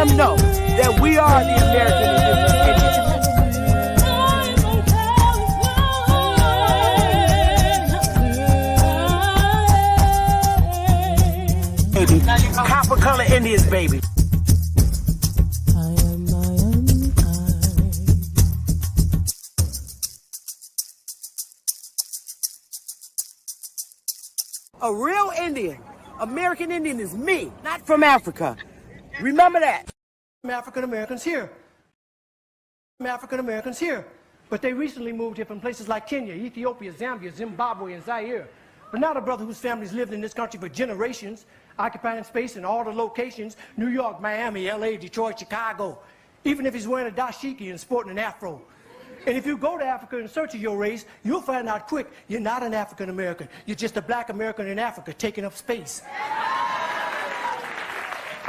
them know that we are the American Indians. Copper color Indians, baby. A real Indian, American Indian is me, not from Africa. Remember that. African Americans here. African Americans here. But they recently moved here from places like Kenya, Ethiopia, Zambia, Zimbabwe, and Zaire. But now the brother whose family's lived in this country for generations, occupying space in all the locations, New York, Miami, LA, Detroit, Chicago. Even if he's wearing a dashiki and sporting an afro. And if you go to Africa in search of your race, you'll find out quick, you're not an African American. You're just a black American in Africa taking up space.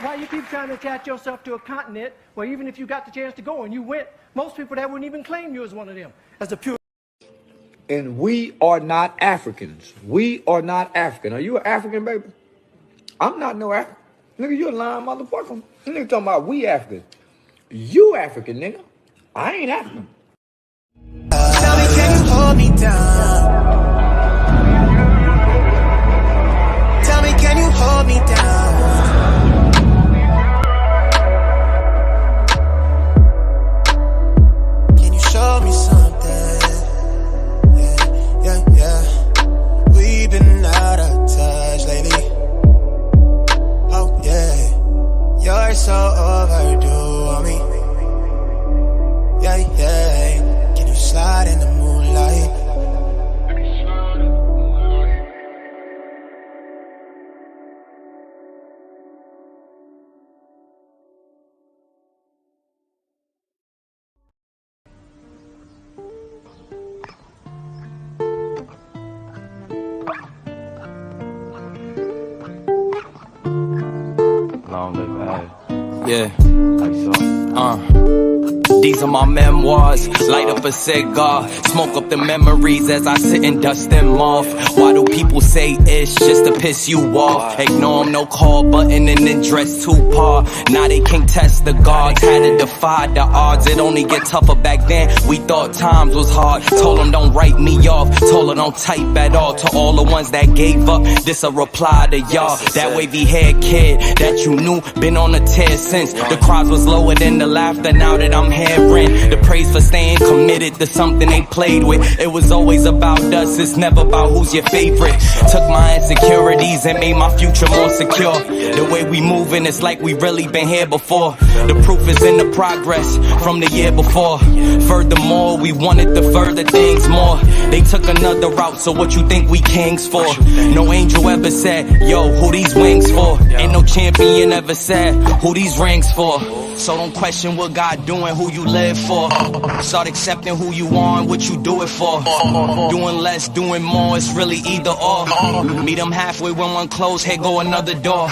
Why you keep trying to attach yourself to a continent where even if you got the chance to go and you went, most people that wouldn't even claim you as one of them, as a pure... And we are not Africans. We are not African. Are you an African, baby? I'm not no African. Nigga, you a lying motherfucker. You nigga talking about we African. You African, nigga. I ain't African. Tell me, can you hold me down? Tell me, can you hold me down? Can you show me something? Yeah. We've been out of touch lately. Oh, yeah. You're so overdue on me. Yeah. Slide in the moonlight. Long live Ed. Yeah. These are my memoirs. Light up a cigar, smoke up the memories as I sit and dust them off. Why do people say it's just to piss you off? Ignore them, no call button and then dress too par. Now they can't test the gods, had to defy the odds. It only get tougher back then. We thought times was hard. Told them don't write me off. Told them don't type at all. To all the ones that gave up, this a reply to y'all. That wavy haired kid that you knew been on a tear since. The cries was lower than the laughter now that I'm hearing. The praise for staying committed to something they played with. It was always about us, it's never about who's your favorite. Took my insecurities and made my future more secure. The way we moving, it's like we really been here before. The proof is in the progress from the year before. Furthermore, we wanted to further things more. They took another route, so what you think we kings for? No angel ever said, yo, who these wings for? Ain't no champion ever said, who these rings for? So don't question what God doing, who you live for. Start accepting who you are and what you do it for. Doing less, doing more, it's really either or. Meet them halfway when one close, here go another door.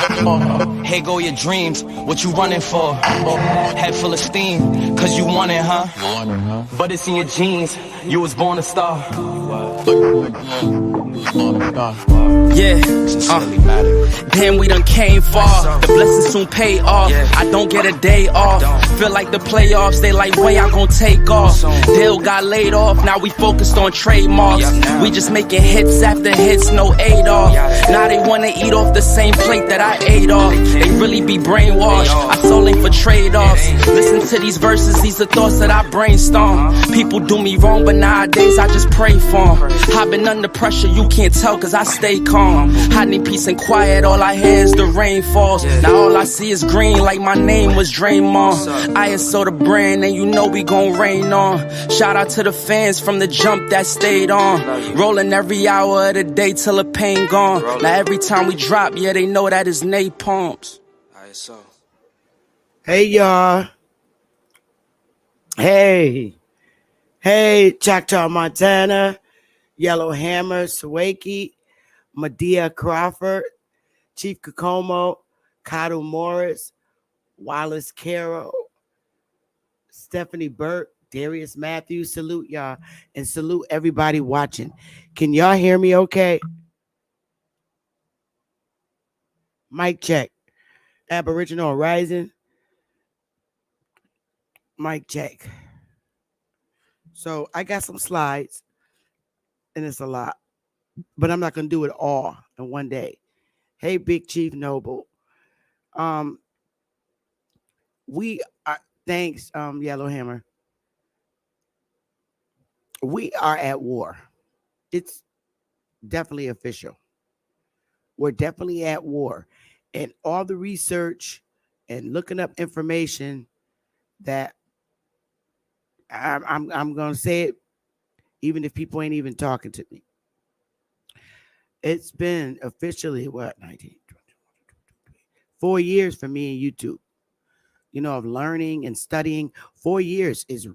Here go your dreams, what you running for? Head full of steam, cause you want it, huh? But it's in your genes, you was born a star. Yeah, damn, we done came far. The blessings soon pay off. I don't get a day off. Feel like the playoffs, they like, when y'all gon' take off? Dill got laid off, now we focused on trademarks. We just making hits after hits, no Adolf. Now they wanna eat off the same plate that I ate off. They really be brainwashed, I sold for trade-offs. Listen to these verses, these are thoughts that I brainstorm. People do me wrong, but nowadays I just pray for them. I've been under pressure, you can't tell cause I stay calm. I need peace and quiet, all I hear is the rain falls. Now all I see is green like my name was Draymond. ISO the brand and you know we gon' rain on. Shout out to the fans from the jump that stayed on. Rolling every hour of the day till the pain gone. Now every time we drop, yeah, they know that is napalms. ISO. Hey, y'all. Hey, Choctaw, Montana, Yellowhammer, Sawaki, Medea Crawford, Chief Kokomo, Cotto Morris, Wallace Carroll, Stephanie Burke, Darius Matthews. Salute y'all and salute everybody watching. Can y'all hear me okay? Mic check. Aboriginal Rising. Mic check. So I got some slides, and it's a lot, but I'm not gonna do it all in one day. Hey, Big Chief Noble. Um, we are thanks, Yellowhammer. We are at war. It's definitely official. We're definitely at war. And all the research and looking up information that I'm gonna say it, even if people ain't even talking to me. It's been officially what 19, 4 years for me and YouTube. Of learning and studying. 4 years is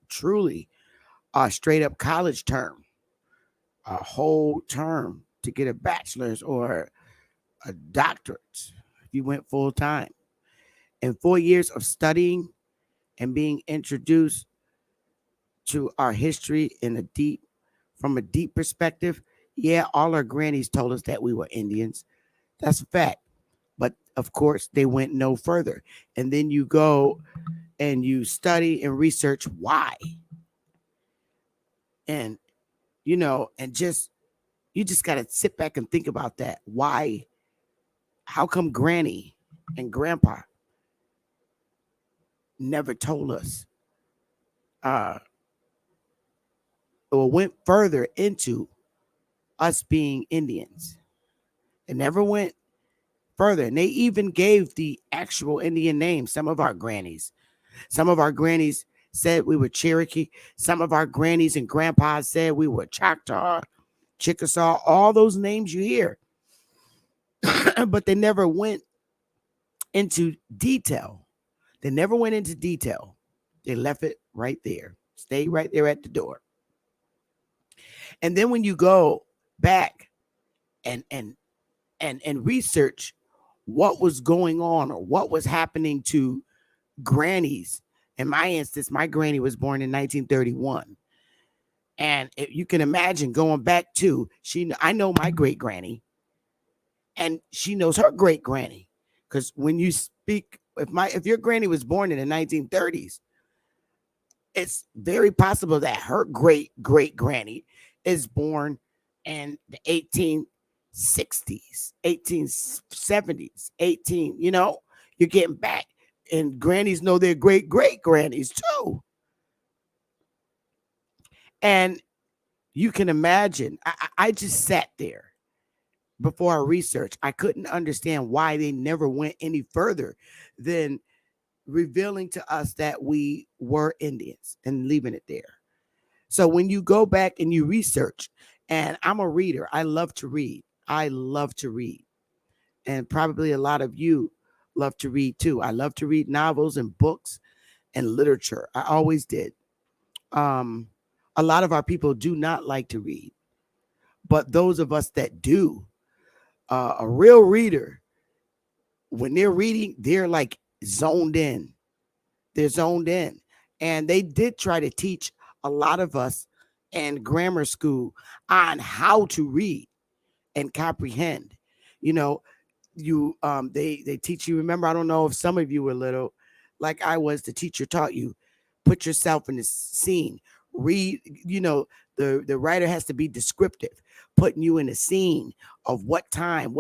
truly a straight up college term, a whole term to get a bachelor's or a doctorate if you went full time. And 4 years of studying and being introduced to our history from a deep perspective. Yeah, all our grannies told us that we were Indians. That's a fact. But of course, they went no further. And then you go and you study and research why. And, and you just got to sit back and think about that. Why? How come Granny and Grandpa never told us or went further into us being Indians? It never went further. And they even gave the actual Indian names. Some of our grannies said we were Cherokee. Some of our grannies and grandpas said we were Choctaw, Chickasaw, all those names you hear. But they never went into detail. They never went into detail. They left it right there. Stay right there at the door. And then when you go back and research what was going on or what was happening to grannies. In my instance, my granny was born in 1931. And you can imagine going back to, I know my great granny and she knows her great granny. Because when you speak, if your granny was born in the 1930s, it's very possible that her great granny is born in the 1860s, 1870s, you're getting back. And grannies know their great grannies too. And you can imagine, I just sat there before I researched. I couldn't understand why they never went any further than revealing to us that we were Indians and leaving it there. So when you go back and you research, and I'm a reader, I love to read. And probably a lot of you love to read too. I love to read novels and books and literature. I always did. A lot of our people do not like to read, but those of us that do, a real reader, when they're reading, they're like zoned in. They're zoned in. And they did try to teach a lot of us in grammar school on how to read and comprehend. They teach you. Remember, I don't know if some of you were little, like I was. The teacher taught you, put yourself in the scene. Read. The writer has to be descriptive, putting you in a scene of what time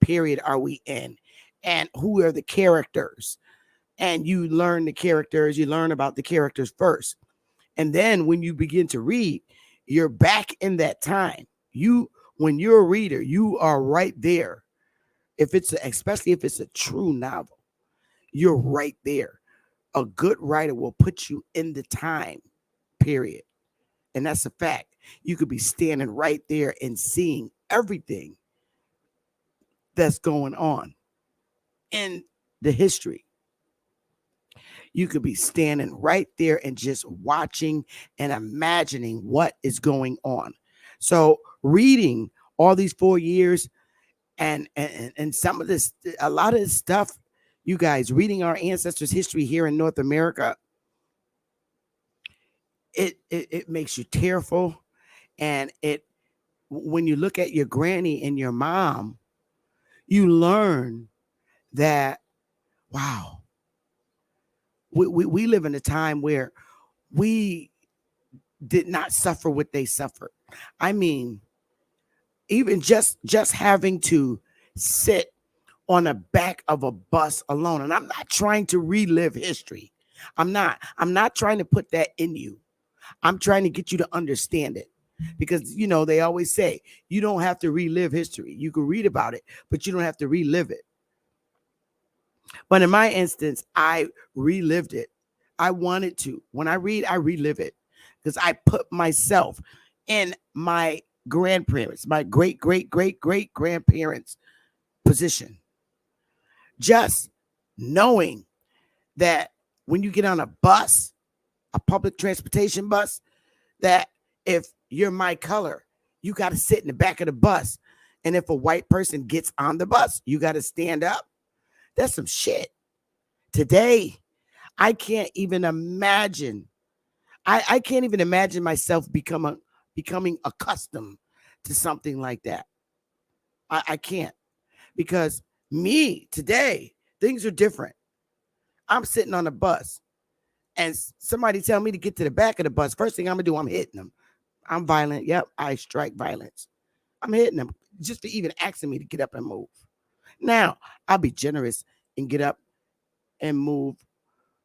period are we in, and who are the characters. And you learn the characters. You learn about the characters first, and then when you begin to read, you're back in that time. When you're a reader, you are right there. Especially if it's a true novel, you're right there. A good writer will put you in the time period. And that's a fact. You could be standing right there and seeing everything that's going on in the history. You could be standing right there and just watching and imagining what is going on. So reading all these 4 years and some of this, a lot of this stuff, you guys, reading our ancestors' history here in North America, it makes you tearful. And when you look at your granny and your mom, you learn that, wow, We live in a time where we did not suffer what they suffered. I mean, even just having to sit on the back of a bus alone. And I'm not trying to relive history. I'm not trying to put that in you. I'm trying to get you to understand it. Because, you know, they always say you don't have to relive history. You can read about it, but you don't have to relive it. But in my instance, I relived it. I wanted to. When I read, I relive it because I put myself in my grandparents, my great, great, great, great grandparents' position. Just knowing that when you get on a bus, a public transportation bus, that if you're my color, you got to sit in the back of the bus. And if a white person gets on the bus, you got to stand up. That's some shit. Today, I can't even imagine. I can't even imagine myself becoming accustomed to something like that. I can't. Because me today, things are different. I'm sitting on a bus and somebody tell me to get to the back of the bus. First thing I'm gonna do, I'm hitting them. I'm violent. Yep, I strike violence. I'm hitting them just to even asking me to get up and move. Now, I'll be generous and get up and move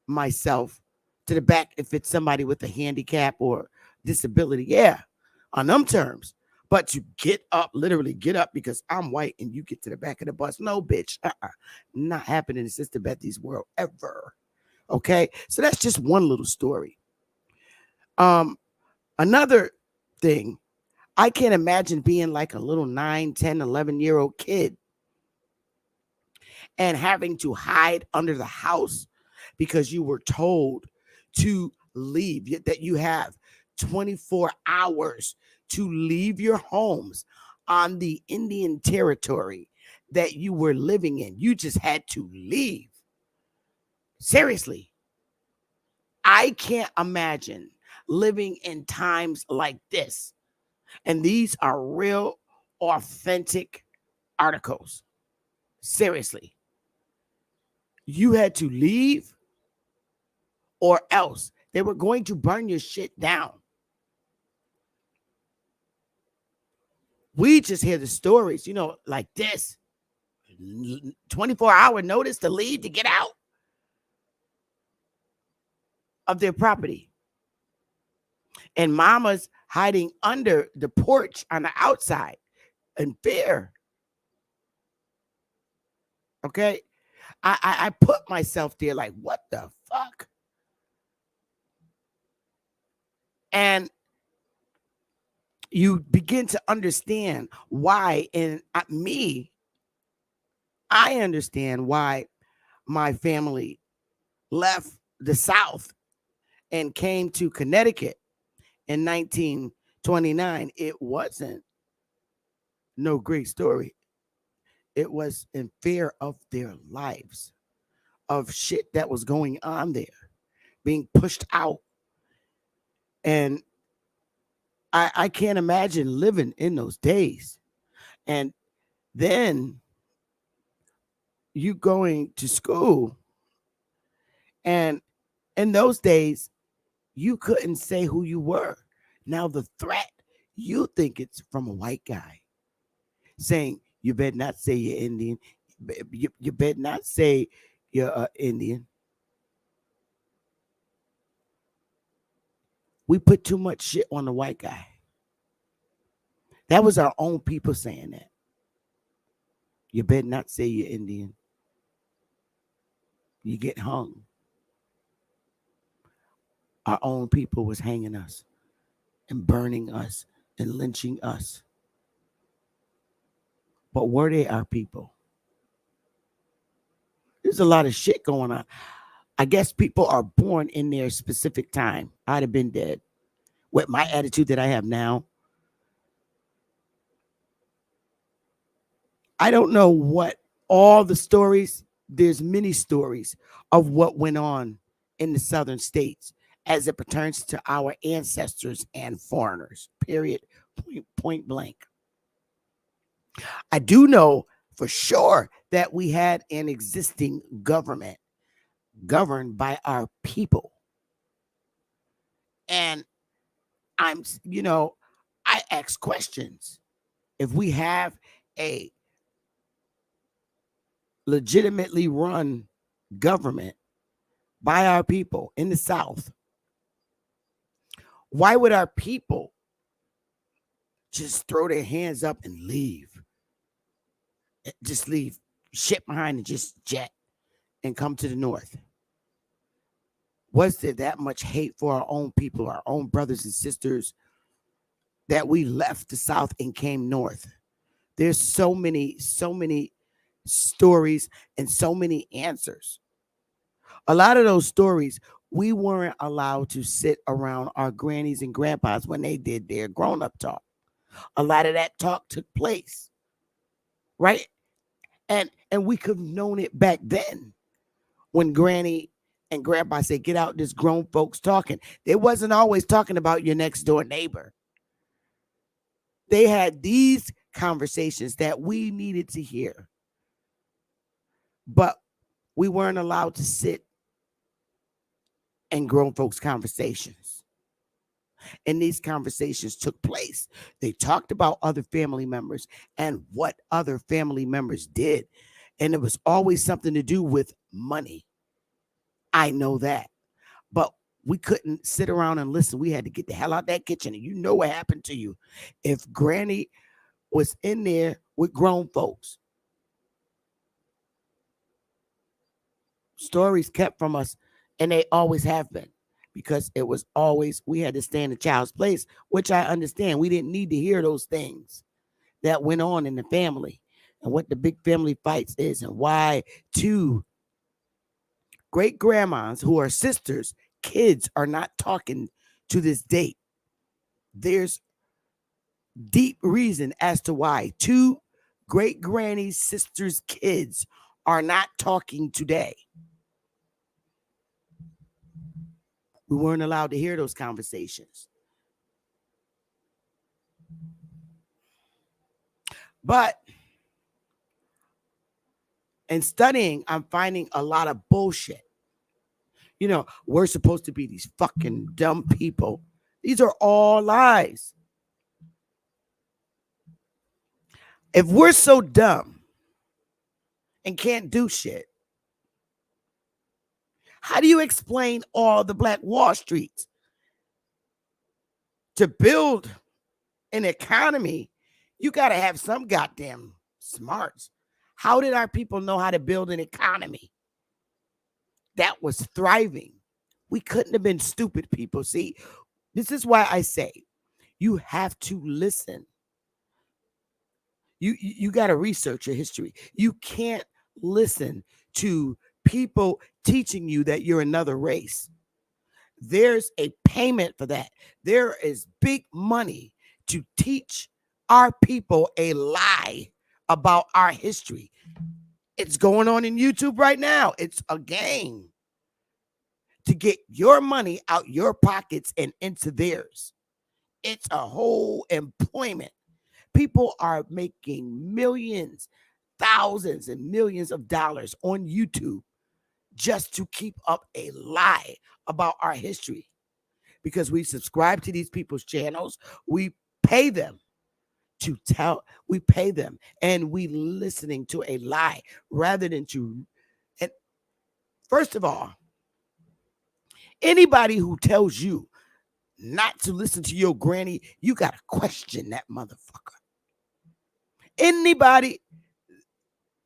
myself to the back if it's somebody with a handicap or disability. Yeah, on them terms. But to get up, literally get up because I'm white and you get to the back of the bus. No, bitch. Not happening in Sister Bethy's world ever. Okay. So that's just one little story. Another thing, I can't imagine being like a little 9, 10, 11-year-old kid and having to hide under the house because you were told to leave, that you have 24 hours to leave your homes on the Indian territory that you were living in. You just had to leave. Seriously. I can't imagine living in times like this. And these are real, authentic articles. Seriously. You had to leave or else they were going to burn your shit down. We just hear the stories, you know, like this. 24-hour notice to leave, to get out of their property. And mama's hiding under the porch on the outside in fear. Okay? I put myself there like, what the fuck? And you begin to understand why, and I understand why my family left the South and came to Connecticut in 1929. It wasn't no great story. It was in fear of their lives, of shit that was going on there, being pushed out. And I can't imagine living in those days. And then you going to school. And in those days, you couldn't say who you were. Now the threat, you think it's from a white guy saying, you better not say you're Indian. You better not say you're Indian. We put too much shit on the white guy. That was our own people saying that. You better not say you're Indian. You get hung. Our own people was hanging us and burning us and lynching us. But were they our people? There's a lot of shit going on. I guess people are born in their specific time. I'd have been dead. With my attitude that I have now, I don't know what all the stories, there's many stories of what went on in the southern states as it pertains to our ancestors and foreigners, period, point blank. I do know for sure that we had an existing government governed by our people. And I ask questions. If we have a legitimately run government by our people in the South, why would our people just throw their hands up and leave? Just leave shit behind and just jet and come to the North? Was there that much hate for our own people, our own brothers and sisters, that we left the South and came North? There's so many stories and so many answers. A lot of those stories, we weren't allowed to sit around our grannies and grandpas when they did their grown-up talk. A lot of that talk took place, right? And we could have known it back then when granny and grandpa said, get out this grown folks talking. They wasn't always talking about your next door neighbor. They had these conversations that we needed to hear, but we weren't allowed to sit in grown folks' conversations. And these conversations took place. They talked about other family members and what other family members did. And it was always something to do with money. I know that. But we couldn't sit around and listen. We had to get the hell out that kitchen. And you know what happened to you if granny was in there with grown folks. Stories kept from us, and they always have been, because it was always, we had to stay in the child's place, which I understand. We didn't need to hear those things that went on in the family and what the big family fights is and why two great grandmas who are sisters, kids are not talking to this date. There's deep reason as to why two great grannies, sisters, kids are not talking today. We weren't allowed to hear those conversations. But in studying, I'm finding a lot of bullshit. You know, we're supposed to be these fucking dumb people. These are all lies. If we're so dumb and can't do shit, how do you explain all the Black Wall Streets? To build an economy, you got to have some goddamn smarts. How did our people know how to build an economy that was thriving? We couldn't have been stupid people. See, this is why I say you have to listen. You got to research your history. You can't listen to people teaching you that you're another race. There's a payment for that. There is big money to teach our people a lie about our history. It's going on in YouTube right now. It's a game to get your money out your pockets and into theirs. It's a whole employment. People are making millions, thousands, and millions of dollars on YouTube just to keep up a lie about our history, because we subscribe to these people's channels. We pay them to tell, we pay them, and we listening to a lie rather than to. And first of all, anybody who tells you not to listen to your granny, you got to question that motherfucker. Anybody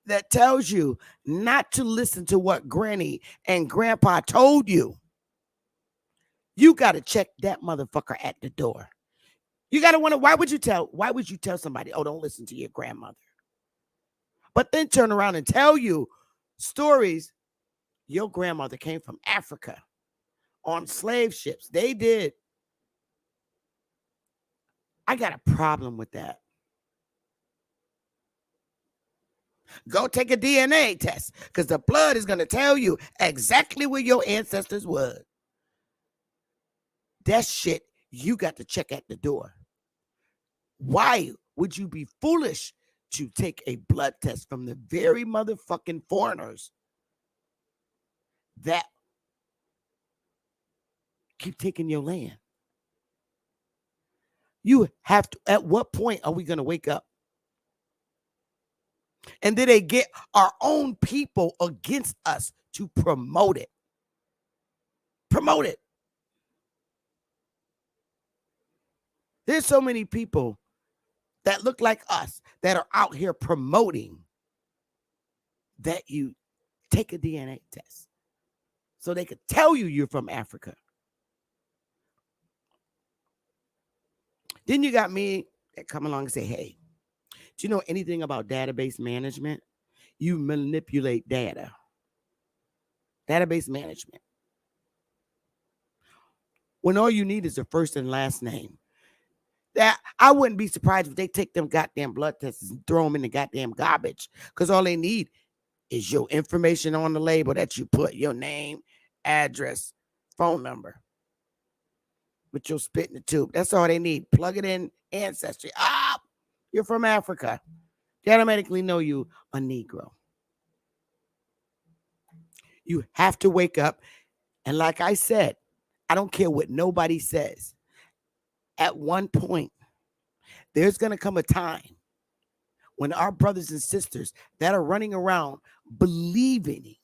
that tells you not to listen to what granny and grandpa told you, you got to check that motherfucker at the door. You got to wonder, why would you tell somebody, oh, don't listen to your grandmother? But then turn around and tell you stories. Your grandmother came from Africa on slave ships. They did. I got a problem with that. Go take a DNA test, because the blood is going to tell you exactly where your ancestors were. That shit you got to check at the door. Why would you be foolish to take a blood test from the very motherfucking foreigners that keep taking your land. You have to, at what point are we going to wake up? And then they get our own people against us to promote it. Promote it. There's so many people that look like us that are out here promoting that you take a DNA test so they could tell you you're from Africa. Then you got me that come along and say, hey, do you know anything about database management? You manipulate data. Database management. When all you need is a first and last name. That I wouldn't be surprised if they take them goddamn blood tests and throw them in the goddamn garbage, because all they need is your information on the label that you put, your name, address, phone number, with your spit in the tube. That's all they need. Plug it in Ancestry. You're from Africa. They automatically know you a Negro. You have to wake up. And like I said, I don't care what nobody says. At one point, there's going to come a time when our brothers and sisters that are running around believing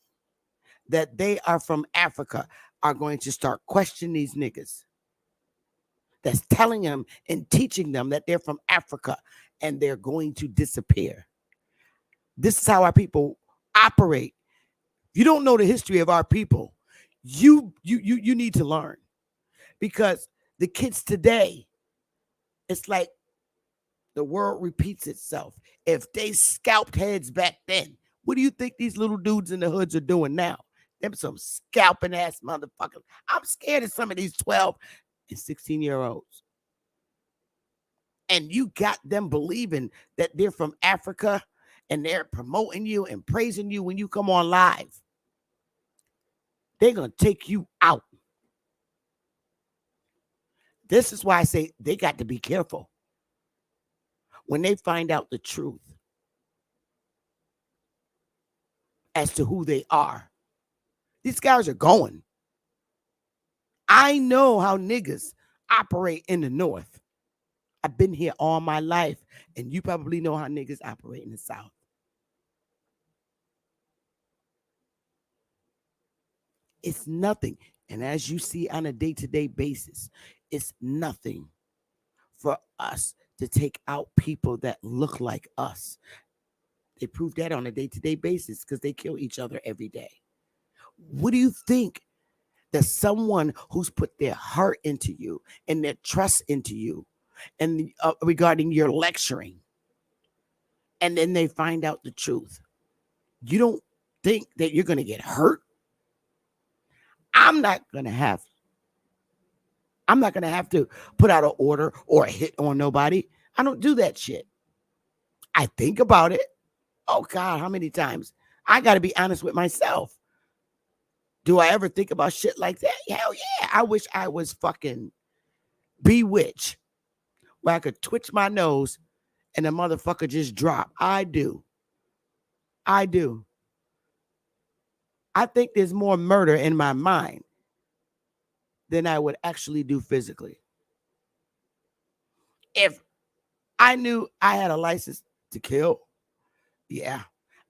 that they are from Africa are going to start questioning these niggas that's telling them and teaching them that they're from Africa, and they're going to disappear. This is how our people operate. If you don't know the history of our people, you need to learn, because the kids today, it's like the world repeats itself. If they scalped heads back then, what do you think these little dudes in the hoods are doing now? Them some scalping ass motherfuckers. I'm scared of some of these 12 and 16-year-olds. And you got them believing that they're from Africa, and they're promoting you and praising you when you come on live. They're going to take you out. This is why I say they got to be careful when they find out the truth as to who they are. These guys are going. I know how niggas operate in the North. I've been here all my life, and you probably know how niggas operate in the South. It's nothing. And as you see on a day-to-day basis, it's nothing for us to take out people that look like us. They prove that on a day-to-day basis because they kill each other every day. What do you think that someone who's put their heart into you and their trust into you and regarding your lecturing, and then they find out the truth, you don't think that you're going to get hurt? I'm not going to have to put out an order or a hit on nobody. I don't do that shit. I think about it. Oh God, how many times? I got to be honest with myself. Do I ever think about shit like that? Hell yeah. I wish I was fucking Bewitched, where I could twitch my nose and the motherfucker just drop. I do. I think there's more murder in my mind than I would actually do physically. If I knew I had a license to kill, yeah,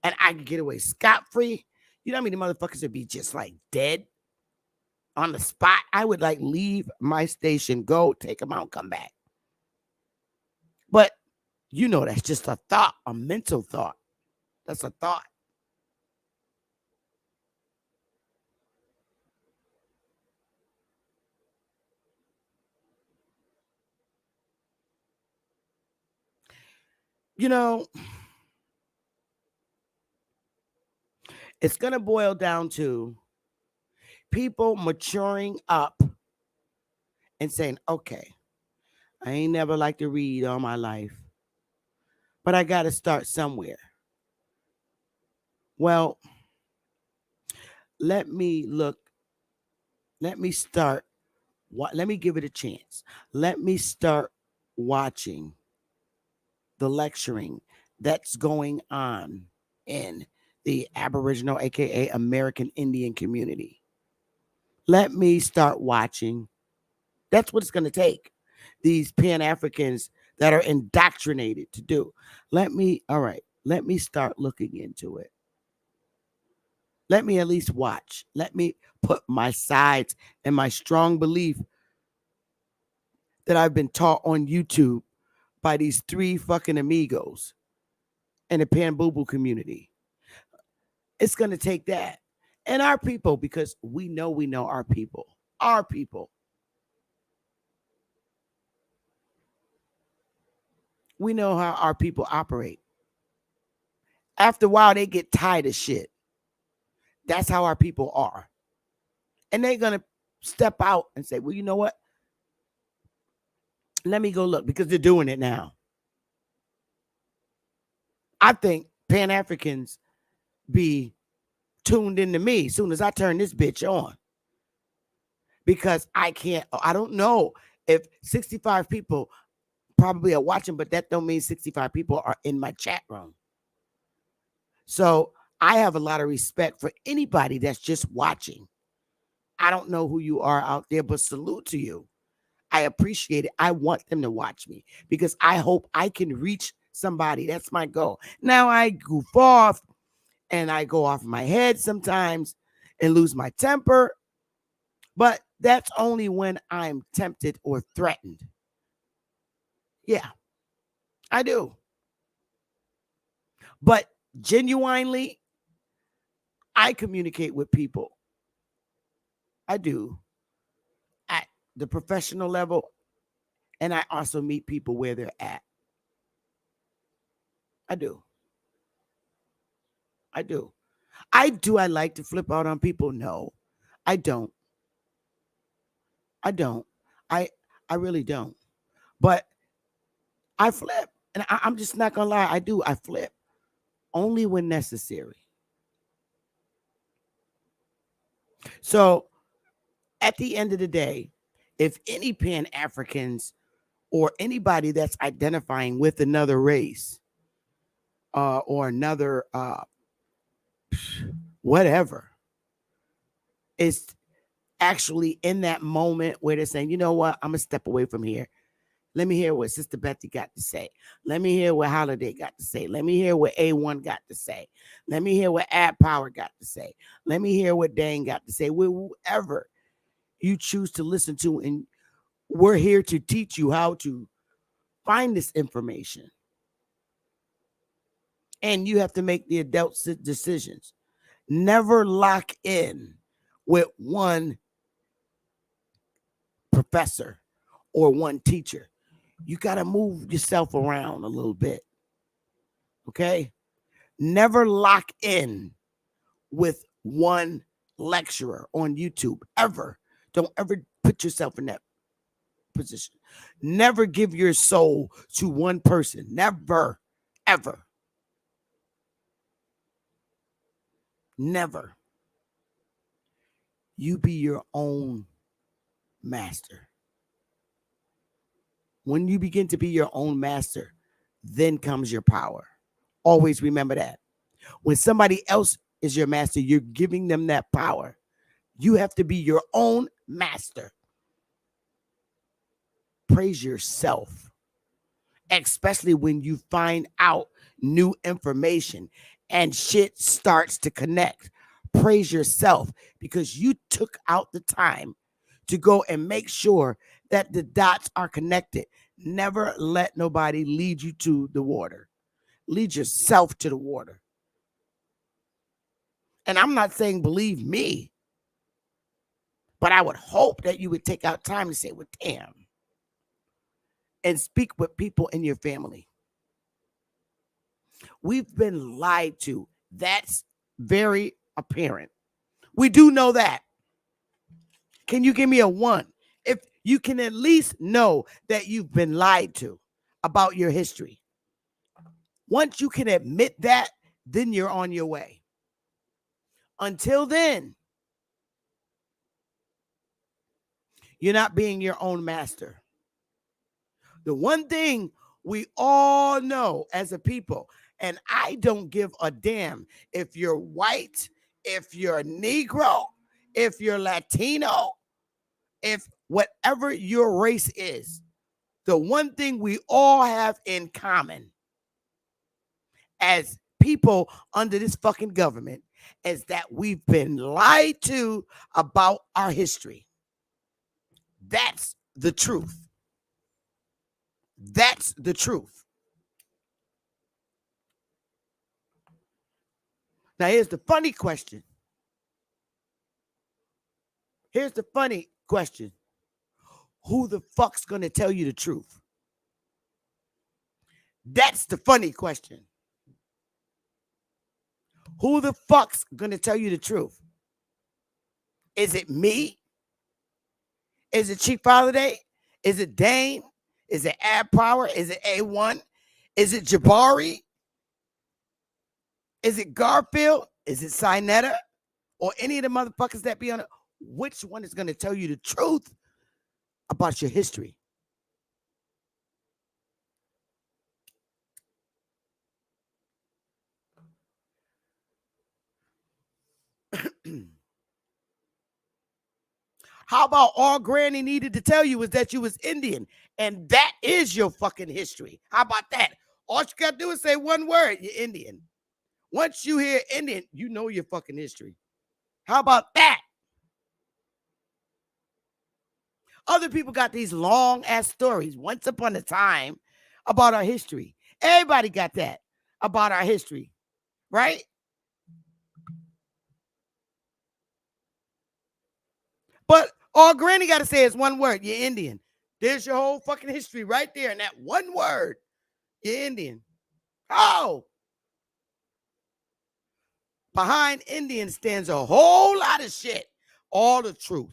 and I could get away scot-free, you know how many motherfuckers would be just like dead on the spot? I would like leave my station, go take them out, come back. But you know, that's just a thought, a mental thought. That's a thought. You know, it's going to boil down to people maturing up and saying, okay, I ain't never liked to read all my life, but I got to start somewhere. Well, let me start. Let me give it a chance. Let me start watching the lecturing that's going on in the Aboriginal, aka American Indian community. Let me start watching. That's what it's going to take. These Pan-Africans that are indoctrinated to do. Let me start looking into it. Let me at least watch. Let me put my sides and my strong belief that I've been taught on YouTube by these 3 fucking amigos in the Pan-Boo-Boo community. It's going to take that. And our people, because we know our people. Our people. We know how our people operate. After a while, they get tired of shit. That's how our people are. And they're going to step out and say, well, you know what? Let me go look, because they're doing it now. I think Pan-Africans be tuned into me as soon as I turn this bitch on. Because I don't know if 65 people probably are watching, but that don't mean 65 people are in my chat room. So I have a lot of respect for anybody that's just watching. I don't know who you are out there, but salute to you. I appreciate it. I want them to watch me because I hope I can reach somebody. That's my goal. Now I goof off and I go off my head sometimes and lose my temper, but that's only when I'm tempted or threatened. Yeah, I do. But genuinely, I communicate with people. I do. At the professional level, and I also meet people where they're at. I do. I like to flip out on people? No, I don't. I really don't. But I flip. And I'm just not going to lie. I flip. Only when necessary. So at the end of the day, if any Pan-Africans or anybody that's identifying with another race or another whatever is actually in that moment where they're saying, you know what, I'm going to step away from here. Let me hear what Sister Betty got to say. Let me hear what Holiday got to say. Let me hear what A1 got to say. Let me hear what Ad Power got to say. Let me hear what Dane got to say. Whoever you choose to listen to, and we're here to teach you how to find this information. And you have to make the adult decisions. Never lock in with one professor or one teacher. You got to move yourself around a little bit. Okay? Never lock in with one lecturer on YouTube, ever. Don't ever put yourself in that position. Never give your soul to one person. Never, ever. Never. You be your own master. When you begin to be your own master, then comes your power. Always remember that. When somebody else is your master, you're giving them that power. You have to be your own master. Praise yourself, especially when you find out new information and shit starts to connect. Praise yourself because you took out the time to go and make sure that the dots are connected. Never let nobody lead you to the water. Lead yourself to the water. And I'm not saying believe me, but I would hope that you would take out time to say, well, damn, and speak with people in your family. We've been lied to. That's very apparent. We do know that. Can you give me a 1? If you can at least know that you've been lied to about your history. Once you can admit that, then you're on your way. Until then, you're not being your own master. The one thing We all know as a people, and I don't give a damn if you're white, if you're Negro, if you're Latino, if whatever your race is, the one thing we all have in common as people under this fucking government is that we've been lied to about our history. That's the truth. That's the truth. Now, here's the funny question. Here's the funny question. Who the fuck's going to tell you the truth? That's the funny question. Who the fuck's going to tell you the truth? Is it me? Is it Chief Holiday? Is it Dane? Is it Ab Power? Is it A1? Is it Jabari? Is it Garfield? Is it Sinetta? Or any of the motherfuckers that be on it? Which one is going to tell you the truth about your history? How about all Granny needed to tell you was that you was Indian, and that is your fucking history? How about that? All you got to do is say one word, you're Indian. Once you hear Indian, you know your fucking history. How about that? Other people got these long ass stories once upon a time about our history. Everybody got that about our history, right? But all Granny got to say is one word, you're Indian. There's your whole fucking history right there in that one word, you're Indian. Oh! Behind Indian stands a whole lot of shit, all the truth.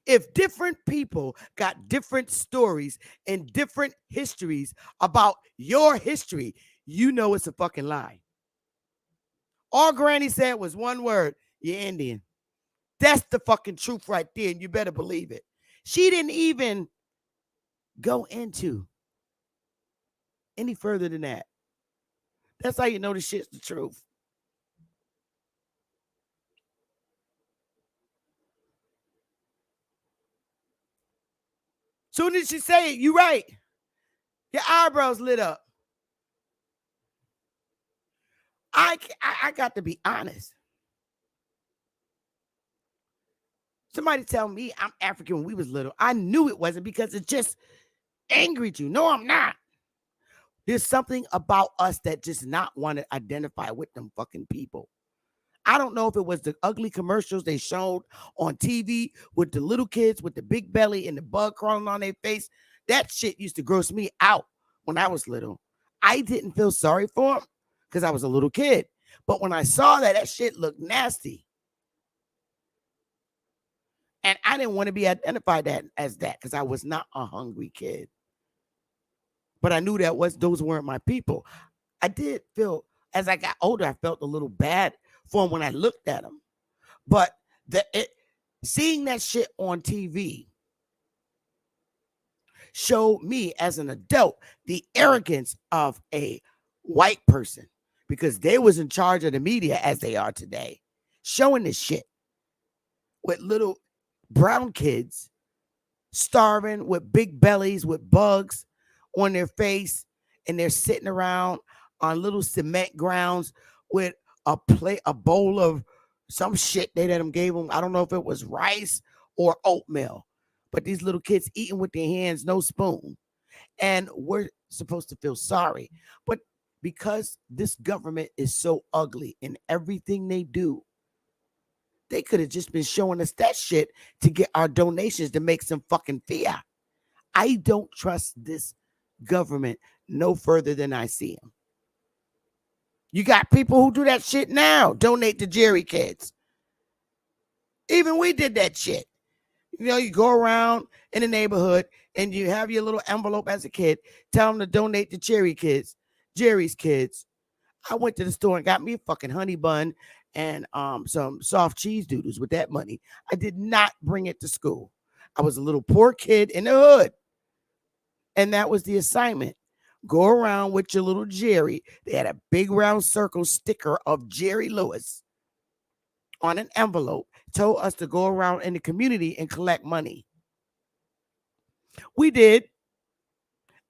If different people got different stories and different histories about your history, you know it's a fucking lie. All Granny said was one word, you're Indian. That's the fucking truth right there, and you better believe it. She didn't even go into any further than that. That's how you know the shit's the truth. Soon as she say it, you right. Your eyebrows lit up. I got to be honest. Somebody tell me I'm African when we was little. I knew it wasn't because it just angered you. No, I'm not. There's something about us that just not want to identify with them fucking people. I don't know if it was the ugly commercials they showed on TV with the little kids with the big belly and the bug crawling on their face. That shit used to gross me out when I was little. I didn't feel sorry for them because I was a little kid. But when I saw that, that shit looked nasty. And I didn't want to be identified as that because I was not a hungry kid. But I knew those weren't my people. I did feel, as I got older, I felt a little bad for them when I looked at them. But seeing that shit on TV showed me as an adult the arrogance of a white person because they was in charge of the media as they are today, showing this shit with little brown kids starving with big bellies with bugs on their face, and they're sitting around on little cement grounds with a bowl of some shit they let them gave them. I don't know if it was rice or oatmeal, but these little kids eating with their hands, no spoon. And we're supposed to feel sorry. But because this government is so ugly in everything they do, they could have just been showing us that shit to get our donations to make some fucking fiat. I don't trust this government no further than I see them. You got people who do that shit now, donate to Jerry kids. Even we did that shit. You know, you go around in the neighborhood and you have your little envelope as a kid, tell them to donate to Jerry's kids. I went to the store and got me a fucking honey bun and some soft cheese doodles with that money. I did not bring it to school. I was a little poor kid in the hood. And that was the assignment. Go around with your little Jerry. They had a big round circle sticker of Jerry Lewis on an envelope, told us to go around in the community and collect money. We did.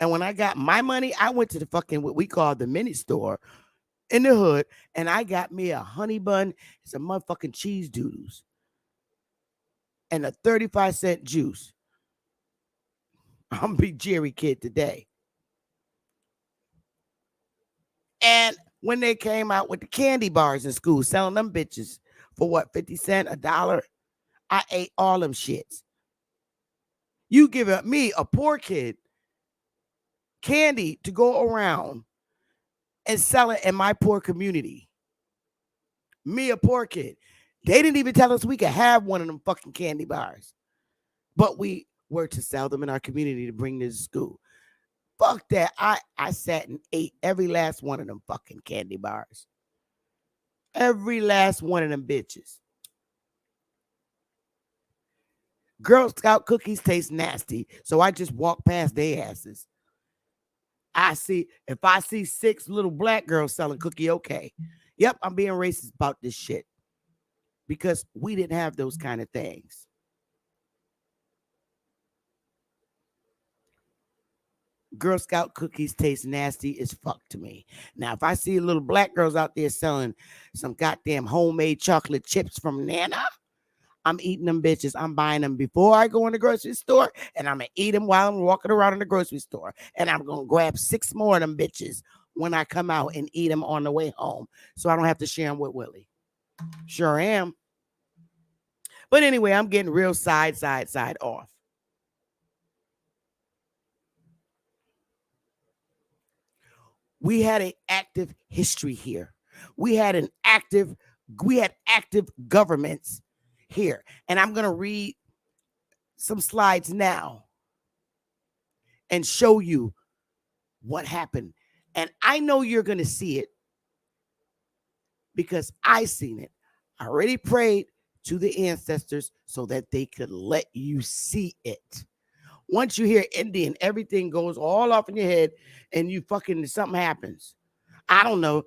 And when I got my money, I went to the fucking what we call the mini store in the hood, and I got me a honey bun, some motherfucking cheese doodles, and a 35-cent juice. I'm a big Jerry kid today. And when they came out with the candy bars in school, selling them bitches for what, 50 cents, $1, I ate all them shits. You give me, a poor kid, candy to go around and sell it in my poor community. Me, a poor kid. They didn't even tell us we could have one of them fucking candy bars. But we were to sell them in our community to bring to school. Fuck that. I sat and ate every last one of them fucking candy bars. Every last one of them bitches. Girl Scout cookies taste nasty, so I just walk past their asses. If I see 6 little black girls selling cookie, okay. Yep, I'm being racist about this shit. Because we didn't have those kind of things. Girl Scout cookies taste nasty as fuck to me. Now, if I see little black girls out there selling some goddamn homemade chocolate chips from Nana, I'm eating them bitches. I'm buying them before I go in the grocery store, and I'm going to eat them while I'm walking around in the grocery store. And I'm going to grab 6 more of them bitches when I come out and eat them on the way home, so I don't have to share them with Willie. Sure am. But anyway, I'm getting real side off. We had an active history here. We had active governments here. And I'm going to read some slides now and show you what happened. And I know you're going to see it because I seen it. I already prayed to the ancestors so that they could let you see it. Once you hear Indian, everything goes all off in your head and you fucking, something happens. I don't know.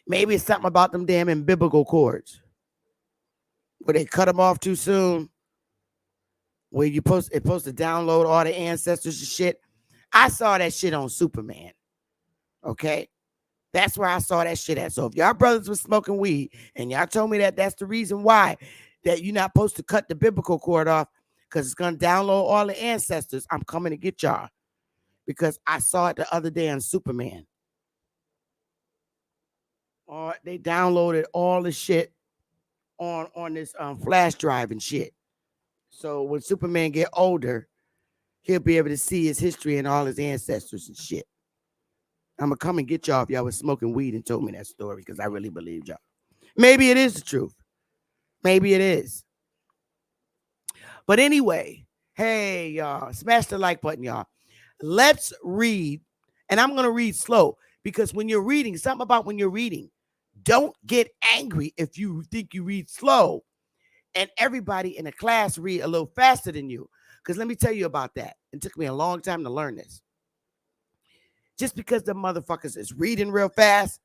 Maybe it's something about them damn umbilical cords where they cut them off too soon. Where it's supposed to download all the ancestors and shit. I saw that shit on Superman. Okay? That's where I saw that shit at. So if y'all brothers was smoking weed and y'all told me that that's the reason why that you're not supposed to cut the biblical cord off because it's going to download all the ancestors, I'm coming to get y'all. Because I saw it the other day on Superman. They downloaded all the shit on this flash drive and shit. So when Superman get older, he'll be able to see his history and all his ancestors and shit. I'm going to come and get y'all if y'all was smoking weed and told me that story because I really believed y'all. Maybe it is the truth. Maybe it is. But anyway, hey, y'all, smash the like button, y'all. Let's read. And I'm going to read slow because when you're reading, something about when you're reading, don't get angry if you think you read slow and everybody in the class read a little faster than you. Because let me tell you about that. It took me a long time to learn this. Just because the motherfuckers is reading real fast,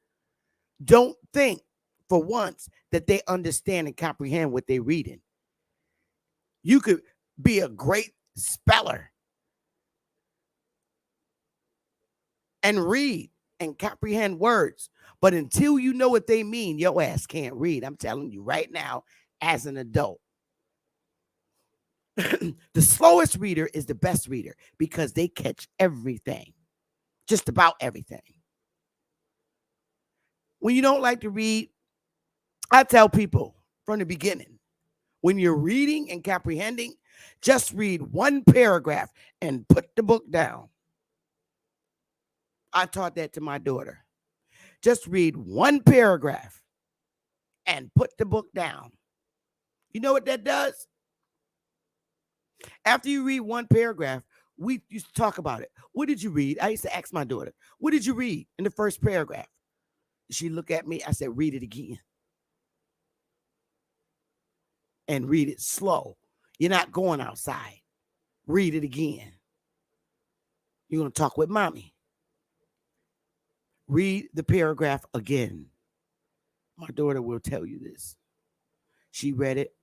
don't think for once that they understand and comprehend what they're reading. You could be a great speller and read and comprehend words, but until you know what they mean, your ass can't read. I'm telling you right now, as an adult. The slowest reader is the best reader because they catch everything, just about everything. When you don't like to read, I tell people from the beginning, when you're reading and comprehending, just read one paragraph and put the book down. I taught that to my daughter. Just read one paragraph and put the book down. You know what that does? After you read one paragraph, we used to talk about it. What did you read? I used to ask my daughter, what did you read in the first paragraph? She looked at me. I said, read it again. And read it slow. You're not going outside. Read it again. You're going to talk with mommy. Read the paragraph again. My daughter will tell you this. She read it.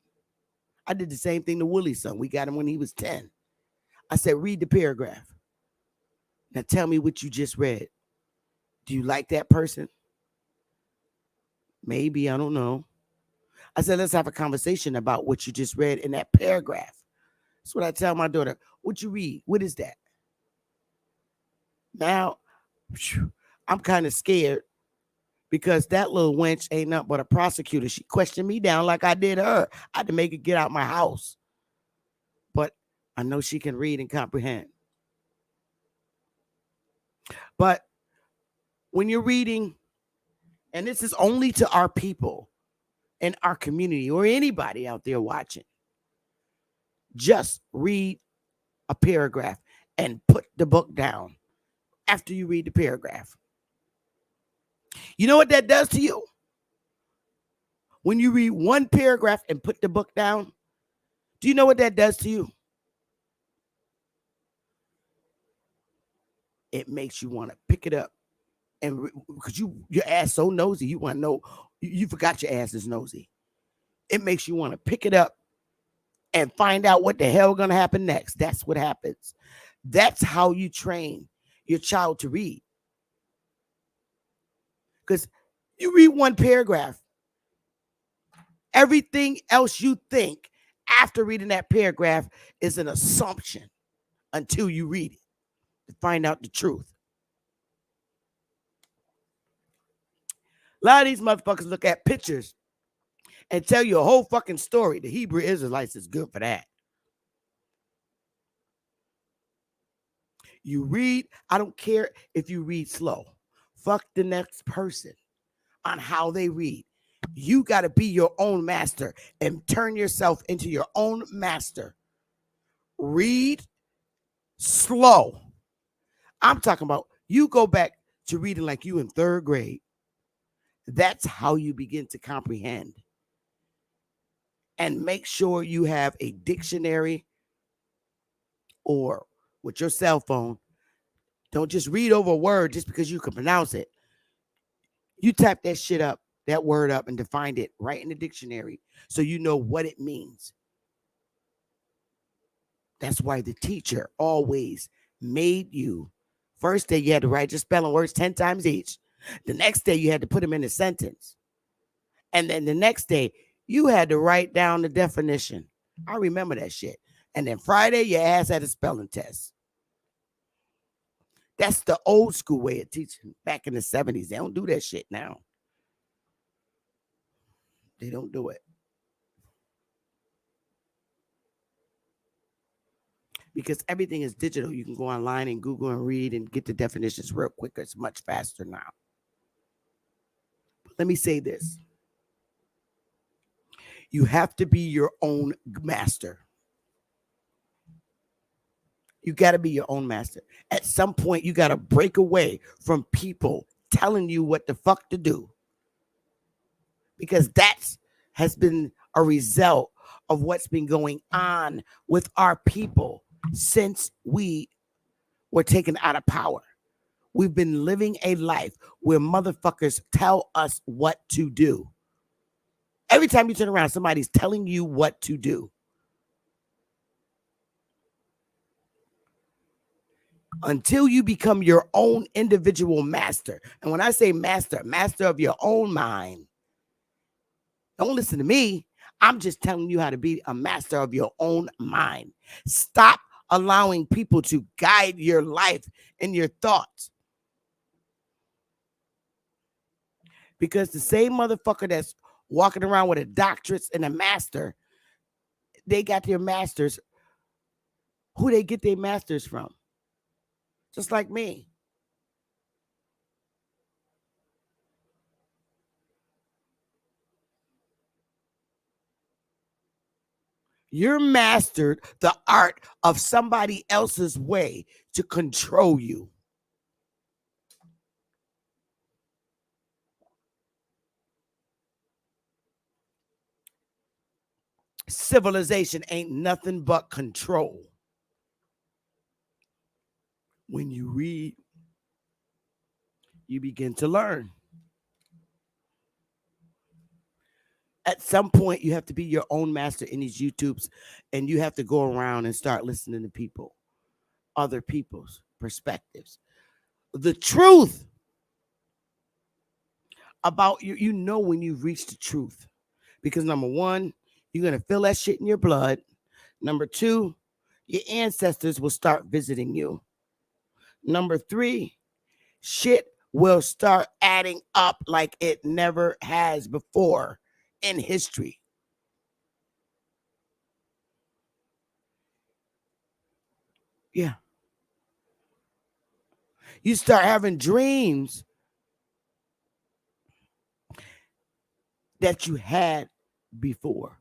I did the same thing to Willie's son. We got him when he was 10. I said, read the paragraph. Now tell me what you just read. Do you like that person? Maybe, I don't know. I said, let's have a conversation about what you just read in that paragraph. That's what I tell my daughter. What you read? What is that? Now, I'm kind of scared because that little wench ain't nothing but a prosecutor. She questioned me down like I did her. I had to make her get out my house. But I know she can read and comprehend. But when you're reading, and this is only to our people in our community or anybody out there watching, just read a paragraph and put the book down after you read the paragraph. You know what that does to you? When you read one paragraph and put the book down, do you know what that does to you? It makes you want to pick it up. And because your ass so nosy, you want to know, you forgot your ass is nosy. It makes you want to pick it up and find out what the hell going to happen next. That's what happens. That's how you train your child to read. Because you read one paragraph, everything else you think after reading that paragraph is an assumption until you read it to find out the truth. A lot of these motherfuckers look at pictures and tell you a whole fucking story. The Hebrew Israelites is good for that. You read, I don't care if you read slow. Fuck the next person on how they read. You got to be your own master and turn yourself into your own master. Read slow. I'm talking about you go back to reading like you in third grade. That's how you begin to comprehend. And make sure you have a dictionary or with your cell phone. Don't just read over a word just because you can pronounce it. You type that shit up, that word up, and define it right in the dictionary so you know what it means. That's why the teacher always made you. First day you had to write your spelling words 10 times each. The next day you had to put them in a sentence. And then the next day you had to write down the definition. I remember that shit. And then Friday your ass had a spelling test. That's the old school way of teaching back in the 70s. They don't do that shit now. They don't do it. Because everything is digital. You can go online and Google and read and get the definitions real quick. It's much faster now. But let me say this. You have to be your own master. You got to be your own master. At some point, you got to break away from people telling you what the fuck to do. Because that has been a result of what's been going on with our people since we were taken out of power. We've been living a life where motherfuckers tell us what to do. Every time you turn around, somebody's telling you what to do. Until you become your own individual master. And when I say master, master of your own mind. Don't listen to me. I'm just telling you how to be a master of your own mind. Stop allowing people to guide your life and your thoughts. Because the same motherfucker that's walking around with a doctorate and a master, they got their masters. Who they get their masters from? Just like me. You're mastered the art of somebody else's way to control you. Civilization ain't nothing but control. When you read, you begin to learn. At some point, you have to be your own master in these YouTubes, and you have to go around and start listening to people, other people's perspectives. The truth about you, you know when you've reached the truth. Because number one, you're going to feel that shit in your blood. Number two, your ancestors will start visiting you. Number three, shit will start adding up like it never has before in history. Yeah. You start having dreams that you had before.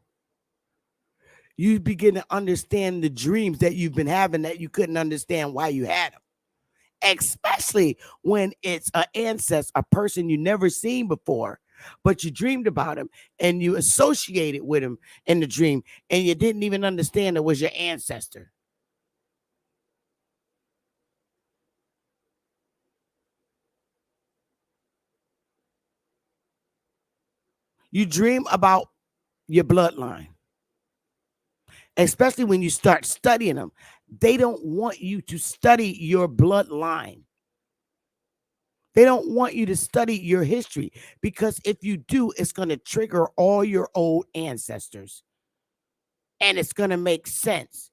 You begin to understand the dreams that you've been having that you couldn't understand why you had them. Especially when it's an ancestor, a person you never seen before, but you dreamed about him and you associated with him in the dream and you didn't even understand it was your ancestor. You dream about your bloodline, especially when you start studying them. They don't want you to study your bloodline. They don't want you to study your history, because if you do, it's going to trigger all your old ancestors. And it's going to make sense.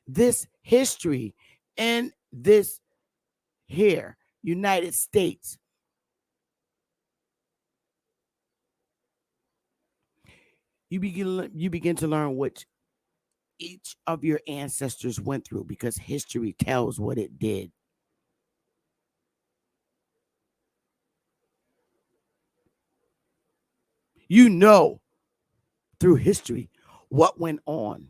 This history in this here, United States, you begin to learn what each of your ancestors went through, because history tells what it did. You know through history what went on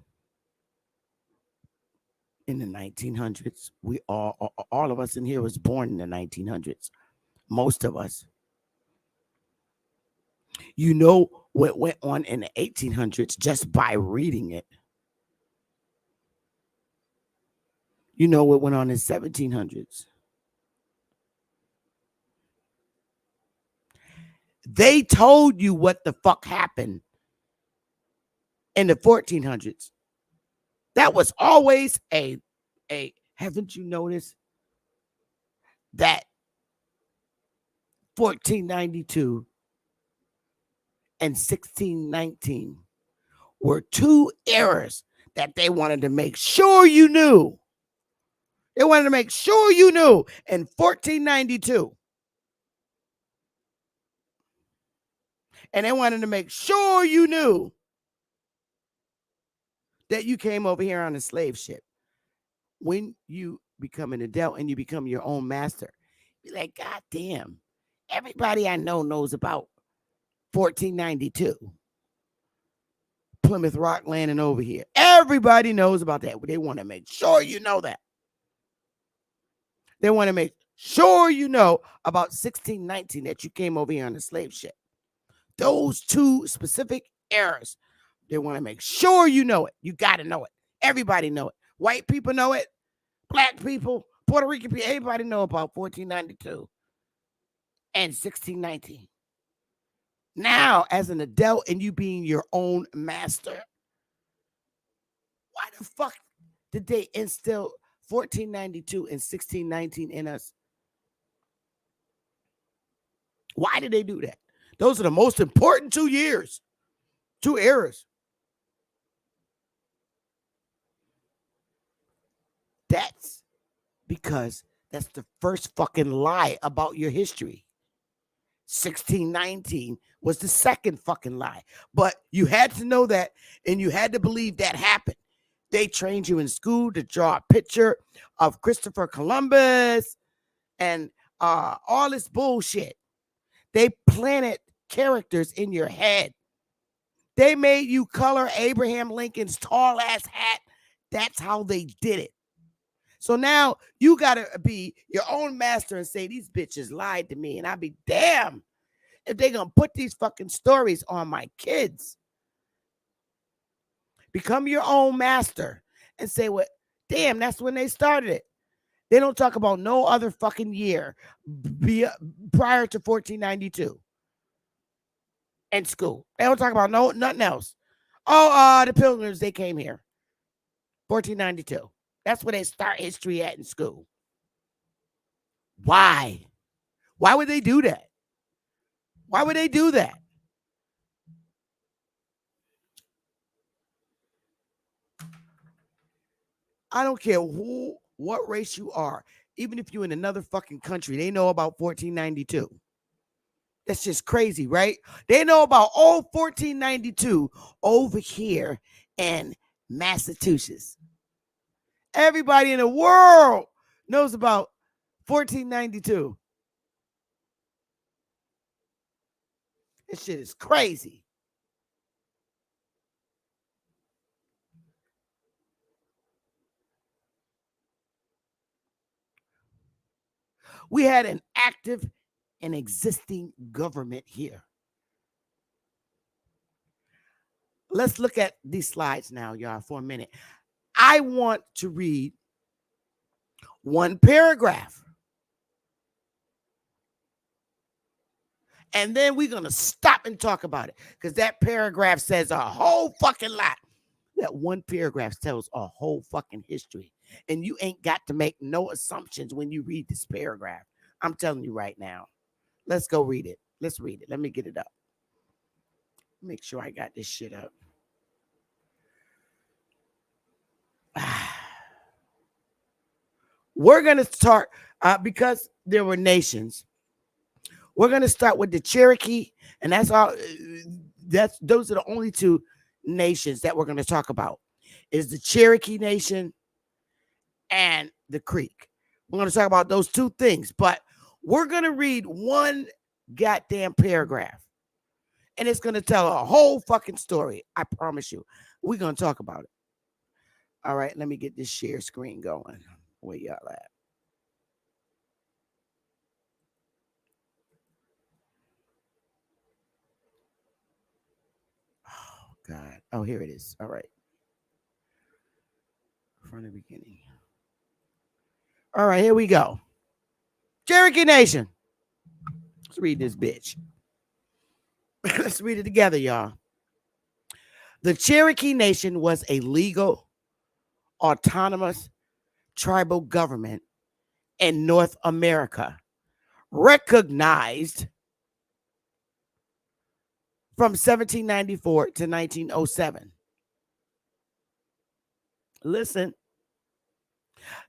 in the 1900s. We all of us in here was born in the 1900s. Most of us. You know what went on in the 1800s just by reading it. You know what went on in 1700s. They told you what the fuck happened in the 1400s. That was always a haven't you noticed that 1492 and 1619 were two eras that they wanted to make sure you knew. They wanted to make sure you knew in 1492. And they wanted to make sure you knew that you came over here on a slave ship. When you become an adult and you become your own master, you're like, God damn, everybody I know knows about 1492. Plymouth Rock landing over here. Everybody knows about that. They want to make sure you know that. They want to make sure you know about 1619, that you came over here on a slave ship. Those two specific eras, they want to make sure you know it. You got to know it. Everybody know it. White people know it. Black people, Puerto Rican people, everybody know about 1492 and 1619. Now, as an adult and you being your own master, why the fuck did they instill 1492 and 1619 in us? Why did they do that? Those are the most important 2 years, 2 eras. That's because that's the first fucking lie about your history. 1619 was the second fucking lie. But you had to know that, and you had to believe that happened. They trained you in school to draw a picture of Christopher Columbus and all this bullshit. They planted characters in your head. They made you color Abraham Lincoln's tall ass hat. That's how they did it. So now you got to be your own master and say, these bitches lied to me. And I'd be damn if they're going to put these fucking stories on my kids. Become your own master and say, well, damn, that's when they started it. They don't talk about no other fucking year prior to 1492 in school. They don't talk about nothing else. Oh, the Pilgrims, they came here. 1492. That's where they start history at in school. Why? Why would they do that? Why would they do that? I don't care what race you are. Even if you're in another fucking country, they know about 1492. That's just crazy, right? They know about 1492 over here in Massachusetts. Everybody in the world knows about 1492. This shit is crazy. We had an active and existing government here. Let's look at these slides now, y'all, for a minute. I want to read one paragraph. And then we're going to stop and talk about it because that paragraph says a whole fucking lot. That one paragraph tells a whole fucking history. And you ain't got to make no assumptions when you read this paragraph. I'm telling you right now. Let's go read it. Let's read it. Let me get it up. Make sure I got this shit up. We're going to start because there were nations. We're going to start with the Cherokee, and that's all. Those are the only two nations that we're going to talk about. Is the Cherokee Nation and the Creek. We're going to talk about those two things, but we're going to read one goddamn paragraph, and it's going to tell a whole fucking story. I promise you. We're going to talk about it. All right, let me get this share screen going. Where y'all at? Oh, God. Oh, here it is. All right. From the beginning. All right, here we go. Cherokee Nation. Let's read this bitch. Let's read it together, y'all. The Cherokee Nation was a legal, autonomous tribal government in North America, recognized from 1794 to 1907. Listen,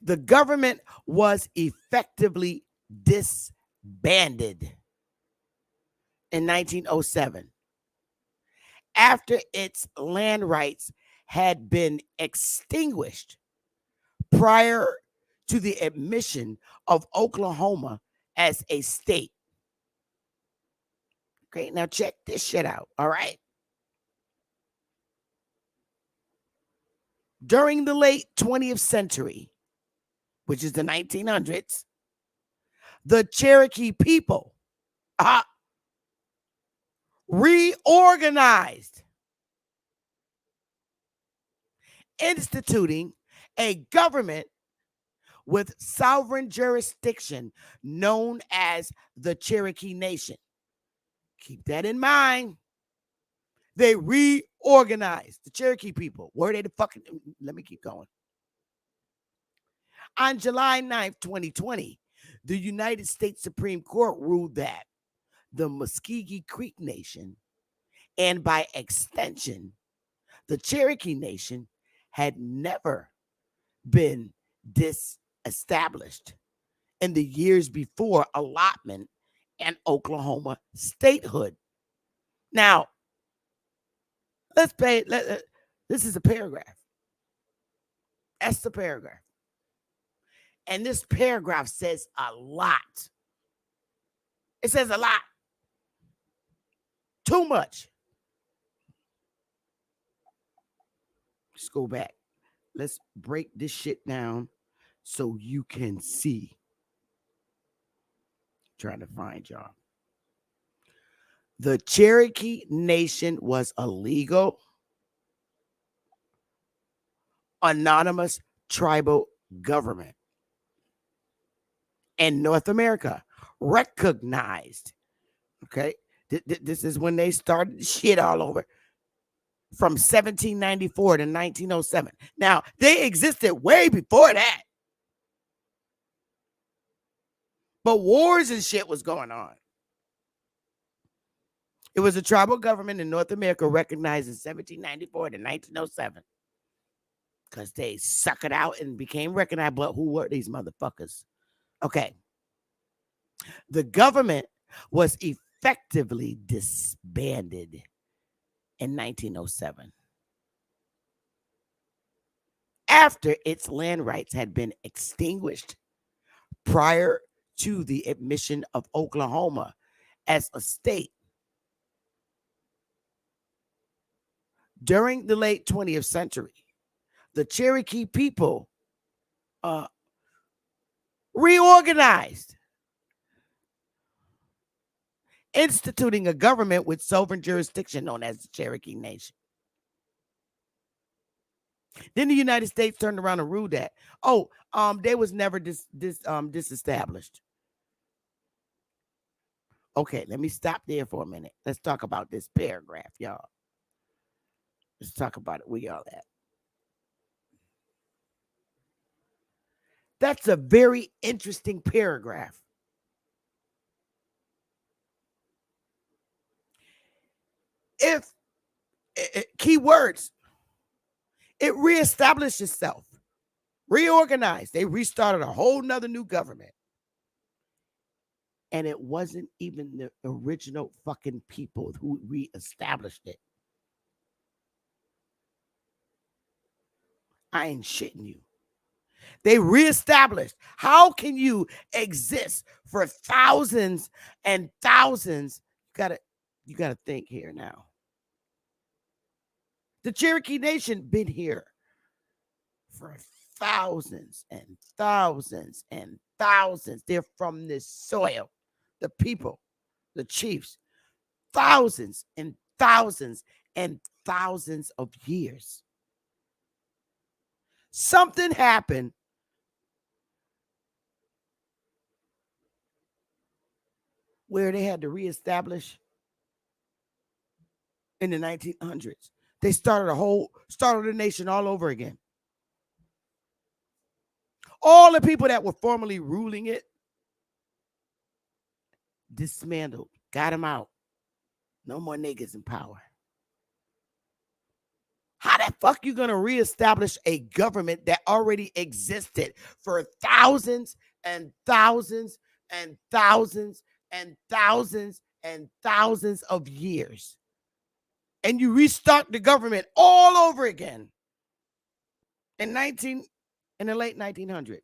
the government was effectively disbanded in 1907 after its land rights had been extinguished prior to the admission of Oklahoma as a state. Okay, now check this shit out, all right? During the late 20th century, which is the 1900s, the Cherokee people reorganized, instituting a government with sovereign jurisdiction known as the Cherokee Nation. Keep that in mind. They reorganized the Cherokee people. Were they the fucking... Let me keep going. On July 9th, 2020, the United States Supreme Court ruled that the Muscogee Creek Nation, and by extension, the Cherokee Nation, had never been disestablished in the years before allotment and Oklahoma statehood. Now, this is a paragraph. That's the paragraph. And this paragraph says a lot. It says a lot. Too much. Let's go back. Let's break this shit down so you can see. Trying to find y'all. The Cherokee Nation was a legal, anonymous tribal government and North America recognized. Okay. This is when they started shit all over from 1794 to 1907. Now, they existed way before that. But wars and shit was going on. It was a tribal government in North America recognized in 1794 to 1907 because they suckered out and became recognized. But who were these motherfuckers? Okay. The government was effectively disbanded in 1907 after its land rights had been extinguished prior to the admission of Oklahoma as a state. During the late 20th century, the Cherokee people reorganized, instituting a government with sovereign jurisdiction known as the Cherokee Nation. Then the United States turned around and ruled that. They was never disestablished. Okay, let me stop there for a minute. Let's talk about this paragraph, y'all. Let's talk about it. Where y'all at? That's a very interesting paragraph. If key words, it reestablished itself, reorganized. They restarted a whole nother new government. And it wasn't even the original fucking people who reestablished it. I ain't shitting you. They reestablished. How can you exist for thousands and thousands? You gotta think here now. The Cherokee Nation been here for thousands and thousands and thousands. They're from this soil. The people, the chiefs, thousands and thousands and thousands of years. Something happened where they had to reestablish in the 1900s. They started the nation all over again. All the people that were formerly ruling it, dismantled, got them out. No more niggas in power. How the fuck you gonna reestablish a government that already existed for thousands and thousands and thousands and thousands and thousands of years? And you restart the government all over again in the late 1900s.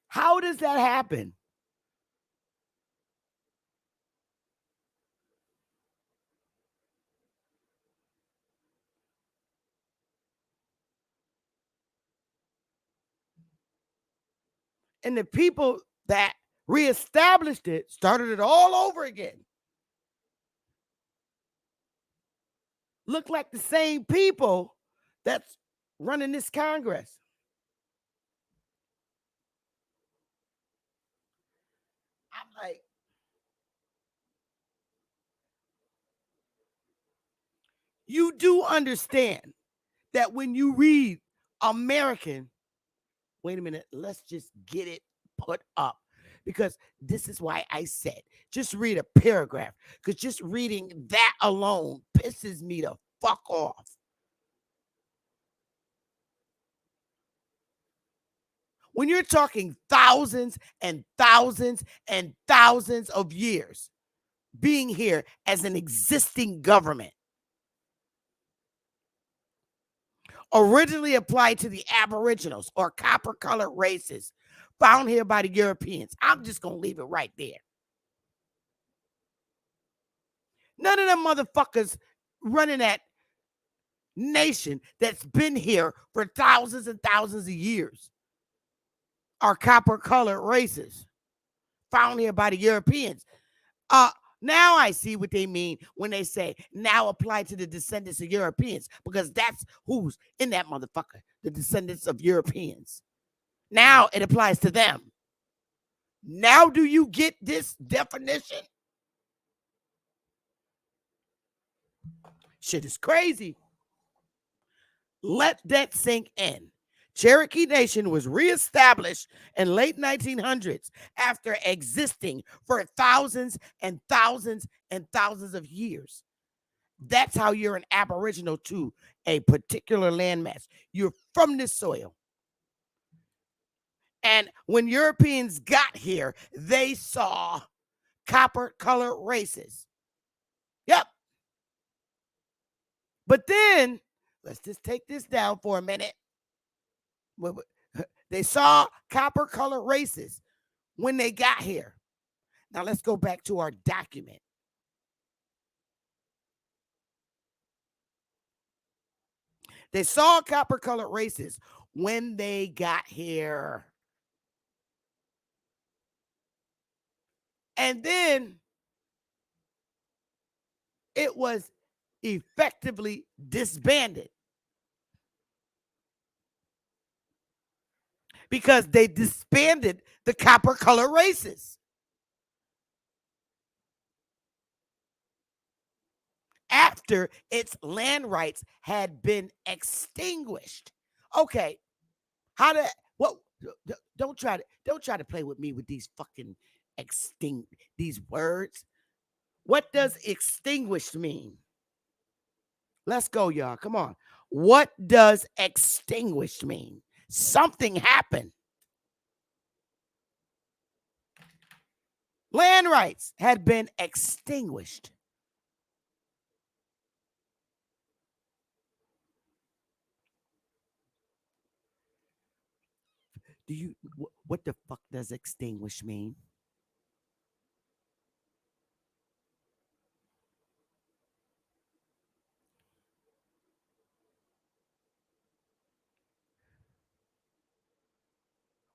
How does that happen? And the people that reestablished it started it all over again. Look like the same people that's running this Congress. I'm like, you do understand that when you read American, wait a minute, let's just get it put up. Because this is why I said, just read a paragraph. Because just reading that alone pisses me the fuck off. When you're talking thousands and thousands and thousands of years being here as an existing government, originally applied to the Aboriginals or copper-colored races found here by the Europeans. I'm just going to leave it right there. None of them motherfuckers running that nation that's been here for thousands and thousands of years are copper-colored races found here by the Europeans. Now I see what they mean when they say now apply to the descendants of Europeans, because that's who's in that motherfucker, the descendants of Europeans. Now it applies to them. Now do you get this definition? Shit is crazy. Let that sink in. Cherokee Nation was reestablished in late 1900s after existing for thousands and thousands and thousands of years. That's how you're an aboriginal to a particular landmass. You're from this soil. And when Europeans got here, they saw copper-colored races. Yep. But then, let's just take this down for a minute. They saw copper-colored races when they got here. Now let's go back to our document. They saw copper-colored races when they got here. And then it was effectively disbanded because they disbanded the copper-colored races. After its land rights had been extinguished. Okay, don't try to play with me with these fucking these words. What does extinguished mean? Let's go, y'all. Come on. What does extinguished mean? Something happened. Land rights had been extinguished. What the fuck does extinguish mean?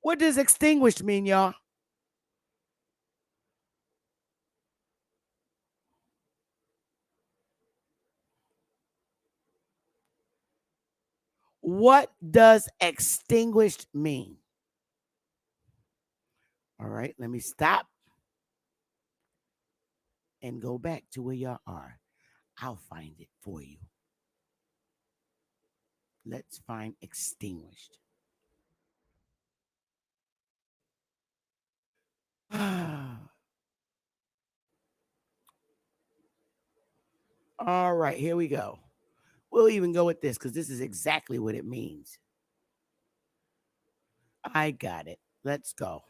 What does extinguished mean, y'all? What does extinguished mean? All right, let me stop and go back to where y'all are. I'll find it for you. Let's find extinguished. All right, here we go. We'll even go with this because this is exactly what it means. I got it. Let's go.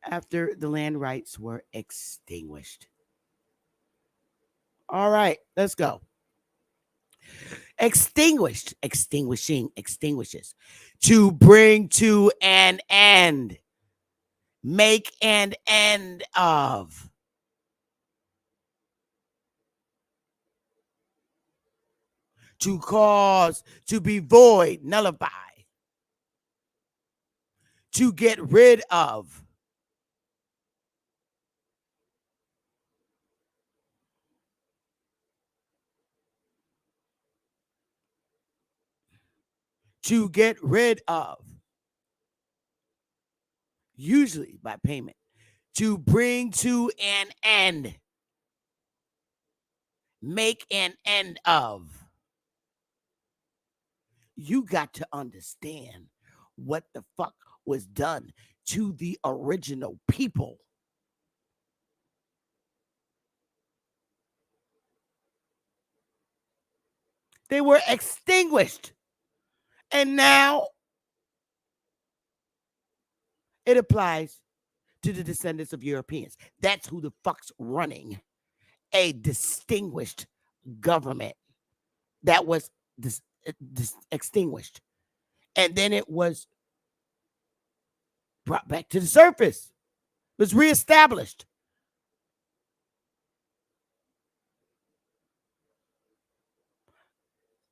After the land rights were extinguished. All right, let's go. Extinguished, extinguishing, extinguishes. To bring to an end. Make an end of. To cause, to be void, nullify. To get rid of. To get rid of. Usually by payment. To bring to an end. Make an end of. You got to understand what the fuck was done to the original people. They were extinguished. And now it applies to the descendants of Europeans. That's who the fuck's running a distinguished government that was extinguished. And then it was brought back to the surface. It was reestablished.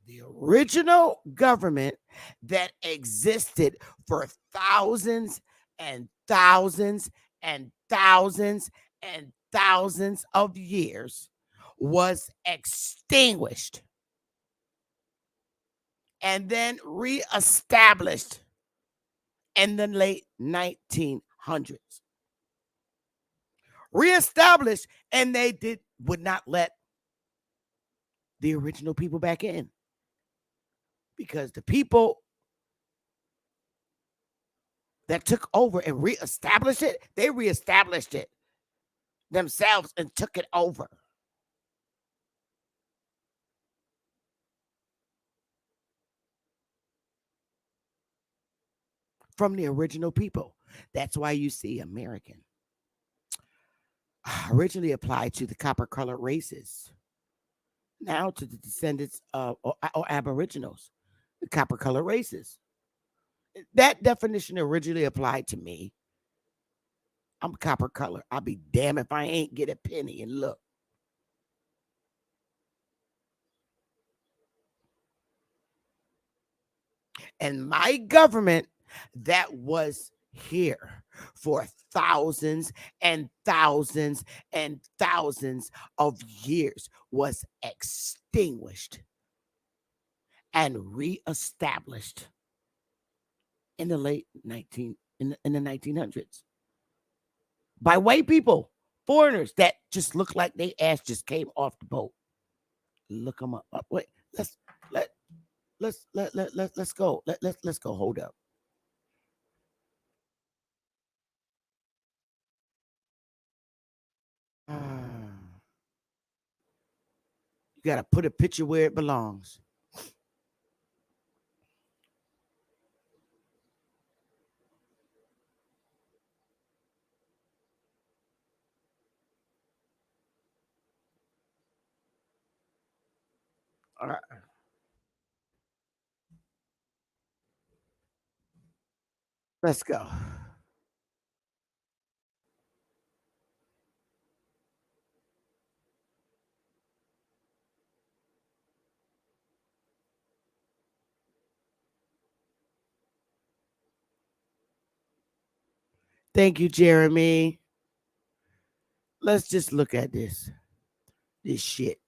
The original government that existed for thousands and thousands and thousands and thousands of years was extinguished and then reestablished in the late 1900s. Reestablished, and they would not let the original people back in because the people that took over and reestablished it, they reestablished it themselves and took it over. From the original people. That's why you see American originally applied to the copper colored races, now to the descendants of or aboriginals, the copper colored races. That definition originally applied to me. I'm copper color. I'll be damned if I ain't get a penny and look. And my government that was here for thousands and thousands and thousands of years was extinguished and reestablished in the late 1900s by white people, foreigners that just look like they ass just came off the boat. Look them up. Wait, let's go. Let's go. Hold up. You got to put a picture where it belongs. All right. Let's go. Thank you, Jeremy. Let's just look at this shit.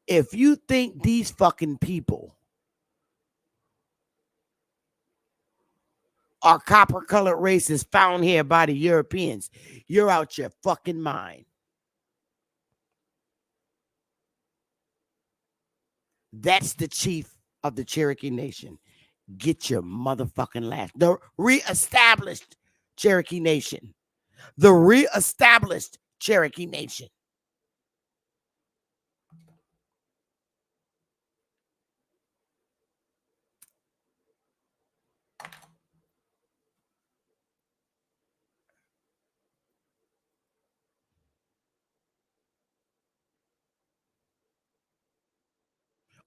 If you think these fucking people are copper colored races found here by the Europeans, you're out your fucking mind. That's the chief of the Cherokee Nation. Get your motherfucking laugh. The reestablished Cherokee Nation. The reestablished Cherokee Nation.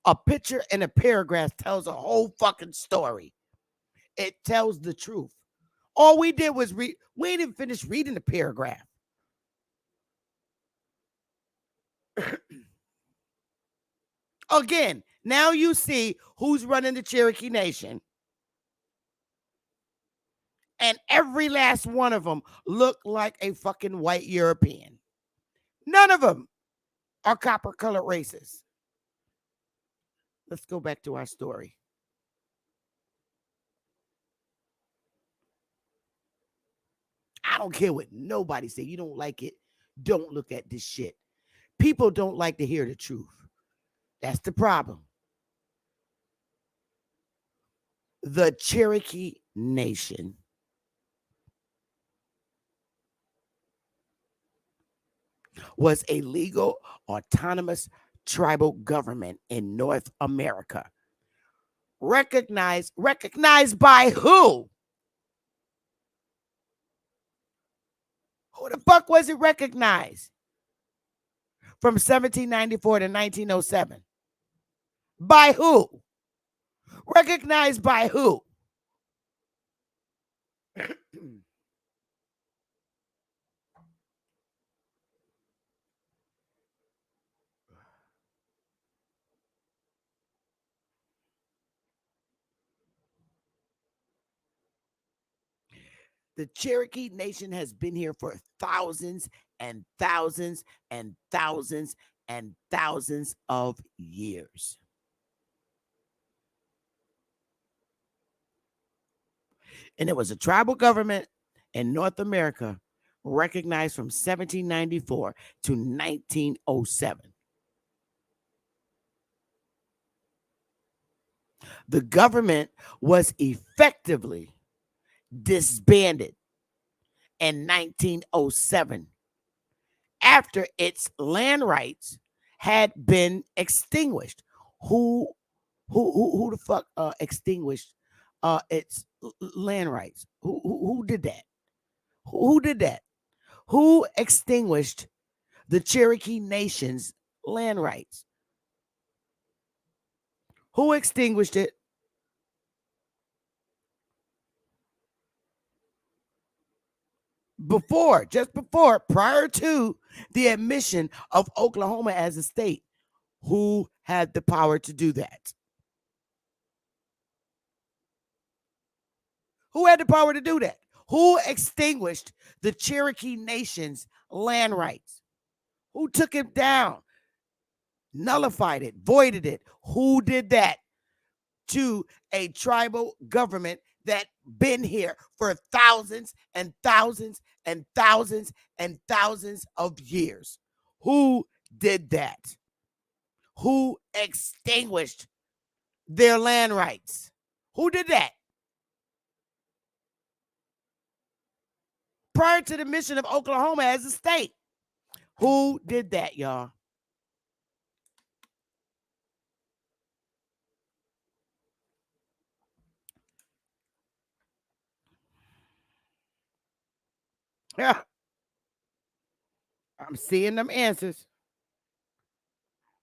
A picture and a paragraph tells a whole fucking story. It tells the truth. All we did was read. We didn't finish reading the paragraph. Again, now you see who's running the Cherokee Nation. And every last one of them look like a fucking white European. None of them are copper colored races. Let's go back to our story. I don't care what nobody say. You don't like it. Don't look at this shit. People don't like to hear the truth. That's the problem. The Cherokee Nation was a legal, autonomous tribal government in North America. Recognized by who? Who the fuck was it recognized? From 1794 to 1907. By who? Recognized by who? The Cherokee Nation has been here for thousands and thousands and thousands and thousands of years. And it was a tribal government in North America recognized from 1794 to 1907. The government was effectively disbanded in 1907 after its land rights had been extinguished. Who the fuck extinguished its land rights? Who did that? Who did that? Who extinguished the Cherokee Nation's land rights? Who extinguished it? Just before, prior to the admission of Oklahoma as a state. Who had the power to do that? Who had the power to do that? Who extinguished the Cherokee Nation's land rights? Who took it down? Nullified it, voided it? Who did that to a tribal government that been here for thousands and thousands and thousands and thousands of years? Who did that? Who extinguished their land rights? Who did that? Prior to the mission of Oklahoma as a state. Who did that, y'all? Yeah. I'm seeing them answers.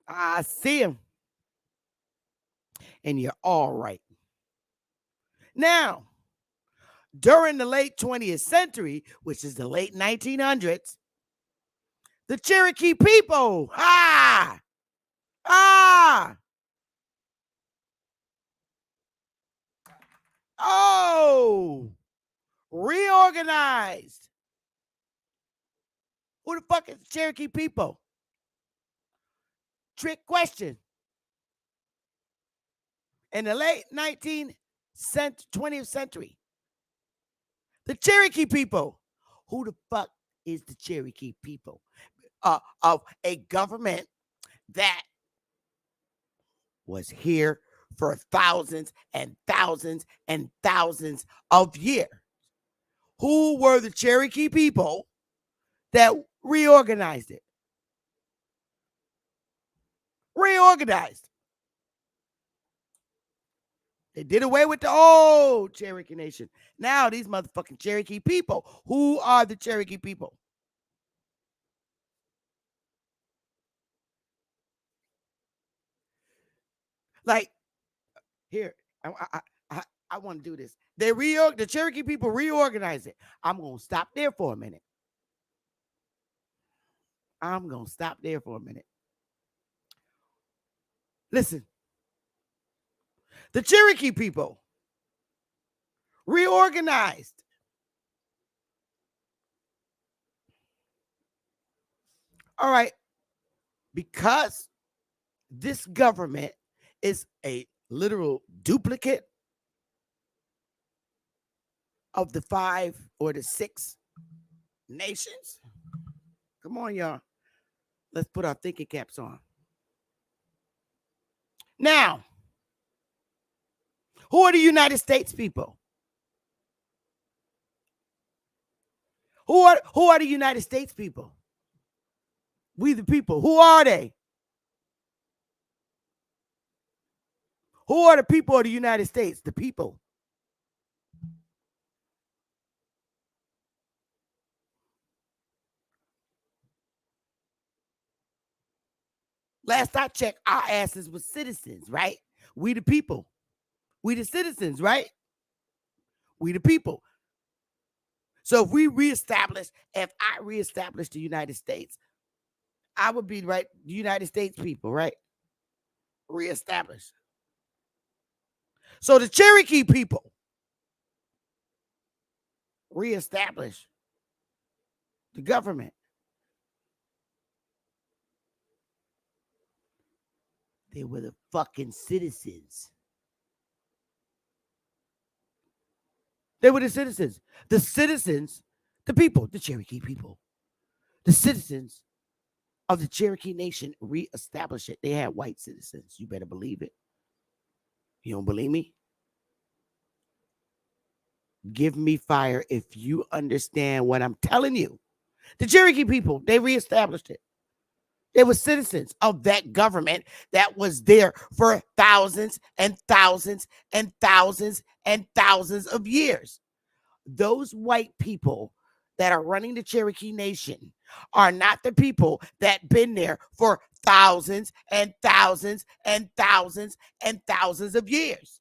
I see them. And you're all right. Now, during the late 20th century, which is the late 1900s, the Cherokee people, reorganized. Who the fuck is the Cherokee people? Trick question. In the late 20th century, the Cherokee people. Who the fuck is the Cherokee people? Of a government that was here for thousands and thousands and thousands of years. Who were the Cherokee people that reorganized it? Reorganized. They did away with the old Cherokee Nation. Now these motherfucking Cherokee people. Who are the Cherokee people? Like, here, I want to do this. The Cherokee people reorganized it. I'm gonna stop there for a minute. Listen, the Cherokee people reorganized. All right, because this government is a literal duplicate of the 5 or the 6 nations. Come on, y'all. Let's put our thinking caps on. Now, who are the United States people? Who are the United States people? We the people. Who are they? Who are the people of the United States? The people. Last I checked, our asses were citizens, right? We the people. We the citizens, right? We the people. So if I reestablish the United States, I would be, right, the United States people, right? Reestablish. So the Cherokee people reestablish the government. They were the fucking citizens. They were the citizens. The citizens, the people, the Cherokee people, the citizens of the Cherokee Nation reestablished it. They had white citizens. You better believe it. You don't believe me? Give me fire if you understand what I'm telling you. The Cherokee people, they reestablished it. They were citizens of that government that was there for thousands and thousands and thousands and thousands of years. Those white people that are running the Cherokee Nation are not the people that been there for thousands and thousands and thousands and thousands of years.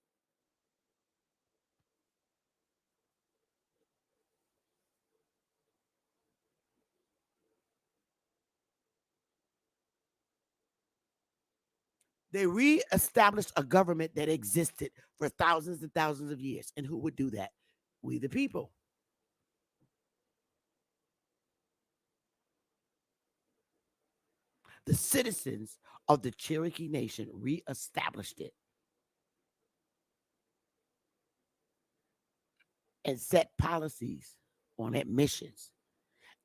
They reestablished a government that existed for thousands and thousands of years. And who would do that? We the people. The citizens of the Cherokee Nation reestablished it and set policies on admissions.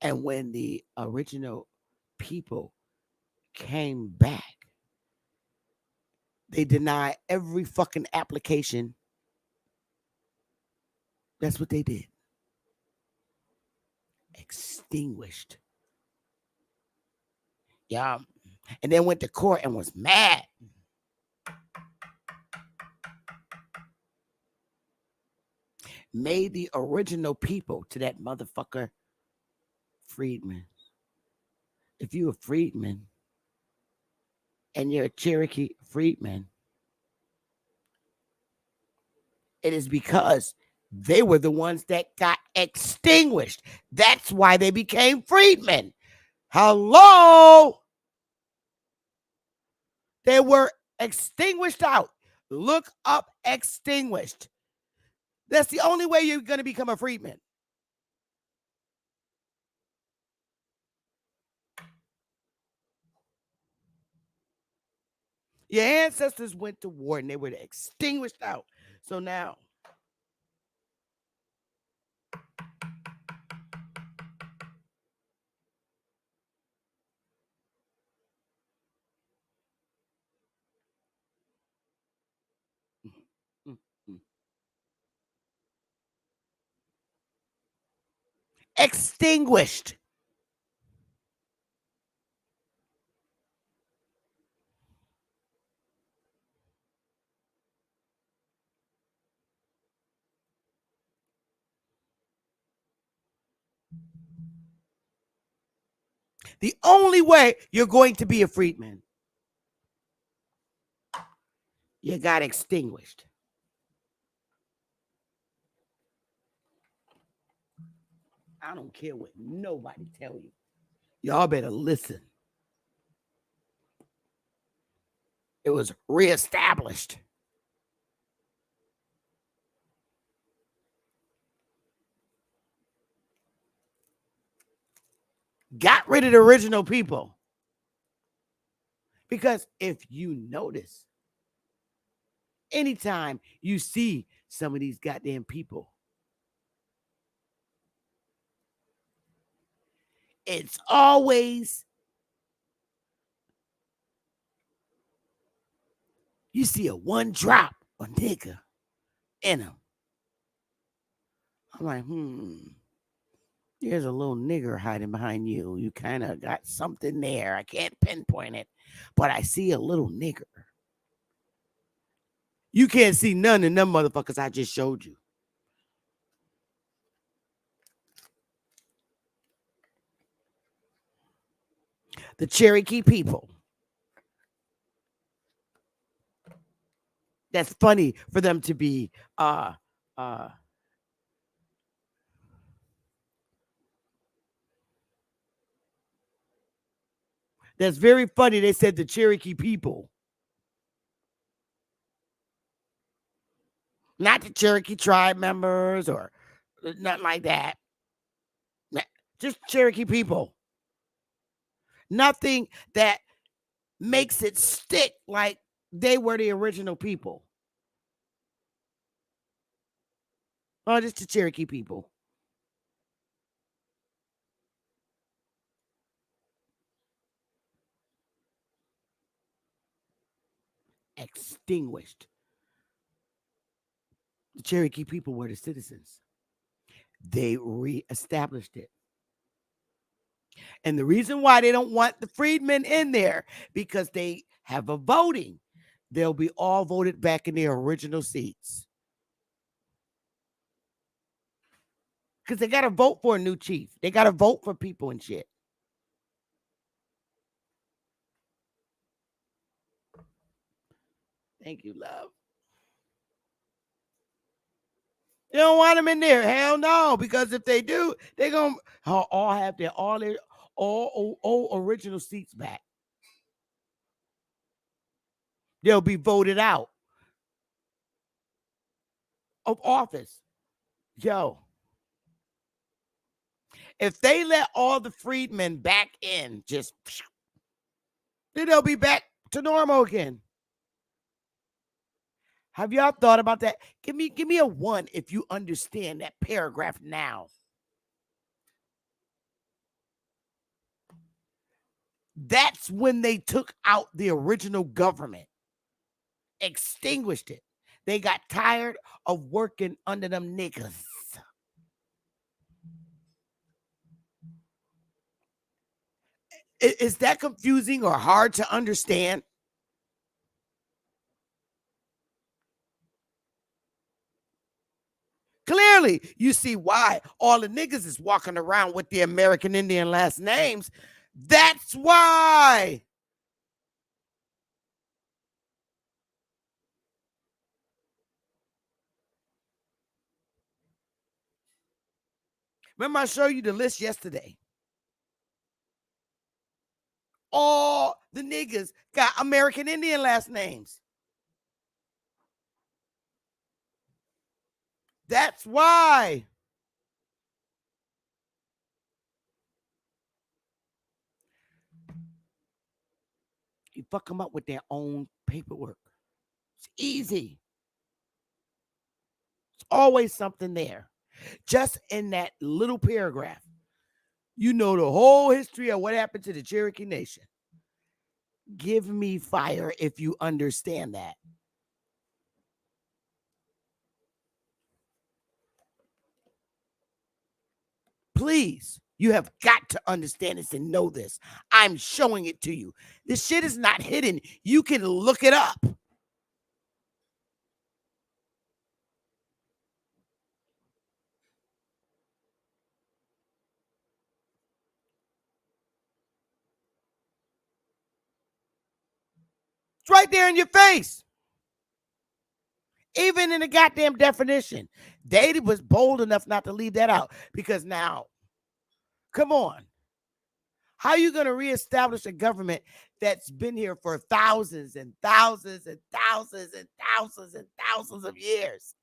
And when the original people came back, they denied every fucking application. That's what they did. Extinguished. Yeah. And then went to court and was mad. Made the original people to that motherfucker freedmen. If you're a freedman and you're a Cherokee freedman, it is because they were the ones that got extinguished. That's why they became freedmen. Hello? They were extinguished out. Look up extinguished. That's the only way you're going to become a freedman. Your ancestors went to war and they were extinguished out. So now, extinguished. The only way you're going to be a freedman, you got extinguished. I don't care what nobody tell you. Y'all better listen. It was reestablished. Got rid of the original people. Because if you notice, anytime you see some of these goddamn people, it's always, you see a one drop of nigga in them. I'm like, there's a little nigger hiding behind you. You kind of got something there. I can't pinpoint it, but I see a little nigger. You can't see none of them motherfuckers I just showed you. The Cherokee people. That's funny for them to be that's very funny. They said the Cherokee people. Not the Cherokee tribe members or nothing like that. Just Cherokee people. Nothing that makes it stick like they were the original people. Oh, just the Cherokee people. Extinguished. The Cherokee people were the citizens. They reestablished it. And the reason why they don't want the freedmen in there, because they have a voting. They'll be all voted back in their original seats. Because they got to vote for a new chief. They got to vote for people and shit. Thank you, love. You don't want them in there. Hell no. Because if they do, they're going to all have their all original seats back. They'll be voted out of office. Yo. If they let all the freedmen back in, just then they'll be back to normal again. Have y'all thought about that? Give me a 1 if you understand that paragraph now. That's when they took out the original government, extinguished it. They got tired of working under them niggas. Is that confusing or hard to understand? Clearly, you see why all the niggas is walking around with the American Indian last names. That's why. Remember I showed you the list yesterday. All the niggas got American Indian last names. That's why. You fuck them up with their own paperwork. It's easy. It's always something there. Just in that little paragraph, you know the whole history of what happened to the Cherokee Nation. Give me fire if you understand that. Please, you have got to understand this and know this. I'm showing it to you. This shit is not hidden. You can look it up. It's right there in your face. Even in the goddamn definition. They was bold enough not to leave that out. Because now, come on. How are you going to reestablish a government that's been here for thousands and thousands and thousands and thousands and thousands of years?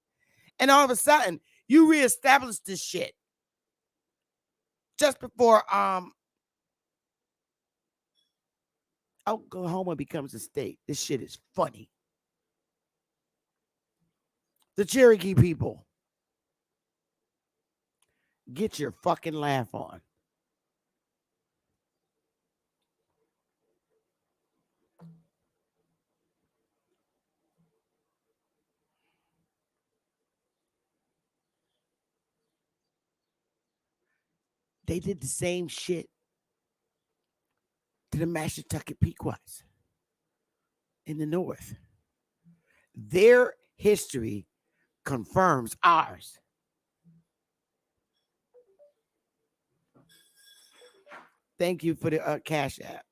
And all of a sudden, you reestablish this shit just before Oklahoma becomes a state. This shit is funny. The Cherokee people, get your fucking laugh on. They did the same shit to the Mashantucket Pequots in the North. Their history confirms ours. Thank you for the Cash App.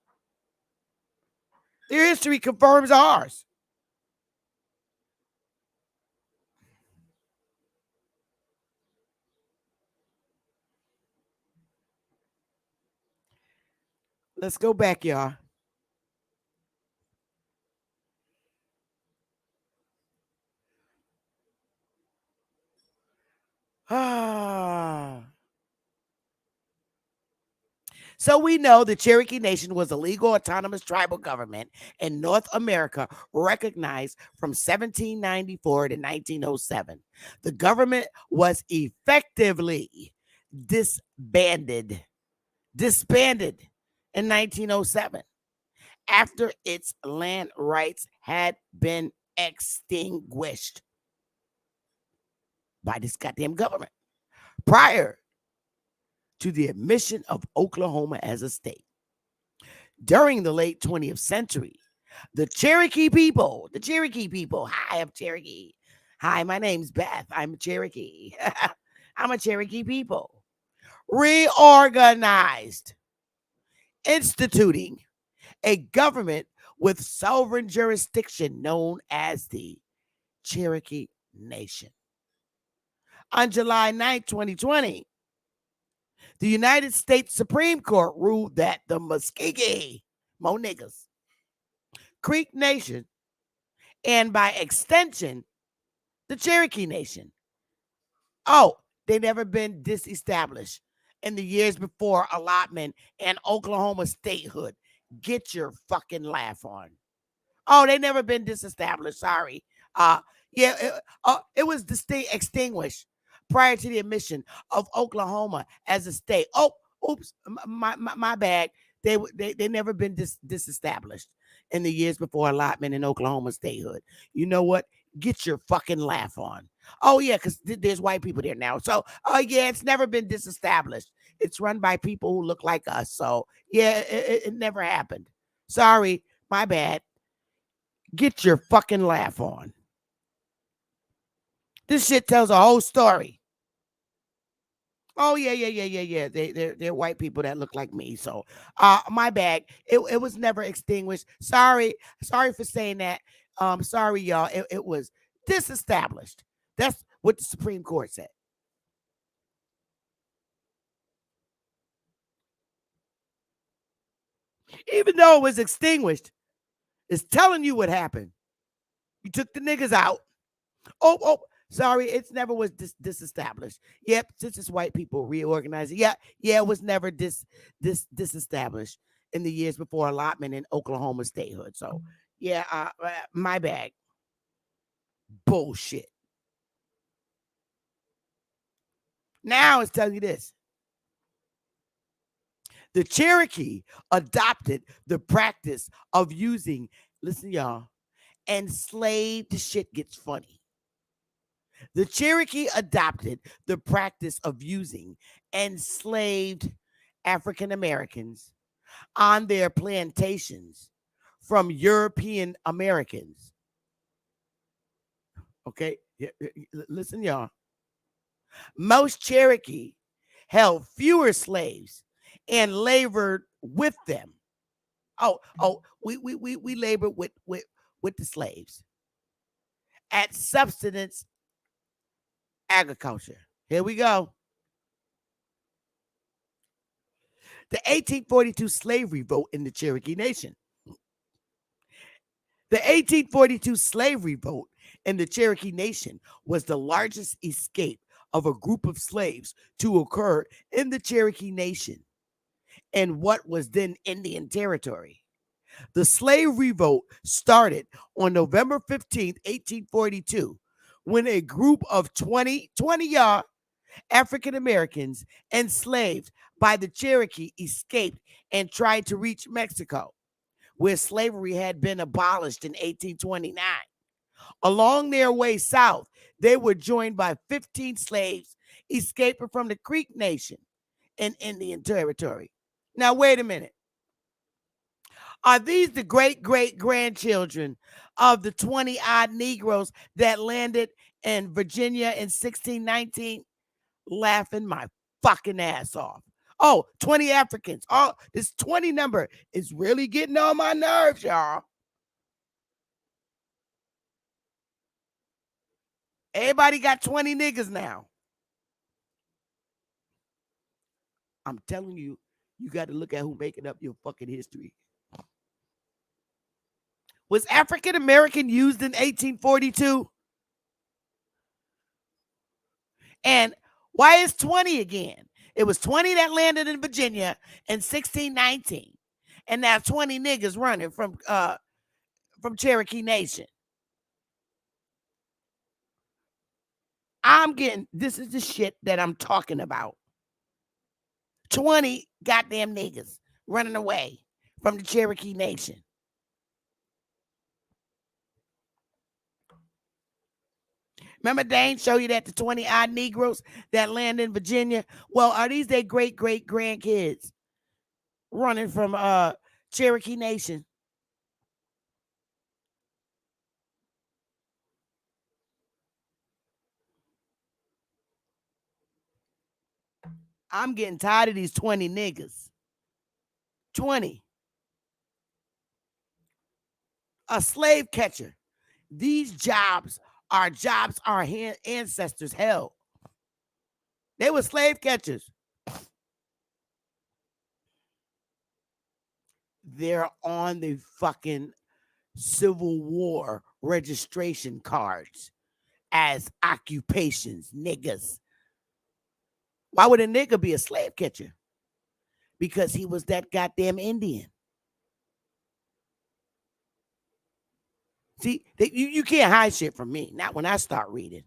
Their history confirms ours. Let's go back, y'all. So we know the Cherokee Nation was a legal autonomous tribal government in North America recognized from 1794 to 1907. The government was effectively disbanded in 1907 after its land rights had been extinguished by this goddamn government prior to the admission of Oklahoma as a state. During the late 20th century, the Cherokee people, hi, I'm Cherokee. Hi, my name's Beth. I'm a Cherokee. I'm a Cherokee people. Reorganized, instituting a government with sovereign jurisdiction known as the Cherokee Nation. On July 9, 2020, the United States Supreme Court ruled that the Muscogee, Mo niggas, Creek Nation, and by extension, the Cherokee Nation. Oh, they never been disestablished in the years before allotment and Oklahoma statehood. Get your fucking laugh on. Oh, they never been disestablished. Sorry. It was extinguished prior to the admission of Oklahoma as a state. Oh, oops, my bad. They never been disestablished in the years before allotment in Oklahoma statehood. You know what? Get your fucking laugh on. Oh yeah, because there's white people there now. So yeah, it's never been disestablished. It's run by people who look like us. So yeah, it never happened. Sorry, my bad. Get your fucking laugh on. This shit tells a whole story. Oh yeah. They're white people that look like me. So my bad. It was never extinguished. Sorry for saying that. Sorry, y'all. It was disestablished. That's what the Supreme Court said. Even though it was extinguished, it's telling you what happened. You took the niggas out. Oh, sorry, it never was disestablished. Yep, since it's white people reorganizing. Yeah, it was never disestablished in the years before allotment in Oklahoma statehood. So, yeah, my bad. Bullshit. Now it's telling you this. The Cherokee adopted the practice of using, listen, y'all, enslaved, shit gets funny. The Cherokee adopted the practice of using enslaved African Americans on their plantations from European Americans. Okay, listen, y'all. Most Cherokee held fewer slaves and labored with them. We labored with the slaves at subsistence agriculture. Here we go. The 1842 slavery vote in the Cherokee Nation. The 1842 slavery vote in the Cherokee Nation was the largest escape of a group of slaves to occur in the Cherokee Nation and what was then Indian Territory. The slavery vote started on November 15th, 1842, when a group of 20 African Americans enslaved by the Cherokee escaped and tried to reach Mexico, where slavery had been abolished in 1829. Along their way south, they were joined by 15 slaves escaping from the Creek Nation in Indian Territory. Now, wait a minute. Are these the great-great-grandchildren of the 20-odd Negroes that landed in Virginia in 1619? Laughing my fucking ass off. Oh, 20 Africans. Oh, this 20 number is really getting on my nerves, y'all. Everybody got 20 niggas now. I'm telling you, you got to look at who making up your fucking history. Was African American used in 1842? And why is 20 again? It was 20 that landed in Virginia in 1619. And now 20 niggas running from Cherokee Nation. This is the shit that I'm talking about. 20 goddamn niggas running away from the Cherokee Nation. Remember Dane show you that the 20 odd Negroes that land in Virginia? Well, are these their great grandkids running from Cherokee Nation? I'm getting tired of these 20 niggas. 20. A slave catcher. These jobs are jobs our ancestors held. They were slave catchers. They're on the fucking Civil War registration cards as occupations, niggas. Why would a nigga be a slave catcher? Because he was that goddamn Indian. See, you can't hide shit from me. Not when I start reading.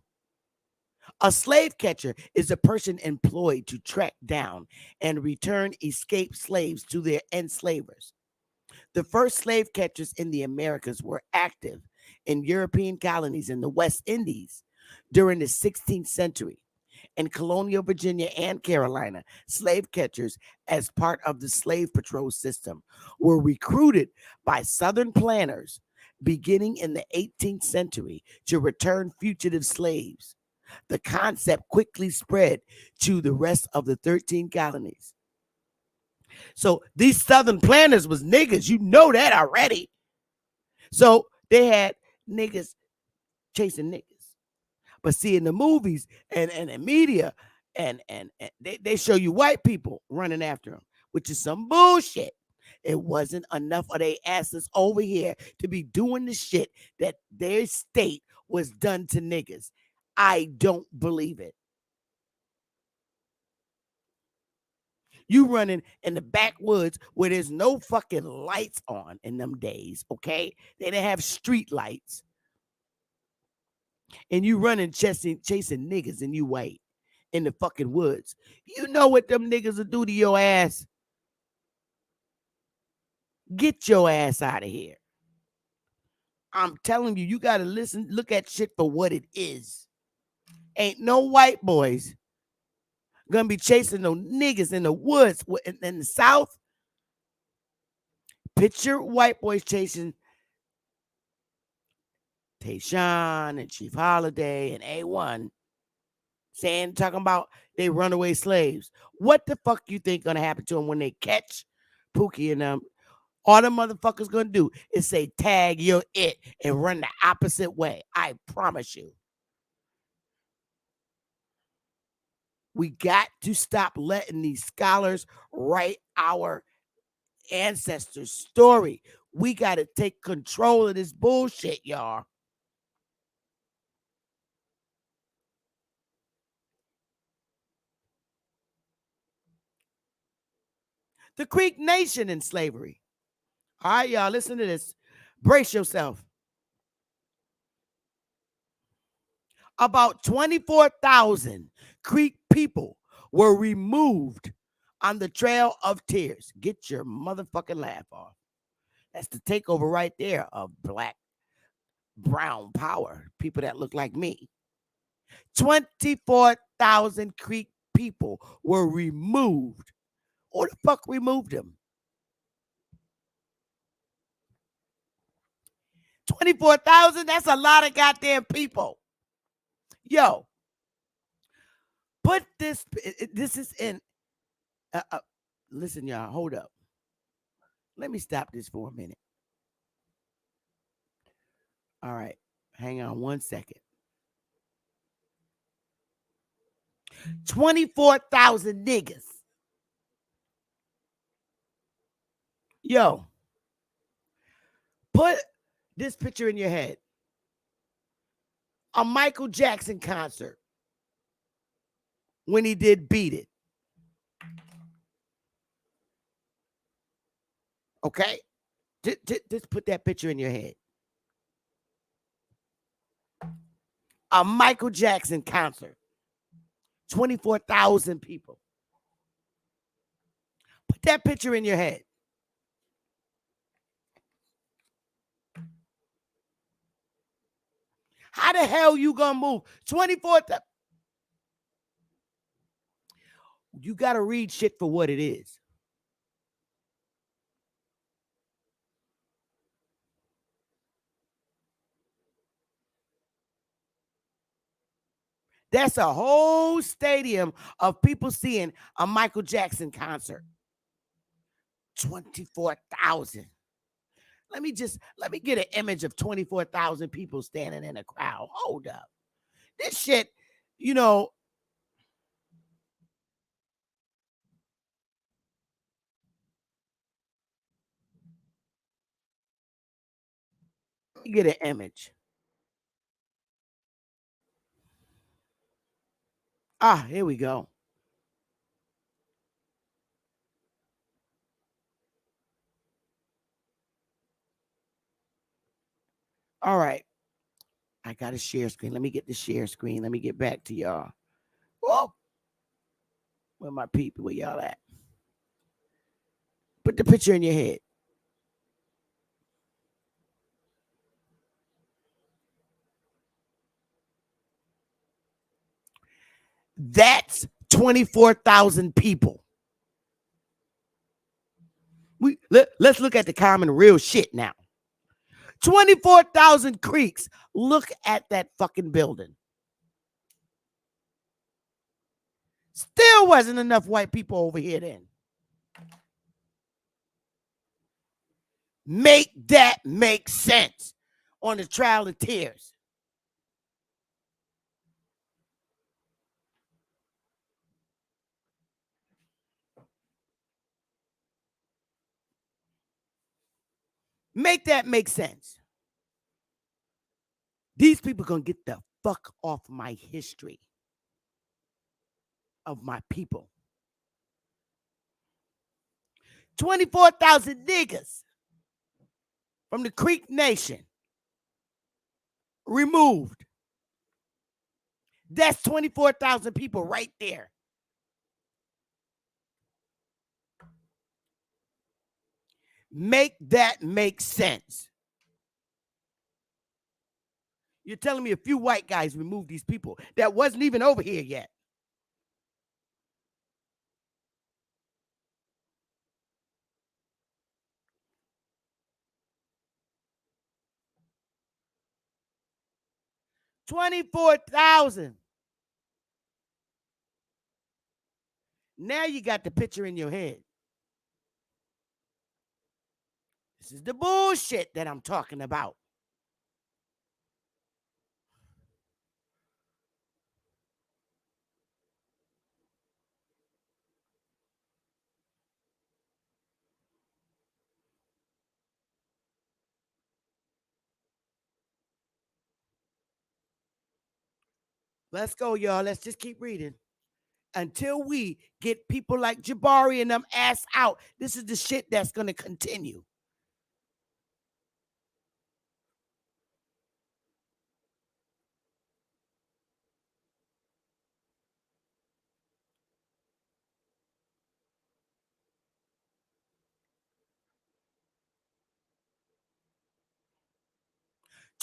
A slave catcher is a person employed to track down and return escaped slaves to their enslavers. The first slave catchers in the Americas were active in European colonies in the West Indies during the 16th century. In colonial Virginia and Carolina, slave catchers, as part of the slave patrol system, were recruited by Southern planters beginning in the 18th century to return fugitive slaves. The concept quickly spread to the rest of the 13 colonies. So these Southern planters was niggas. You know that already. So they had niggas chasing niggas. But see, in the movies and the media, and they show you white people running after them, which is some bullshit. It wasn't enough of their asses over here to be doing the shit that their state was done to niggas. I don't believe it. You running in the backwoods where there's no fucking lights on in them days, okay? They didn't have street lights. And you running chasing niggas and you white in the fucking woods. You know what them niggas will do to your ass? Get your ass out of here. I'm telling you, you got to look at shit for what it is. Ain't no white boys gonna be chasing no niggas in the woods in the South. Picture white boys chasing Tayshaun and Chief Holiday and A1, talking about they runaway slaves. What the fuck you think gonna happen to them when they catch Pookie and them? All the motherfuckers gonna do is say, tag, you're it, and run the opposite way. I promise you. We got to stop letting these scholars write our ancestors' story. We got to take control of this bullshit, y'all. The Creek Nation in slavery. All right, y'all, listen to this. Brace yourself. About 24,000 Creek people were removed on the Trail of Tears. Get your motherfucking laugh off. That's the takeover right there of black, brown power. People that look like me. 24,000 Creek people were removed. Who the fuck removed them? 24,000? That's a lot of goddamn people. Yo, put this is in, listen, y'all, hold up. Let me stop this for a minute. All right, hang on 1 second. 24,000 niggas. Yo, put this picture in your head. A Michael Jackson concert when he did Beat It. Okay? Just put that picture in your head. A Michael Jackson concert. 24,000 people. Put that picture in your head. How the hell you gonna move 24,000? You gotta read shit for what it is. That's a whole stadium of people seeing a Michael Jackson concert. 24,000. Let me get an image of 24,000 people standing in a crowd. Hold up. This shit, you know. Let me get an image. Here we go. All right. I got a share screen. Let me get the share screen. Let me get back to y'all. Whoa. Where my people? Where y'all at? Put the picture in your head. That's 24,000 people. Let's look at the common real shit now. 24,000 creeks. Look at that fucking building. Still wasn't enough white people over here then. Make that make sense on the Trail of Tears. Make that make sense. These people gonna get the fuck off my history of my people. 24,000 niggas from the Creek Nation removed. That's 24,000 people right there. Make that make sense. You're telling me a few white guys removed these people that wasn't even over here yet. $24,000. Now you got the picture in your head. This is the bullshit that I'm talking about. Let's go, y'all. Let's just keep reading. Until we get people like Jabari and them ass out, this is the shit that's going to continue.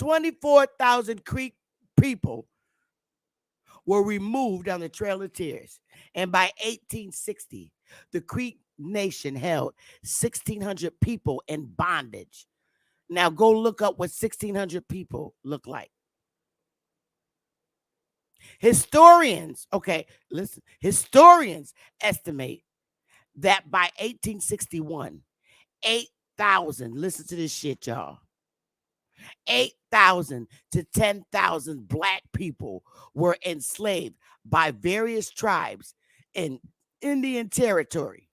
$24,000 Creek people were removed on the Trail of Tears. And by 1860, the Creek Nation held 1,600 people in bondage. Now go look up what 1,600 people look like. Historians estimate that by 1861, 8,000, listen to this shit, y'all. 8,000 to 10,000 black people were enslaved by various tribes in Indian Territory.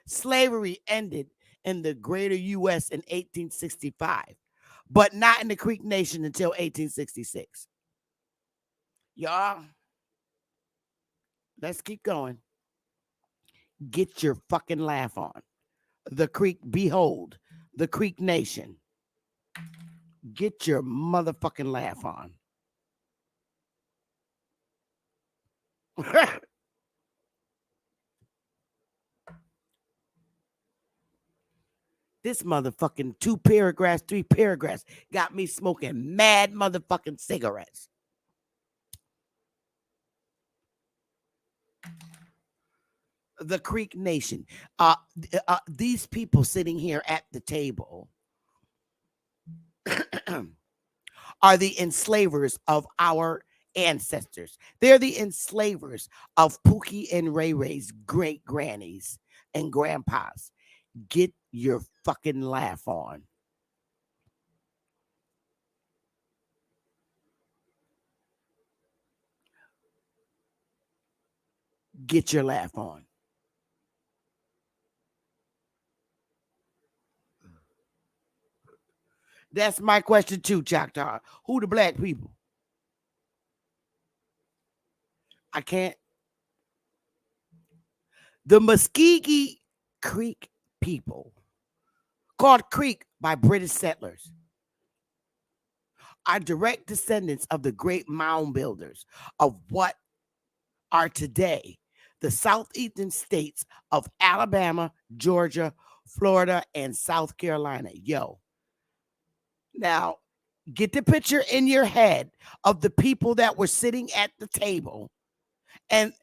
Slavery ended in the greater U.S. in 1865, but not in the Creek Nation until 1866. Y'all, let's keep going. Get your fucking laugh on. the Creek, behold, the Creek Nation. Get your motherfucking laugh on. This motherfucking 2 paragraphs, 3 paragraphs got me smoking mad motherfucking cigarettes. The Creek Nation. These people sitting here at the table are the enslavers of our ancestors. They're the enslavers of Pookie and Ray Ray's great grannies and grandpas. Get your fucking laugh on. Get your laugh on. That's my question too, Choctaw. Who the black people? I can't. The Muskogee Creek people, called Creek by British settlers, are direct descendants of the great mound builders of what are today the southeastern states of Alabama, Georgia, Florida, and South Carolina. Yo. Now, get the picture in your head of the people that were sitting at the table. And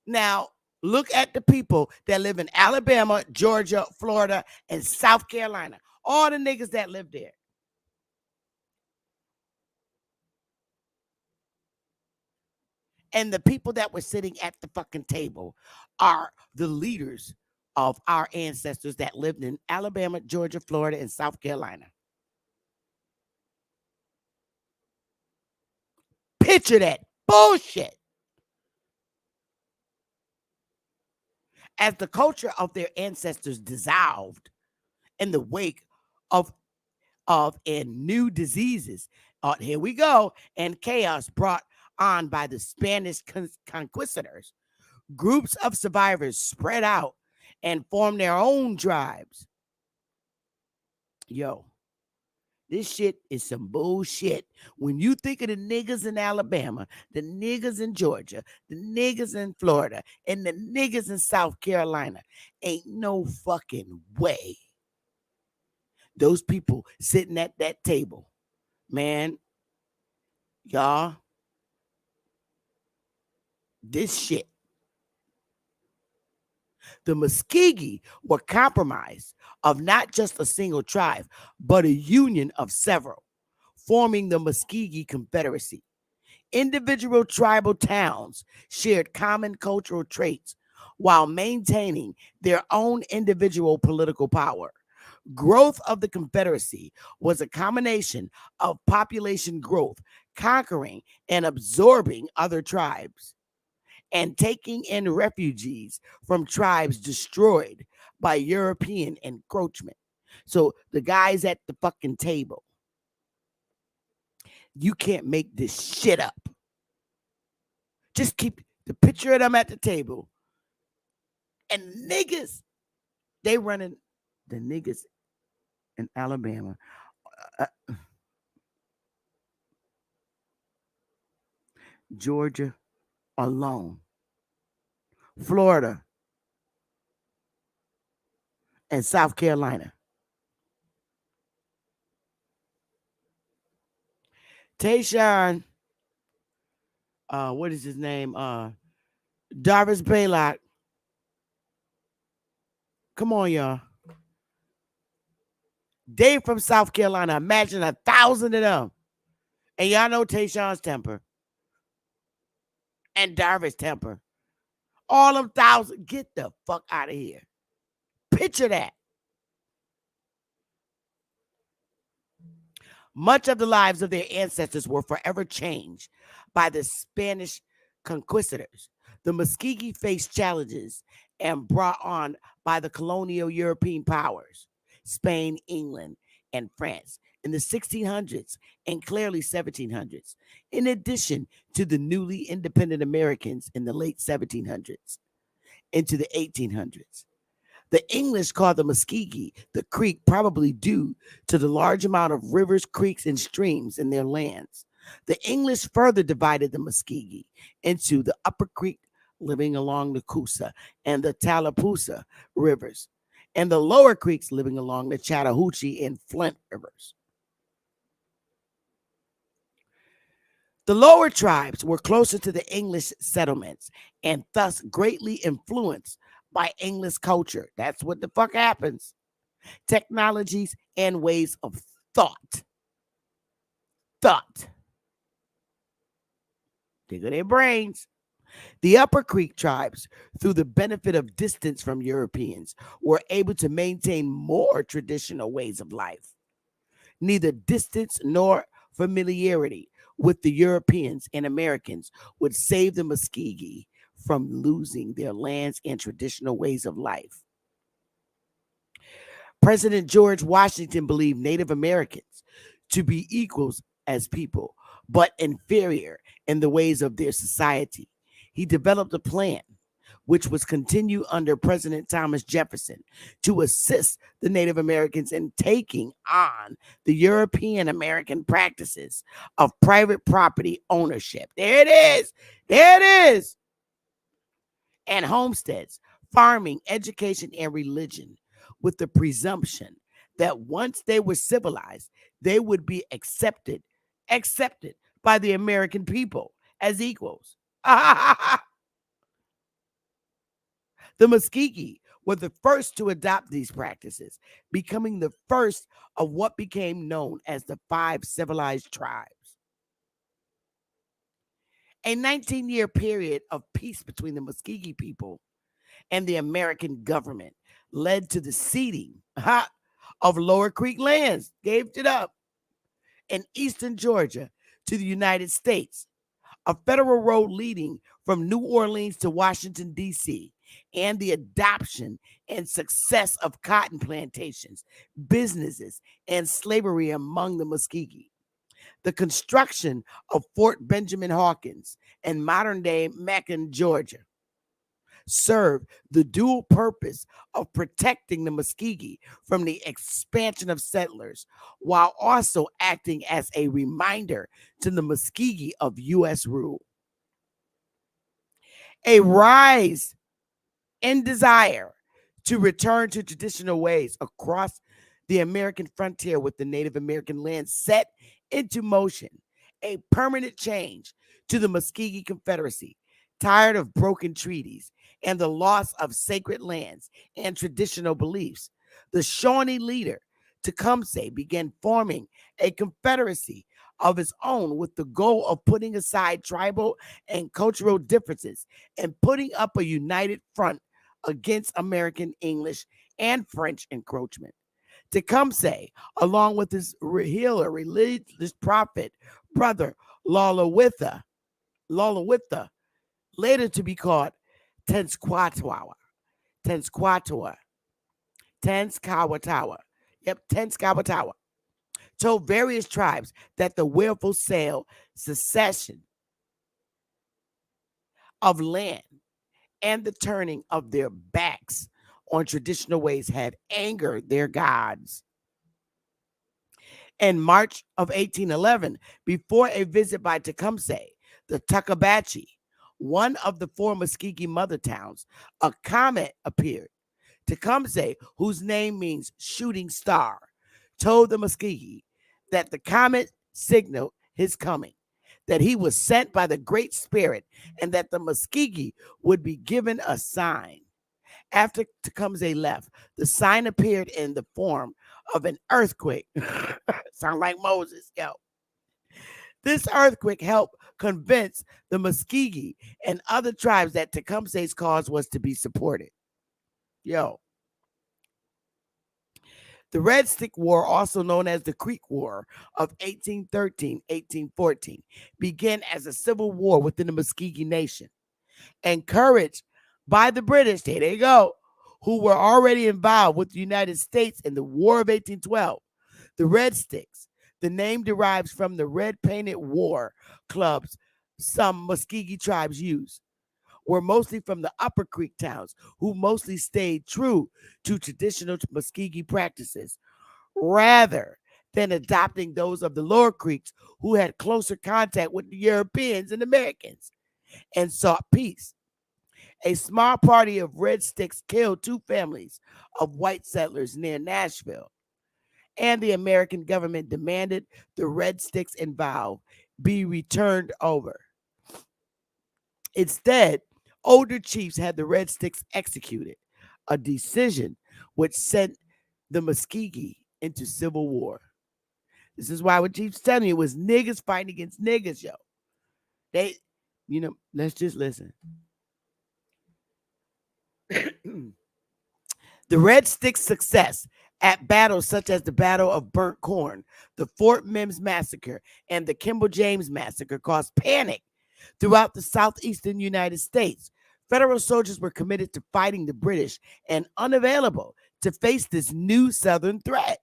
now look at the people that live in Alabama, Georgia, Florida, and South Carolina. All the niggas that live there. And the people that were sitting at the fucking table are the leaders of our ancestors that lived in Alabama, Georgia, Florida, and South Carolina. Picture that bullshit. As the culture of their ancestors dissolved in the wake of and new diseases, here we go, and chaos brought on by the Spanish conquistadors, groups of survivors spread out and formed their own tribes. Yo, this shit is some bullshit. When you think of the niggas in Alabama, the niggas in Georgia, the niggas in Florida, and the niggas in South Carolina, ain't no fucking way those people sitting at that table, man, y'all, this shit. The Muskogee were comprised of not just a single tribe, but a union of several, forming the Muskogee Confederacy. Individual tribal towns shared common cultural traits while maintaining their own individual political power. Growth of the Confederacy was a combination of population growth, conquering and absorbing other tribes, and taking in refugees from tribes destroyed by European encroachment. So the guys at the fucking table, you can't make this shit up. Just keep the picture of them at the table. And niggas, they running the niggas in Alabama. Georgia alone, Florida, and South Carolina. Tayshawn, what is his name? Darvis Baylock. Come on, y'all. They from South Carolina. Imagine 1,000 of them. And y'all know Tayshawn's temper. And Darvis' temper. All them 1,000. Get the fuck out of here. Picture that. Much of the lives of their ancestors were forever changed by the Spanish conquistadors. The Muskogee faced challenges and brought on by the colonial European powers, Spain, England, and France in the 1600s and clearly 1700s, in addition to the newly independent Americans in the late 1700s into the 1800s. The English called the Muskegee the creek, probably due to the large amount of rivers, creeks, and streams in their lands. The English further divided the Muskegee into the Upper Creek, living along the Coosa and the Tallapoosa rivers, and the Lower Creeks, living along the Chattahoochee and Flint rivers. The lower tribes were closer to the English settlements and thus greatly influenced by English culture. That's what the fuck happens. Technologies and ways of thought. Dig of their brains. The Upper Creek tribes, through the benefit of distance from Europeans, were able to maintain more traditional ways of life. Neither distance nor familiarity with the Europeans and Americans would save the Muskegee from losing their lands and traditional ways of life. President George Washington believed Native Americans to be equals as people, but inferior in the ways of their society. He developed a plan, which was continued under President Thomas Jefferson, to assist the Native Americans in taking on the European American practices of private property ownership. There it is. And homesteads, farming, education, and religion, with the presumption that once they were civilized, they would be accepted by the American people as equals. The Muskegee were the first to adopt these practices, becoming the first of what became known as the 5 civilized tribes. A 19-year period of peace between the Muskegee people and the American government led to the ceding of Lower Creek lands, gave it up, in eastern Georgia to the United States, a federal road leading from New Orleans to Washington, D.C., and the adoption and success of cotton plantations, businesses, and slavery among the Muskegee. The construction of Fort Benjamin Hawkins in modern-day Macon, Georgia, served the dual purpose of protecting the Muskegee from the expansion of settlers, while also acting as a reminder to the Muskegee of U.S. rule. A rise in desire to return to traditional ways across the American frontier with the Native American land set into motion a permanent change to the Muskegee Confederacy, tired of broken treaties and the loss of sacred lands and traditional beliefs. The Shawnee leader, Tecumseh, began forming a confederacy of his own with the goal of putting aside tribal and cultural differences and putting up a united front against American, English, and French encroachment. Tecumseh, along with his healer, religious prophet, brother Lawlawitha, later to be called Tenskwatawa. Tenskwatawa, told various tribes that the willful secession of land and the turning of their backs on traditional ways had angered their gods. In March of 1811, before a visit by Tecumseh, the Tuckabatchee, one of the 4 Muskegee mother towns, a comet appeared. Tecumseh, whose name means shooting star, told the Muskegee that the comet signaled his coming, that he was sent by the Great Spirit, and that the Muskegee would be given a sign. After Tecumseh left, the sign appeared in the form of an earthquake. Sound like Moses, yo. This earthquake helped convince the Muskegee and other tribes that Tecumseh's cause was to be supported. Yo. The Red Stick War, also known as the Creek War of 1813-1814, began as a civil war within the Muskegee Nation, encouraged by the British, here they go, who were already involved with the United States in the War of 1812. The Red Sticks, the name derives from the red painted war clubs some Muskegee tribes use, were mostly from the Upper Creek towns, who mostly stayed true to traditional Muskogee practices, rather than adopting those of the Lower Creeks, who had closer contact with the Europeans and Americans and sought peace. A small party of Red Sticks killed 2 families of white settlers near Nashville, and the American government demanded the Red Sticks involved be returned over. Instead, older chiefs had the Red Sticks executed, a decision which sent the Muskogee into civil war. This is why what Chief's telling you was niggas fighting against niggas, yo. They, let's just listen. The Red Sticks' success at battles such as the Battle of Burnt Corn, the Fort Mims Massacre, and the Kimball James Massacre caused panic throughout the southeastern United States. Federal soldiers were committed to fighting the British and unavailable to face this new Southern threat.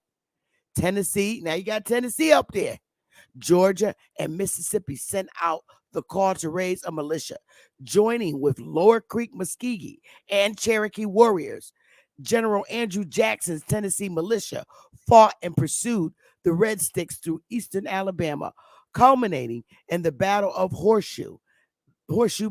Tennessee, now you got Tennessee up there. Georgia and Mississippi sent out the call to raise a militia, joining with Lower Creek Muskogee and Cherokee warriors. General Andrew Jackson's Tennessee militia fought and pursued the Red Sticks through eastern Alabama, culminating in the Battle of Horseshoe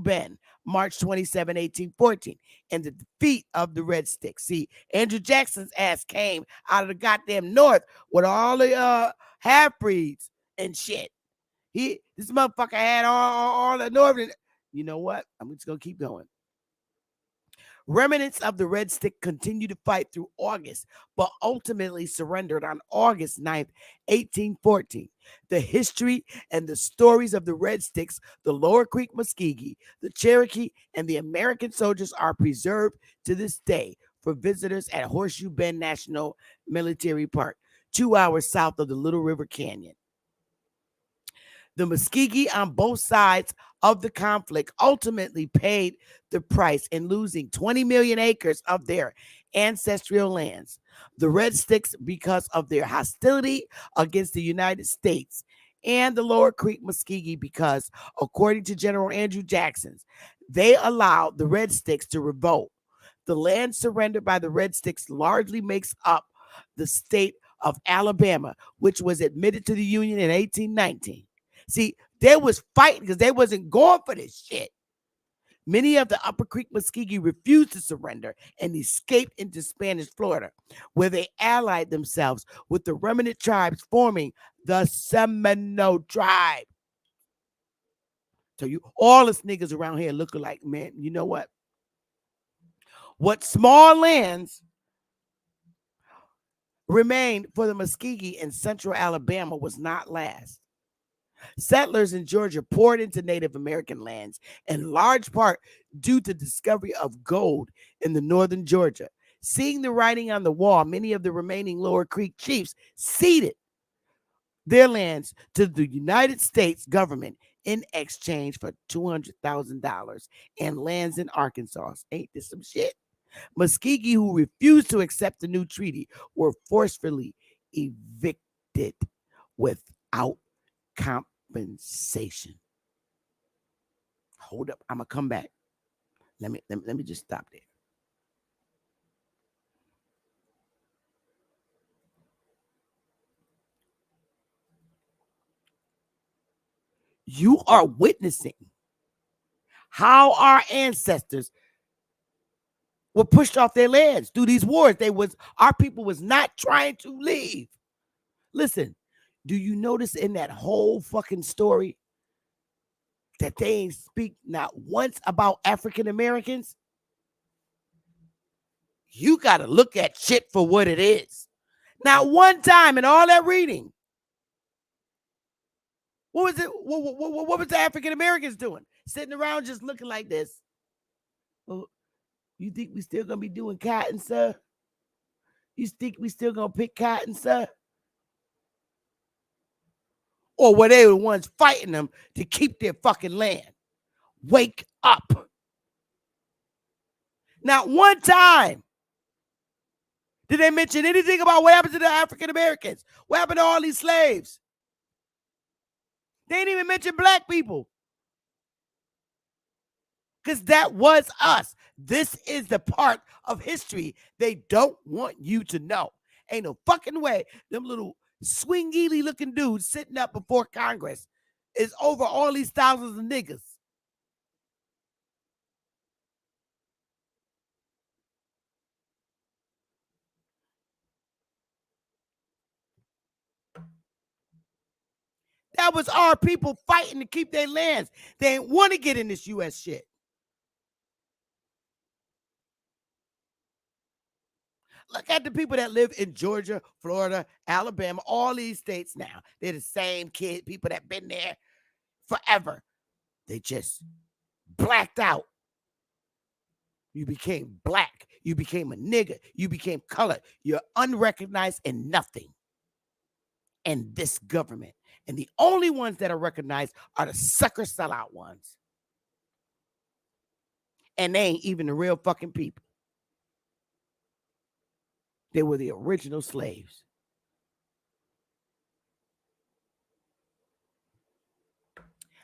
Bend, March 27, 1814, and the defeat of the Red Sticks. See, Andrew Jackson's ass came out of the goddamn north with all the half-breeds and shit. This motherfucker had all the northern. You know what? I'm just gonna keep going. Remnants of the Red Stick continued to fight through August, but ultimately surrendered on August 9th, 1814. The history and the stories of the Red Sticks, the Lower Creek Muskogee, the Cherokee, and the American soldiers are preserved to this day for visitors at Horseshoe Bend National Military Park, 2 hours south of the Little River Canyon. The Muskogee on both sides of the conflict ultimately paid the price in losing 20 million acres of their ancestral lands. The Red Sticks, because of their hostility against the United States, and the Lower Creek Muskogee, because, according to General Andrew Jackson, they allowed the Red Sticks to revolt. The land surrendered by the Red Sticks largely makes up the state of Alabama, which was admitted to the Union in 1819. See, they was fighting because they wasn't going for this shit. Many of the Upper Creek Muskogee refused to surrender and escaped into Spanish Florida, where they allied themselves with the remnant tribes, forming the Seminole tribe. So you, all us niggas around here look like, man, you know what? What small lands remained for the Muskogee in central Alabama was not last. Settlers in Georgia poured into Native American lands, in large part due to the discovery of gold in the northern Georgia. Seeing the writing on the wall, many of the remaining Lower Creek chiefs ceded their lands to the United States government in exchange for $200,000 and lands in Arkansas. Ain't this some shit? Muskogee, who refused to accept the new treaty, were forcefully evicted without compensation. Hold up, I'm gonna come back. Let me just stop there. You are witnessing how our ancestors were pushed off their lands through these wars. Our people was not trying to leave. Listen, do you notice in that whole fucking story that they ain't speak not once about African Americans? You got to look at shit for what it is. Not one time in all that reading. What was it? What was the African Americans doing? Sitting around just looking like this. Well, you think we still gonna be doing cotton, sir? You think we still gonna pick cotton, sir? Or were they the ones fighting them to keep their fucking land? Wake up. Not one time did they mention anything about what happened to the African Americans. What happened to all these slaves? They didn't even mention black people. because that was us. This is the part of history they don't want you to know. Ain't no fucking way them little swingy looking dudes sitting up before Congress is over all these thousands of niggas. That was our people fighting to keep their lands. They didn't want to get in this U.S. shit. Look at the people that live in Georgia, Florida, Alabama, all these states now. They're the same people that been there forever. They just blacked out. You became black. You became a nigga. You became colored. You're unrecognized and nothing. And this government. And the only ones that are recognized are the sucker sellout ones. And they ain't even the real fucking people. They were the original slaves.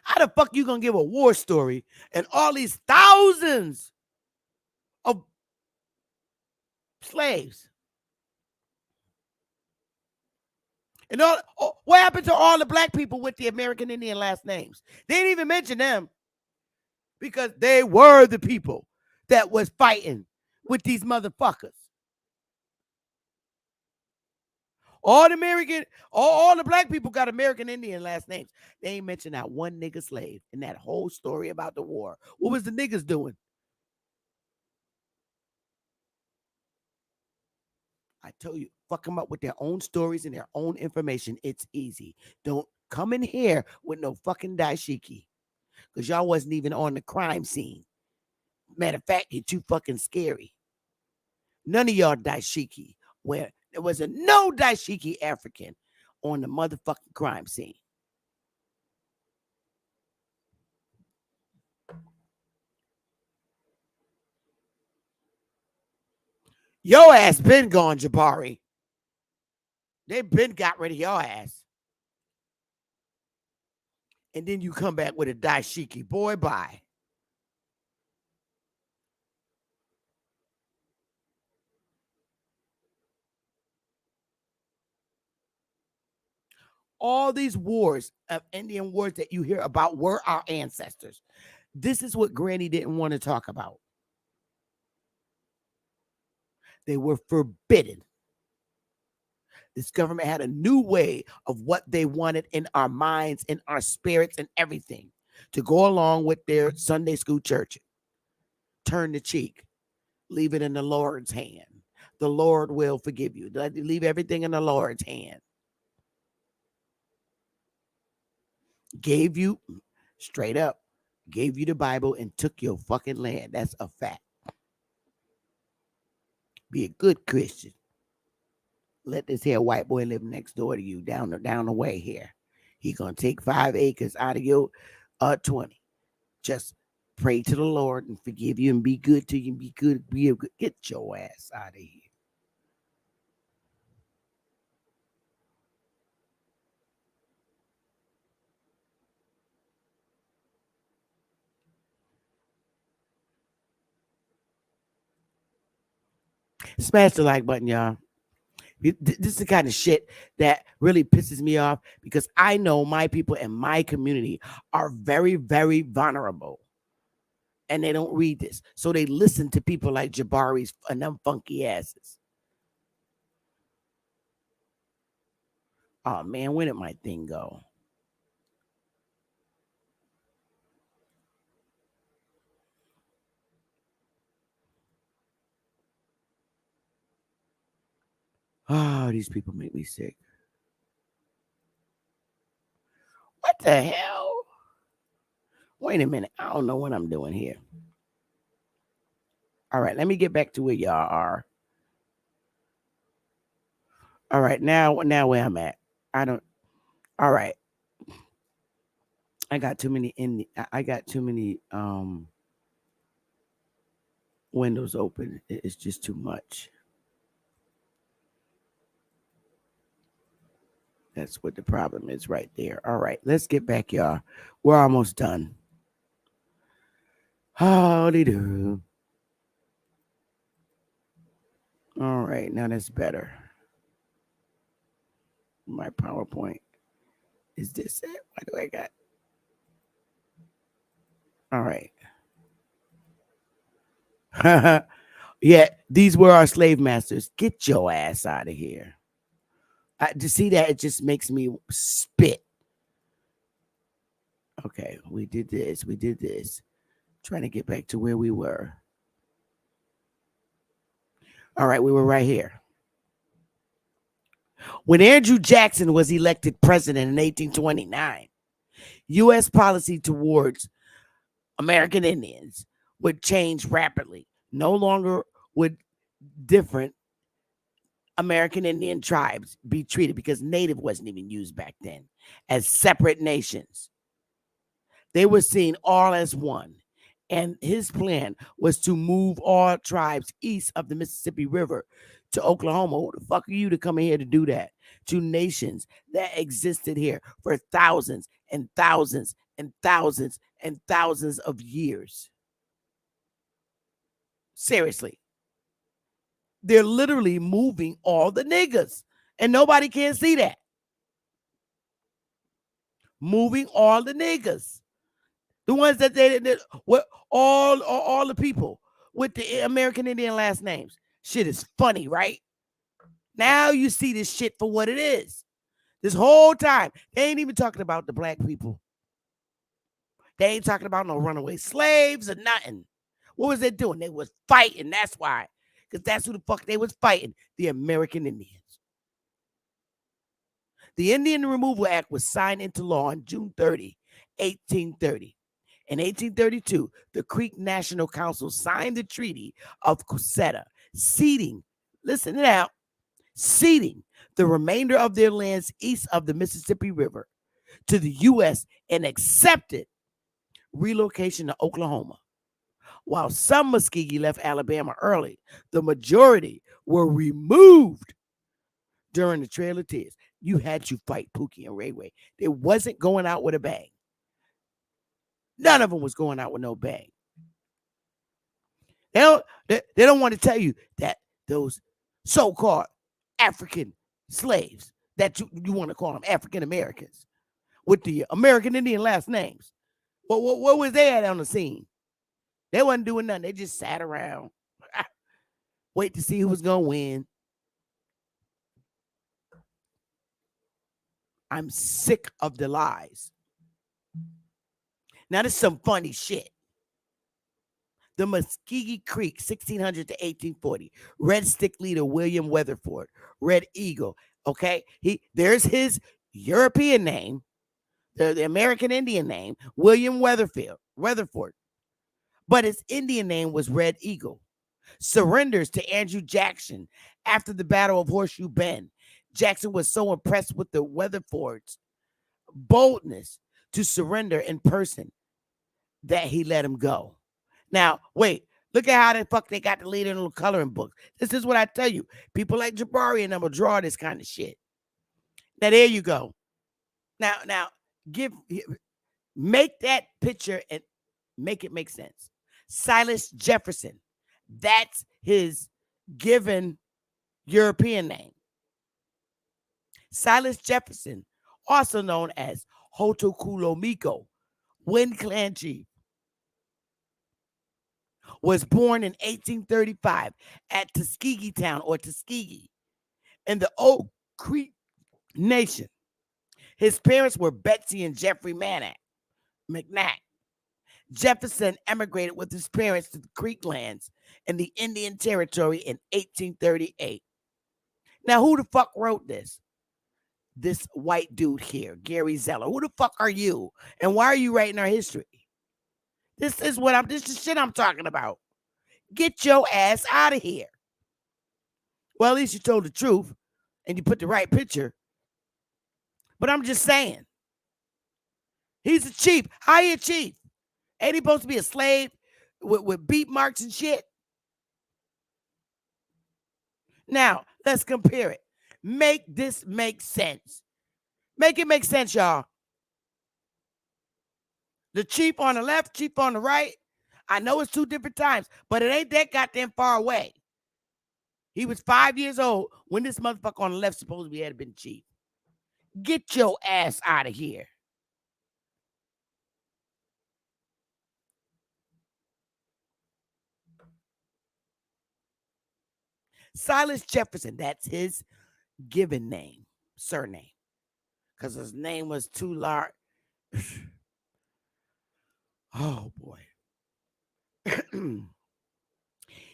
How the fuck you gonna give a war story and all these thousands of slaves? And what happened to all the black people with the American Indian last names? They didn't even mention them because they were the people that was fighting with these motherfuckers. All the black people got American Indian last names. They ain't mentioned that one nigga slave in that whole story about the war. What was the niggas doing? I tell you, fuck them up with their own stories and their own information. It's easy. Don't come in here with no fucking dashiki. Because y'all wasn't even on the crime scene. Matter of fact, you're too fucking scary. None of y'all dashiki. Where there was no dashiki African on the motherfucking crime scene. Your ass been gone, Jabari. They been got rid of your ass. And then you come back with a dashiki. Boy, bye. All these wars of Indian wars that you hear about were our ancestors. This is what Granny didn't want to talk about. They were forbidden. This government had a new way of what they wanted in our minds, in our spirits, and everything to go along with their Sunday school church. Turn the cheek. Leave it in the Lord's hand. The Lord will forgive you. Leave everything in the Lord's hand. Gave you, straight up, gave you the Bible and took your fucking land. That's a fact. Be a good Christian. Let this here white boy live next door to you down the way here. He gonna take 5 acres out of your 20. Just pray to the Lord and forgive you and be good to you and be good. Get your ass out of here. Smash the like button, y'all. This is the kind of shit that really pisses me off because I know my people in my community are very, very vulnerable. And they don't read this. So they listen to people like Jabari's and them funky asses. Oh, man, where did my thing go? Oh, these people make me sick. What the hell? Wait a minute. I don't know what I'm doing here. All right, let me get back to where y'all are. All right, now where I'm at. All right. I got too many windows open. It's just too much. That's what the problem is right there. All right, let's get back, y'all. We're almost done. Howdy do. All right, now that's better. My PowerPoint. Is this it? Why do I got? All right. Yeah, these were our slave masters. Get your ass out of here. To see that, it just makes me spit. Okay, we did this. We did this. Trying to get back to where we were. All right, we were right here. When Andrew Jackson was elected president in 1829, U.S. policy towards American Indians would change rapidly. No longer would different American Indian tribes be treated, because Native wasn't even used back then, as separate nations. They were seen all as one. And his plan was to move all tribes east of the Mississippi River to Oklahoma. Who the fuck are you to come in here to do that? To nations that existed here for thousands and thousands and thousands and thousands of years. Seriously. They're literally moving all the niggas, and nobody can see that. Moving all the niggas. The ones that what all the people with the American Indian last names. Shit is funny, right? Now you see this shit for what it is. This whole time, they ain't even talking about the black people. They ain't talking about no runaway slaves or nothing. What was they doing? They was fighting. That's why. Because that's who the fuck they was fighting. The American Indians. The Indian Removal Act was signed into law on June 30, 1830. In 1832, the Creek National Council signed the Treaty of Cusseta, ceding, listen now, ceding the remainder of their lands east of the Mississippi River to the U.S. and accepted relocation to Oklahoma. While some Muskegee left Alabama early, the majority were removed during the Trail of Tears. You had to fight Pookie and Ray Ray. They wasn't going out with a bang. None of them was going out with no bang. They don't want to tell you that those so-called African slaves, that you want to call them African Americans, with the American Indian last names, what was they at on the scene? They wasn't doing nothing. They just sat around, wait to see who was going to win. I'm sick of the lies. Now, this is some funny shit. The Muskegee Creek, 1600 to 1840. Red Stick leader William Weatherford, Red Eagle. Okay, there's his European name, the American Indian name, William Weatherford. But his Indian name was Red Eagle. Surrenders to Andrew Jackson after the Battle of Horseshoe Bend. Jackson was so impressed with the Weatherfords' boldness to surrender in person that he let him go. Now, wait, look at how the fuck they got the leader in the coloring book. This is what I tell you. People like Jabari and them will draw this kind of shit. Now, there you go. Now, make that picture and make it make sense. Silas Jefferson. That's his given European name. Silas Jefferson, also known as Hotokulomiko, Wind Clan Chief, was born in 1835 at Tuskegee Town, or Tuskegee, in the Oak Creek Nation. His parents were Betsy and Jeffrey McNack. Jefferson emigrated with his parents to the Creek lands in the Indian Territory in 1838. Now, who the fuck wrote this? This white dude here, Gary Zeller. Who the fuck are you? And why are you writing our history? This is shit I'm talking about. Get your ass out of here. Well, at least you told the truth and you put the right picture. But I'm just saying. He's a chief. How you a chief? Ain't he supposed to be a slave with beat marks and shit? Now, let's compare it. Make this make sense. Make it make sense, y'all. The chief on the left, chief on the right. I know it's 2 different times, but it ain't that goddamn far away. He was 5 years old when this motherfucker on the left supposedly had been chief. Get your ass out of here. Silas Jefferson, that's his given name, surname, because his name was too large. Oh, boy.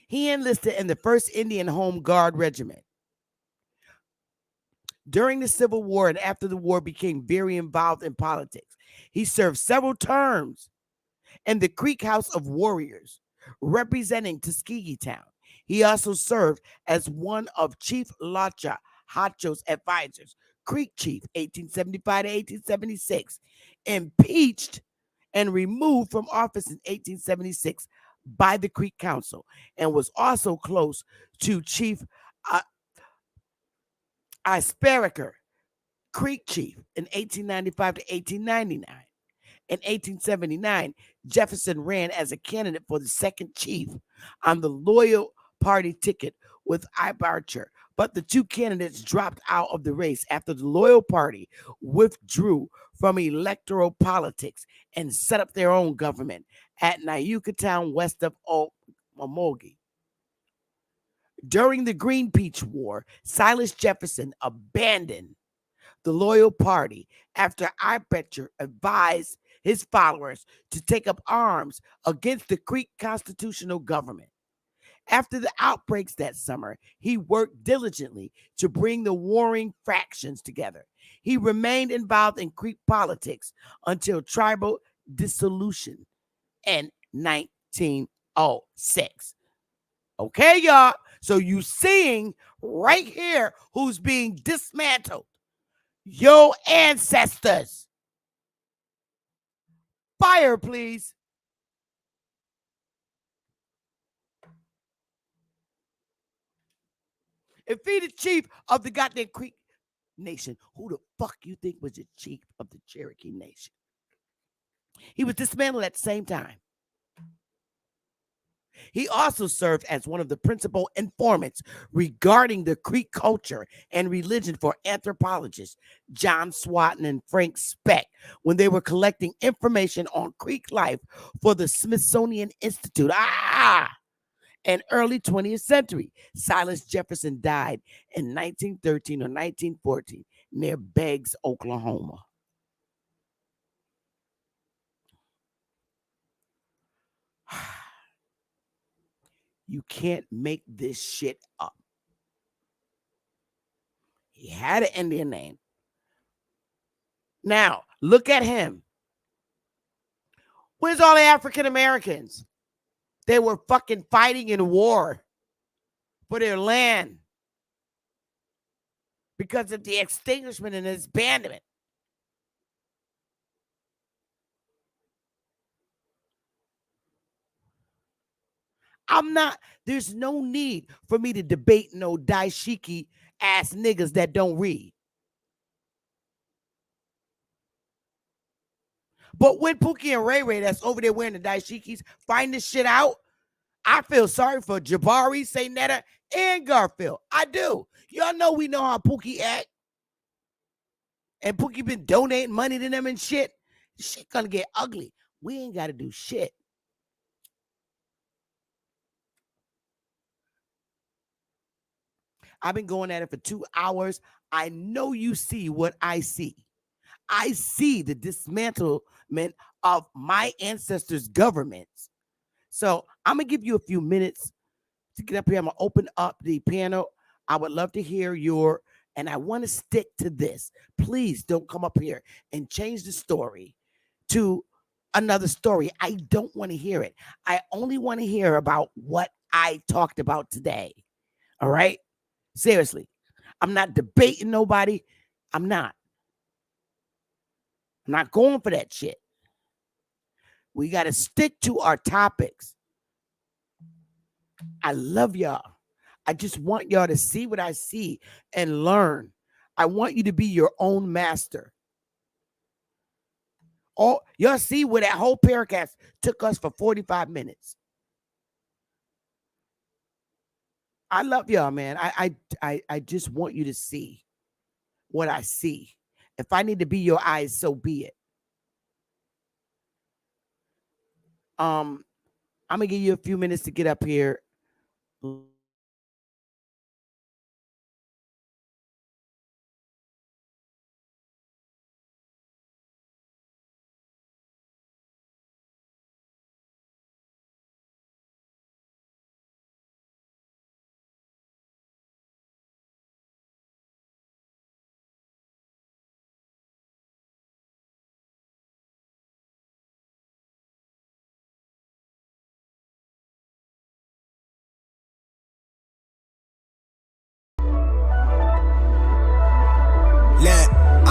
He enlisted in the 1st Indian Home Guard Regiment. During the Civil War and after the war, became very involved in politics. He served several terms in the Creek House of Warriors, representing Tuskegee Town. He also served as one of Chief Lacha Hacho's advisors, Creek Chief, 1875 to 1876, impeached and removed from office in 1876 by the Creek Council, and was also close to Chief Isperaker, Creek Chief, in 1895 to 1899. In 1879, Jefferson ran as a candidate for the 2nd chief on the Loyal Party ticket with Ibarcher, but the 2 candidates dropped out of the race after the Loyal Party withdrew from electoral politics and set up their own government at Nayuka Town west of Omogi. During the Green Peach War, Silas Jefferson abandoned the Loyal Party after Ibarcher advised his followers to take up arms against the Creek constitutional government. After the outbreaks that summer, he worked diligently to bring the warring factions together. He remained involved in Creek politics until tribal dissolution in 1906. Okay, y'all. So you seeing right here who's being dismantled. Your ancestors. Fire, please. If he the chief of the goddamn Creek Nation, who the fuck you think was the chief of the Cherokee Nation? He was dismantled at the same time. He also served as one of the principal informants regarding the Creek culture and religion for anthropologists John Swatton and Frank Speck when they were collecting information on Creek life for the Smithsonian Institute. In early 20th century, Silas Jefferson died in 1913 or 1914 near Beggs, Oklahoma. You can't make this shit up. He had an Indian name. Now, look at him. Where's all the African Americans? They were fucking fighting in war for their land because of the extinguishment and disbandment. There's no need for me to debate no daishiki ass niggas that don't read. But when Pookie and Ray Ray that's over there wearing the daishikis find this shit out, I feel sorry for Jabari, Saynetta, and Garfield. I do. Y'all know we know how Pookie act. And Pookie been donating money to them and shit. This shit gonna get ugly. We ain't gotta do shit. I've been going at it for 2 hours. I know you see what I see. I see the dismantlement of my ancestors' governments. So I'm going to give you a few minutes to get up here. I'm going to open up the panel. I would love to hear and I want to stick to this. Please don't come up here and change the story to another story. I don't want to hear it. I only want to hear about what I talked about today. All right? Seriously. I'm not debating nobody. I'm not going for that shit. We got to stick to our topics. I love y'all. I just want y'all to see what I see and learn. I want you to be your own master. All y'all see where that whole paragraph took us for 45 minutes. I love y'all, man. I just want you to see what I see. If I need to be your eyes, so be it. I'm gonna give you a few minutes to get up here.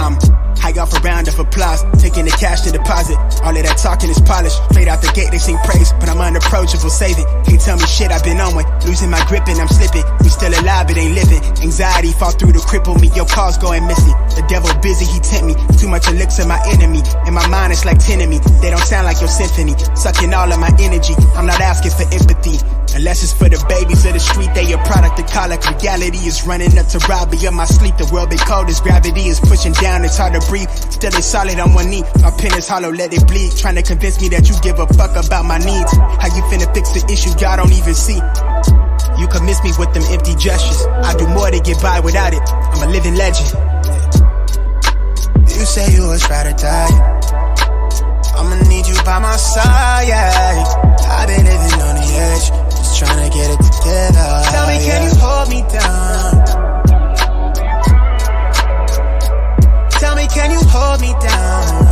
I'm high off a round of applause, taking the cash to deposit. All of that talking is polished. Straight out the gate, they sing praise, but I'm unapproachable, saving. Can't tell me shit, I've been on one. Losing my grip and I'm slipping. We still alive, it ain't living. Anxiety fall through to cripple me. Your calls going missing. The devil busy, he tempt me. Too much elixir, my enemy. In my mind, it's like 10 of me. They don't sound like your symphony. Sucking all of my energy. I'm not asking for empathy. Unless it's for the babies of the street, they a product of colic. Reality is running up to rob me of my sleep. The world been cold as gravity is pushing down, it's hard to breathe. Still it's solid on one knee. My pen is hollow, let it bleed. Trying to convince me that you give a fuck about my needs. How you finna fix the issue y'all don't even see? You can miss me with them empty gestures. I do more to get by without it. I'm a living legend. You say you was ride or die. I'ma need you by my side, yeah. I've been living on the edge, just trying to get it together. Tell me, can you hold me down? Tell me, can you hold me down?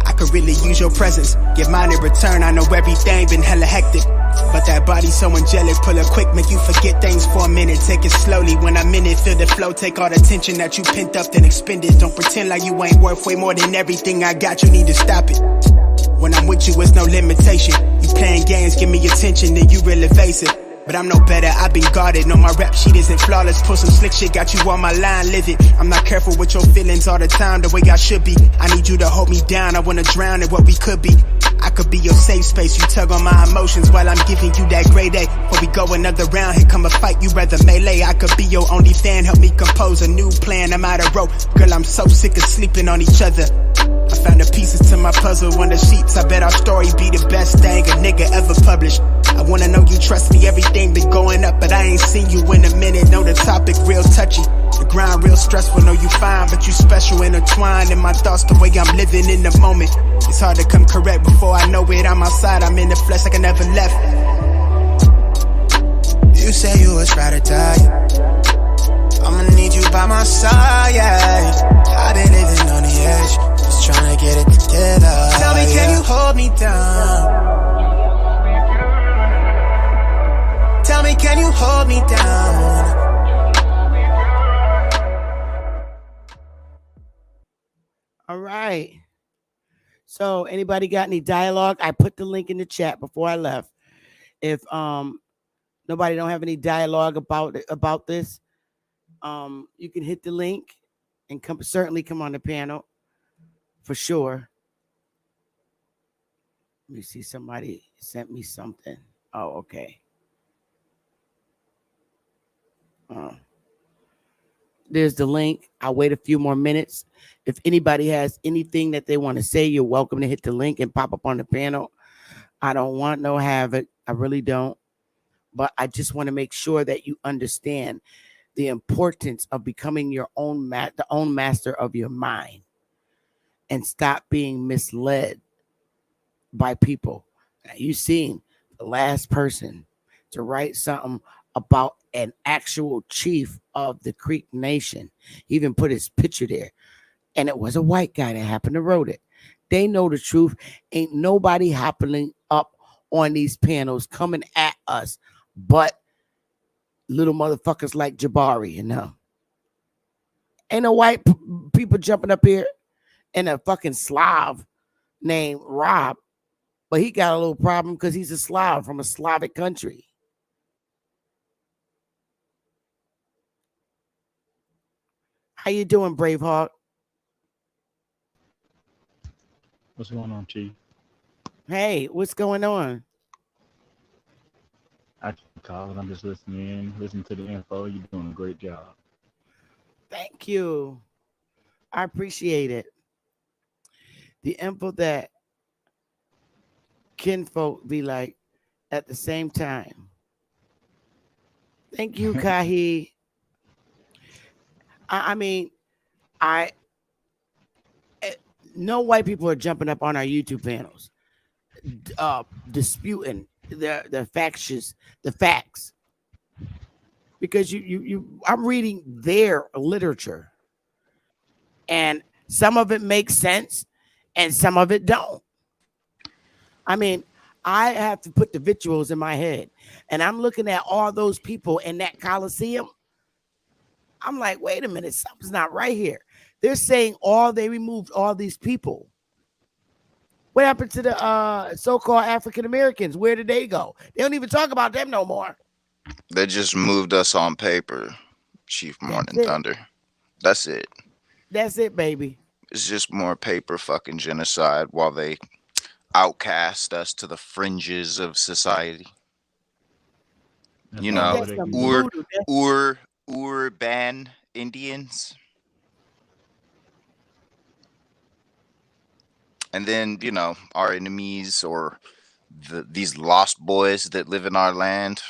I could really use your presence, give mine in return. I know everything been hella hectic, but that body so angelic. Pull it quick, make you forget things for a minute. Take it slowly, when I'm in it, feel the flow. Take all the tension that you pent up, then expend it. Don't pretend like you ain't worth way more than everything I got. You need to stop it. When I'm with you, it's no limitation. You playing games, give me attention, then you real evasive. But I'm no better, I've been guarded. No, my rap sheet isn't flawless. Pull some slick shit, got you on my line, live it. I'm not careful with your feelings all the time, the way I should be. I need you to hold me down, I wanna drown in what we could be. I could be your safe space, you tug on my emotions while I'm giving you that grade A. Before we go another round, here come a fight, you rather melee. I could be your only fan, help me compose a new plan. I'm out of rope, girl, I'm so sick of sleeping on each other. I found the pieces to my puzzle on the sheets. I bet our story be the best thing a nigga ever published. I wanna know you trust me, everything been going up, but I ain't seen you in a minute. Know the topic real touchy, the grind real stressful. Know you fine, but you special, intertwined in my thoughts, the way I'm living in the moment. It's hard to come correct before I know it. I'm outside, I'm in the flesh like I never left. You say you was ride or die. I'ma need you by my side, yeah. I've been living on the edge, just trying to get it together. Tell me, can you hold me down? Tell me, can you hold me down? All right. So anybody got any dialogue? I put the link in the chat before I left. If nobody don't have any dialogue about this, you can hit the link and certainly come on the panel for sure. Let me see, somebody sent me something. Oh, okay. There's the link. I'll wait a few more minutes. If anybody has anything that they want to say, you're welcome to hit the link and pop up on the panel. I don't want no havoc. I really don't. But I just want to make sure that you understand the importance of becoming your own the own master of your mind and stop being misled by people. Now, you seen the last person to write something about an actual chief of the Creek Nation. He even put his picture there. And it was a white guy that happened to wrote it. They know the truth. Ain't nobody hopping up on these panels coming at us but little motherfuckers like Jabari, you know. Ain't no white people jumping up here and a fucking Slav named Rob. But he got a little problem because he's a Slav from a Slavic country. How you doing, Braveheart? What's going on, Chief? Hey, what's going on? I keep calling. I'm just listening to the info. You're doing a great job. Thank you. I appreciate it. The info that kinfolk be like at the same time. Thank you, Kahi. I mean, I no white people are jumping up on our YouTube panels, disputing the facts, because I'm reading their literature, and some of it makes sense, and some of it don't. I mean, I have to put the visuals in my head, and I'm looking at all those people in that Coliseum. I'm like, wait a minute, something's not right here. They're saying they removed all these people. What happened to the so-called African Americans? Where did they go? They don't even talk about them no more. They just moved us on paper, Chief Morning Thunder. That's it. That's it, baby. It's just more paper fucking genocide while they outcast us to the fringes of society. That's You all know, they can do. urban Indians. And then, you know, our enemies or these lost boys that live in our land,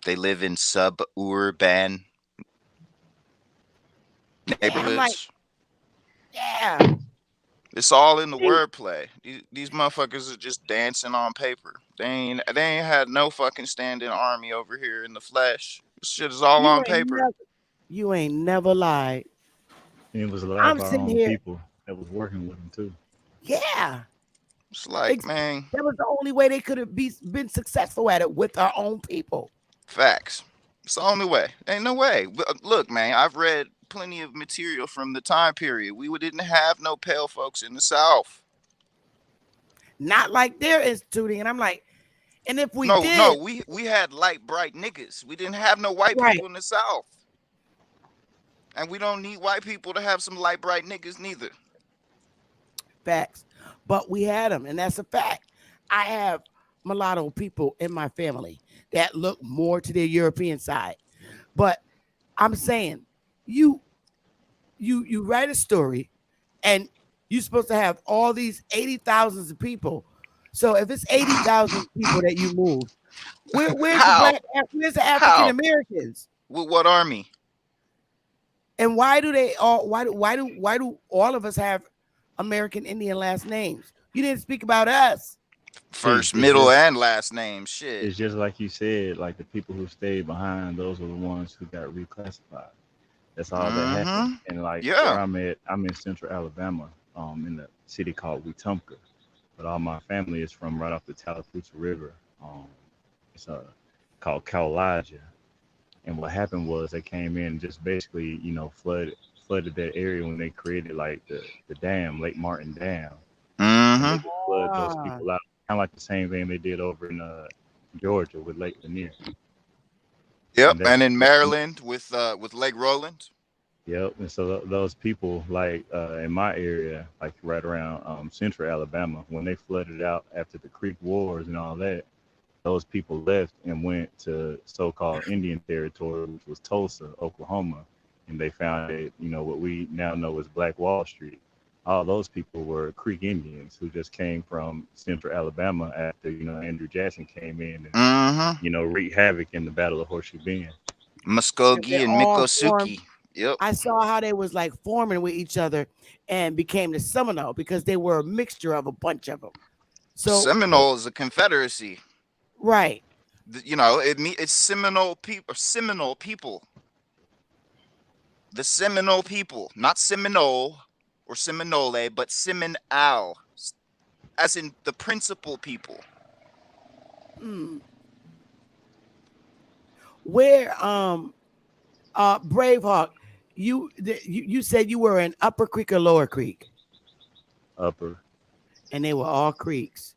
they live in suburban neighborhoods. Yeah. It's all in the wordplay. These motherfuckers are just dancing on paper. They ain't had no fucking standing army over here in the flesh. This shit is all on paper. You ain't never lied. And it was a lot of our own people that was working with them too. Yeah. It's like, man, that was the only way they could have been successful at it, with our own people. Facts. It's the only way. Ain't no way. Look, man, I've read plenty of material from the time period. We didn't have no pale folks in the South. Not like they're instituting. And I'm like, and if we we had light, bright niggas. We didn't have no white people in the South. And we don't need white people to have some light, bright niggas neither. Facts. But we had them, and that's a fact. I have mulatto people in my family that look more to their European side. But I'm saying, you write a story, and you're supposed to have all these 80,000 of people. So if it's 80,000 people that you move, where's the African Americans? With what army? And why do all of us have American Indian last names? You didn't speak about us. First, middle, and last name. Shit. It's just like you said, like the people who stayed behind, those were the ones who got reclassified. That's all that happened. And like where I'm in central Alabama, in a city called Wetumpka. But all my family is from right off the Tallapoosa River. It's called Cowlaja. And what happened was they came in and just basically, you know, flooded that area when they created like the dam, Lake Martin Dam. Mm-hmm. Flood those people out. Kind of like the same thing they did over in Georgia with Lake Lanier. Yep, and in Maryland with Lake Roland. Yep, and so those people, like in my area, like right around central Alabama, when they flooded out after the Creek Wars and all that, those people left and went to so-called Indian territory, which was Tulsa, Oklahoma, and they found it, you know, what we now know as Black Wall Street. All those people were Creek Indians who just came from central Alabama after, you know, Andrew Jackson came in and, you know, wreaked havoc in the Battle of Horseshoe Bend. Muskogee and Miccosukee. Yep. I saw how they was like forming with each other and became the Seminole because they were a mixture of a bunch of them. So Seminole is a confederacy. Right. You know, it's Seminole people. Seminole people. The Seminole people, not Seminole or Seminole, but Seminole, as in the principal people. Where Braveheart, you said you were in Upper Creek or Lower Creek? Upper. And they were all creeks.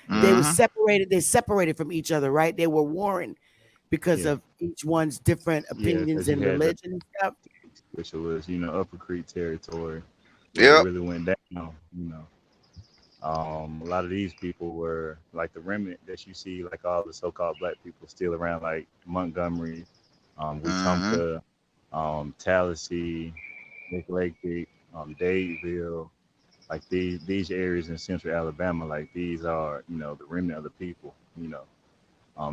They were separated. They separated from each other, right? They were warring because of each one's different opinions and religion and stuff. which was, Upper Creek territory, where it Yep. really went down, a lot of these people were like the remnant that you see, like all the so-called black people still around, like Montgomery, Mm-hmm. Wetumpka, Tallahassee, Nick Lake, Dadeville, like these areas in central Alabama, like these are, the remnant of the people,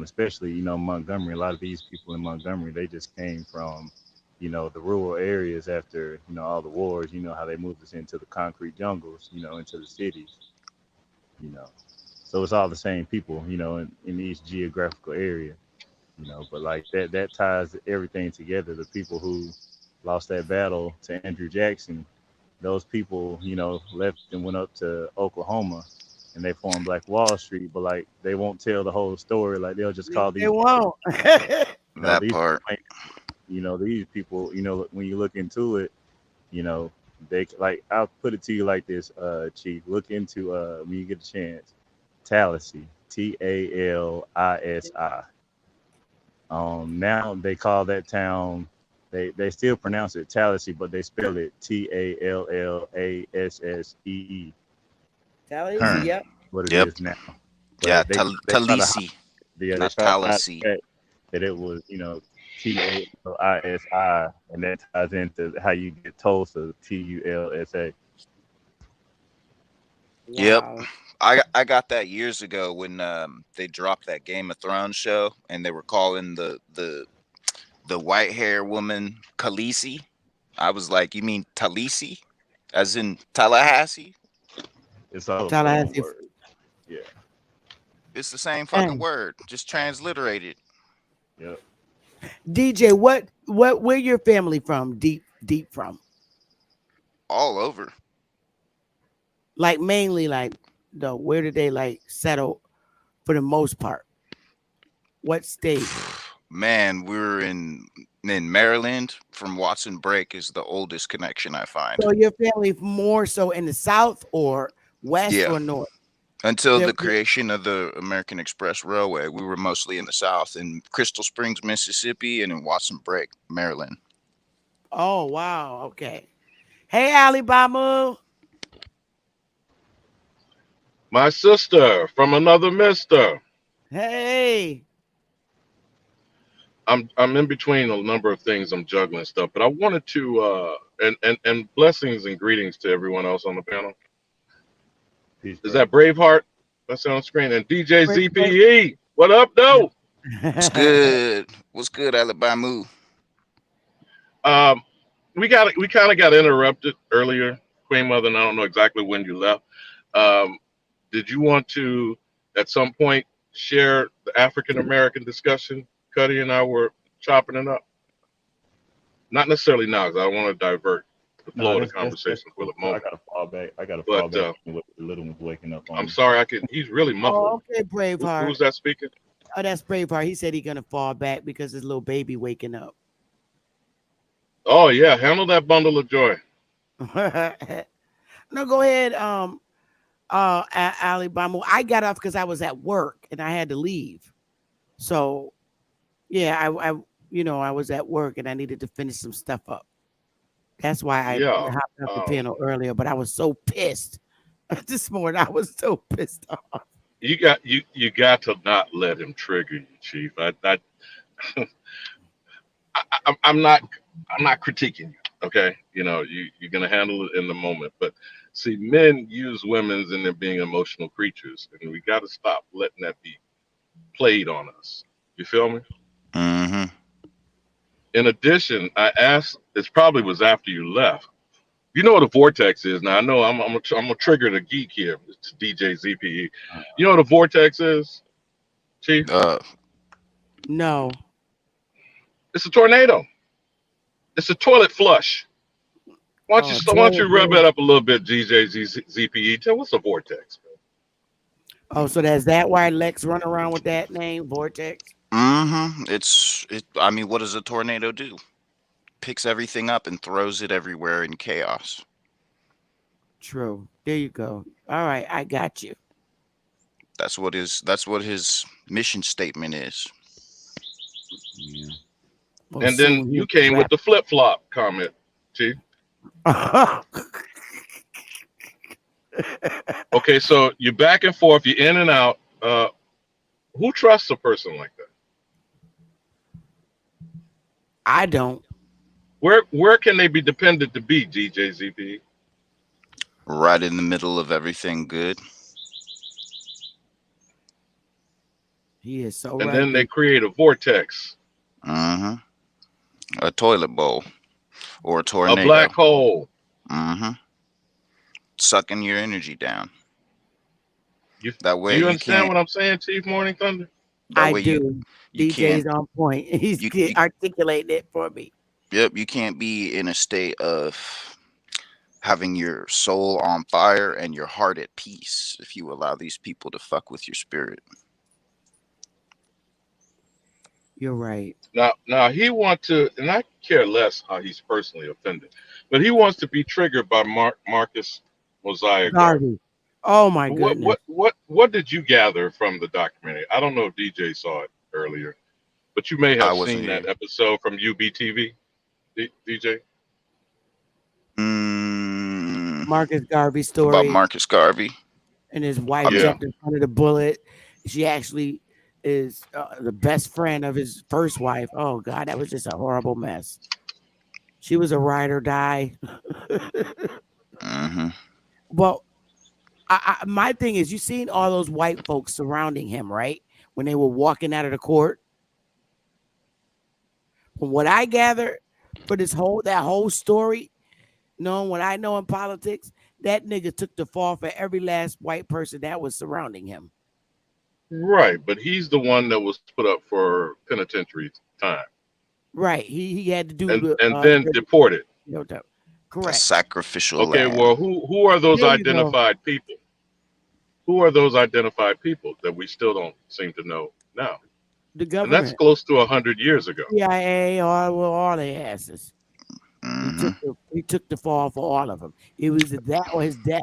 especially, Montgomery. A lot of these people in Montgomery, they just came from, the rural areas after, all the wars, how they moved us into the concrete jungles, into the cities, you know. So it's all the same people, in each geographical area, but like that ties everything together. The people who lost that battle to Andrew Jackson, those people, left and went up to Oklahoma and they formed Black Wall Street, but like they won't tell the whole story. Like they'll just call They these, won't. That these part. these people, when you look into it, you know, they like I'll put it to you like this, Chief. Look into when you get a chance, Tallahassee, Talisi. Now they call that town. They still pronounce it Tallahassee, but they spell it Tallassee. Tallahassee, Hmm. yep. What it Yep. is now. Yeah, But they try to Talisi, they not try to hide Tallahassee. the fact that it was, Talisi, and that ties into how you get Tulsa, Tulsa. Yep. Wow. I got that years ago when they dropped that Game of Thrones show and they were calling the white hair woman Khaleesi. I was like, you mean Talisi? As in Tallahassee? It's all a play on Tallahassee. words. Yeah. It's the same fucking Dang. word, just transliterated. Yep. DJ, where your family from? Deep from? All over. Like mainly like where did they like settle for the most part? What state? Man, we're in Maryland. From Watson Break is the oldest connection I find. So your family more so in the south or west Yeah. or north? Until They're- the creation of the American Express Railway, we were mostly in the South, in Crystal Springs, Mississippi, and in Watson Break, Maryland. Oh wow, okay. Hey Alibama. My sister from another mister. Hey. I'm in between a number of things. I'm juggling stuff, but I wanted to and blessings and greetings to everyone else on the panel. Peace, Is bro. that Braveheart? That's on the screen. And DJ Brave- ZPE. What up, though? What's good? What's good, Alabama? We kind of got interrupted earlier, Queen Mother, and I don't know exactly when you left. Did you want to at some point share the African American discussion? Cuddy and I were chopping it up. Not necessarily now, because I don't want to divert the flow of the conversation for the I moment. gotta fall back. But, When the little one's waking up on I'm me. sorry, he's really Oh, muffled. okay, Braveheart. Who's that speaking? Oh, that's Braveheart. He said he's gonna fall back because his little baby waking up. Oh yeah, handle that bundle of joy. No, go ahead. Alibama. I got off because I was at work and I had to leave. So yeah, I I was at work and I needed to finish some stuff up. That's why I Yeah, hopped off the panel earlier, but I was so pissed this morning. I was so pissed off. You got to not let him trigger you, Chief. I'm not critiquing you. Okay, you're gonna handle it in the moment. But see, men use women's and they're being emotional creatures, and we got to stop letting that be played on us. You feel me? Mm-hmm. In addition, I asked. This probably was after you left. You know what a vortex is now. I know I'm gonna trigger the geek here. It's DJ ZPE. You know what a vortex is, Chief? No. It's a tornado. It's a toilet flush. Why don't you rub that up a little bit, DJ ZPE? Tell what's a vortex? Oh, so that's that why Lex run around with that name, Vortex? Mm-hmm. I mean, what does a tornado do? Picks everything up and throws it everywhere in chaos. True. There you go. All right, I got you. That's what his mission statement is. Yeah. Well, And then soon you he'll came with rap. the flip flop comment. Chief. Okay, so you're back and forth, you're in and out. Who trusts a person like that? I don't. Where can they be dependent to be, DJ ZP? Right in the middle of everything good. He is so And right. then they create a vortex, A toilet bowl or a a tornado. black hole. Sucking your energy down. You, That way do you you understand can't. what I'm saying, Chief Morning Thunder? That I way do. you DJ's can't. on point. He's You, articulating it for me. yep, you can't be in a state of having your soul on fire and your heart at peace if you allow these people to fuck with your spirit. You're right. Now he wants to, and I care less how he's personally offended, but he wants to be triggered by Marcus Mosiah Garvey. Garvey. Oh my goodness. What did you gather from the documentary? I don't know if DJ saw it earlier, but you may I have wasn't seen that here. episode from UBTV, DJ. Marcus Garvey's About story. Marcus Garvey. And his wife Yeah. jumped in front of the bullet. She actually is the best friend of his first wife. Oh God, that was just a horrible mess. She was a ride or die. Well, my thing is, you seen all those white folks surrounding him, right? When they were walking out of the court. From what I gather, for that whole story, knowing what I know in politics, that nigga took the fall for every last white person that was surrounding him. Right, but he's the one that was put up for penitentiary time. Right, he had to do and then deported. Correct. A sacrificial Okay, lamb. well, who are those There you go. identified people? Who are those identified people that we still don't seem to know now? The And government, that's close to 100 years ago. CIA, all their asses. He took the fall for all of them. It was that or his death.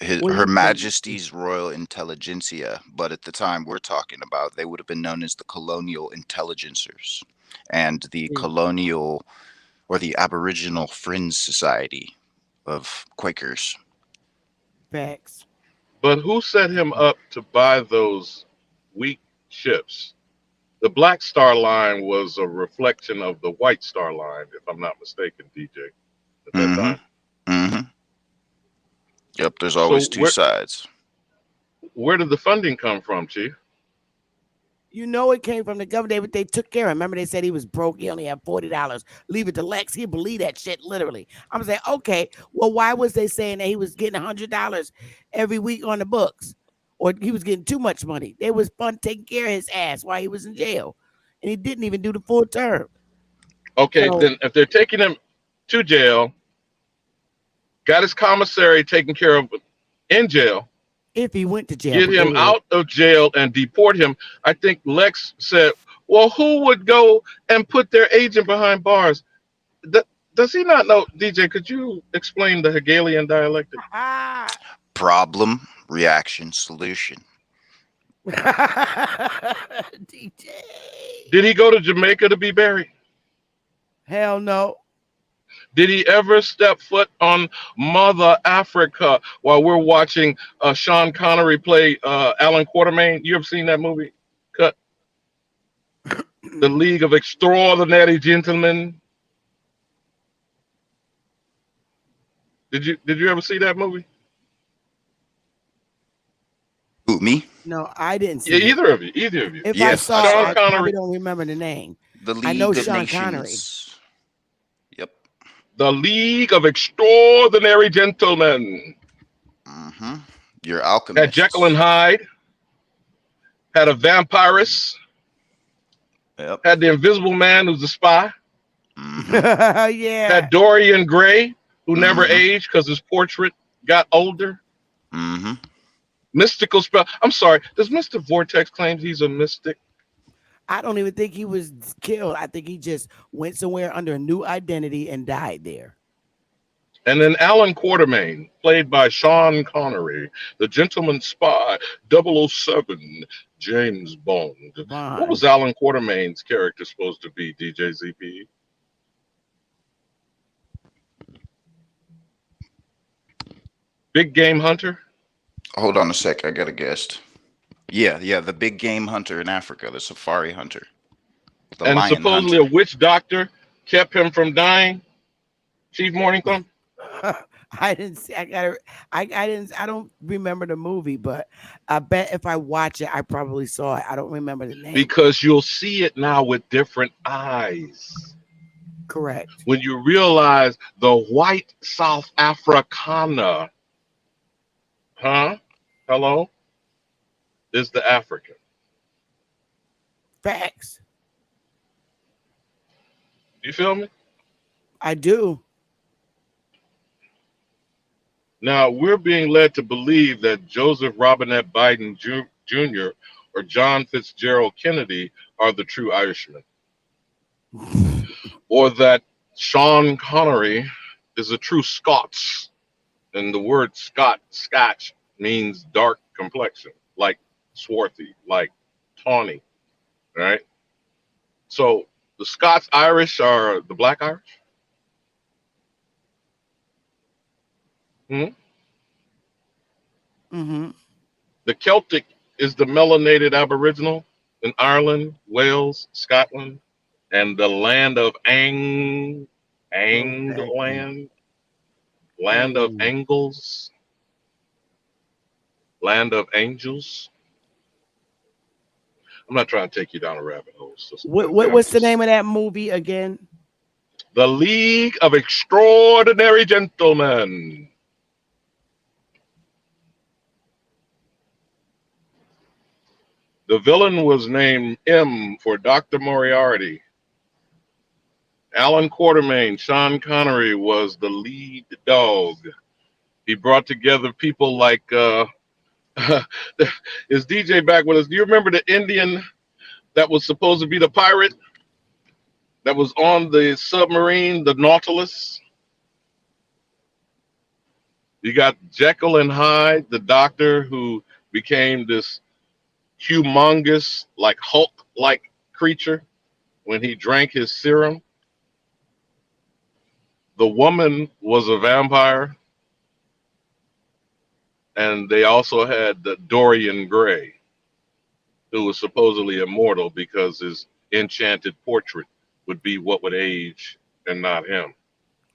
What do you Her think? Majesty's Royal Intelligentsia, but at the time we're talking about, they would have been known as the colonial intelligencers and the colonial or the Aboriginal Fringe Society of Quakers. Facts. But who set him up to buy those weak ships? The Black Star Line was a reflection of the White Star Line, if I'm not mistaken, DJ. At that time. Yep, there's always So two sides. Where did the funding come from, Chief? You know it came from the government. They took care of him. Remember, they said he was broke. He only had $40. Leave it to Lex. He'd believe that shit literally. I'm saying, okay, well, why was they saying that he was getting $100 every week on the books? Or he was getting too much money? They was fun taking care of his ass while he was in jail. And he didn't even do the full term. Okay, So- then if they're taking him to jail, got his commissary taken care of in jail, If he went to jail. get but him they- out of jail and deport him, I think Lex said, well, who would go and put their agent behind bars? Does he not know? DJ, could you explain the Hegelian dialectic? Problem, reaction, solution. DJ. Did he go to Jamaica to be buried? Hell no. Did he ever step foot on Mother Africa while we're watching Sean Connery play Alan Quatermain? You ever seen that movie? Cut. The League of Extraordinary Gentlemen. Did you ever see that movie? Who, me? No, I didn't see Yeah, it. either of you. If I Yes, saw Sean it, I Connery. probably don't remember the name. The League I know of Sean Nations. Connery. Yep. The League of Extraordinary Gentlemen. Your alchemist. Had Jekyll and Hyde. Had a vampirist. Yep. Had the Invisible Man, who's a spy. Yeah. Had Dorian Gray, who never aged because his portrait got older. Mystical spell. I'm sorry. Does Mr. Vortex claim he's a mystic? I don't even think he was killed. I think he just went somewhere under a new identity and died there. And then Alan Quatermain, played by Sean Connery, the gentleman spy, 007, James Bond. What was Alan Quatermain's character supposed to be, DJ ZP? big game hunter? Hold on a sec. I got a guest. Yeah, the big game hunter in Africa, the safari hunter, the And lion supposedly hunter. a witch doctor kept him from dying. Chief Morning Thumb? I didn't see. I didn't. I don't remember the movie, but I bet if I watch it, I probably saw it. I don't remember the name. Because you'll see it now with different eyes. Correct. When you realize the white South Africana, hello, is the African. Facts. You feel me? I do. Now, we're being led to believe that Joseph Robinette Biden Jr. or John Fitzgerald Kennedy are the true Irishmen. Or that Sean Connery is a true Scots. And the word Scotch means dark complexion, like swarthy, like tawny, right? So the Scots Irish are the black Irish? Mm-hmm. The Celtic is the melanated Aboriginal in Ireland, Wales, Scotland, and the land of Angland, land of Angles, land of angels. I'm not trying to take you down a rabbit hole. What's the name of that movie again? The League of Extraordinary Gentlemen. The villain was named M for Dr. Moriarty. Alan Quartermain, Sean Connery was the lead dog. He brought together people like, is DJ back with us? Do you remember the Indian that was supposed to be the pirate that was on the submarine, the Nautilus? You got Jekyll and Hyde, the doctor who became this humongous, like Hulk-like creature when he drank his serum. The woman was a vampire. And they also had the Dorian Gray, who was supposedly immortal because his enchanted portrait would be what would age and not him.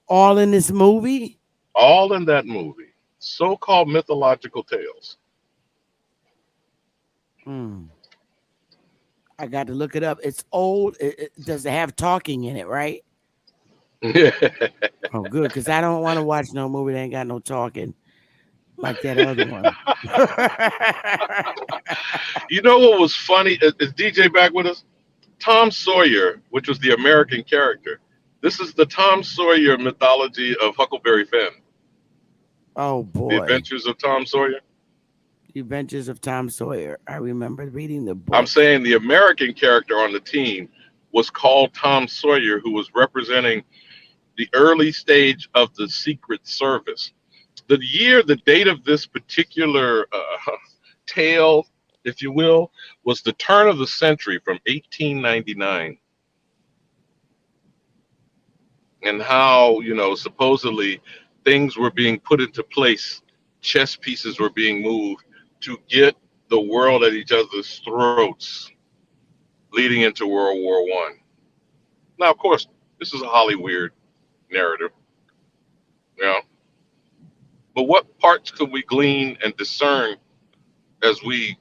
All in this movie? All in that movie. So-called mythological tales. I got to look it up. It's old. Does it have talking in it, right? Oh, good, because I don't want to watch no movie that ain't got no talking like that other one. You know what was funny? Is DJ back with us? Tom Sawyer, which was the American character. This is the Tom Sawyer mythology of Huckleberry Finn. Oh, boy. The Adventures of Tom Sawyer. The Adventures of Tom Sawyer. I remember reading the book. I'm saying the American character on the team was called Tom Sawyer, who was representing the early stage of the Secret Service. The date of this particular tale, if you will, was the turn of the century from 1899. And how, supposedly things were being put into place, chess pieces were being moved to get the world at each other's throats, leading into World War I. Now, of course, this is a Hollywood narrative, but what parts could we glean and discern as we,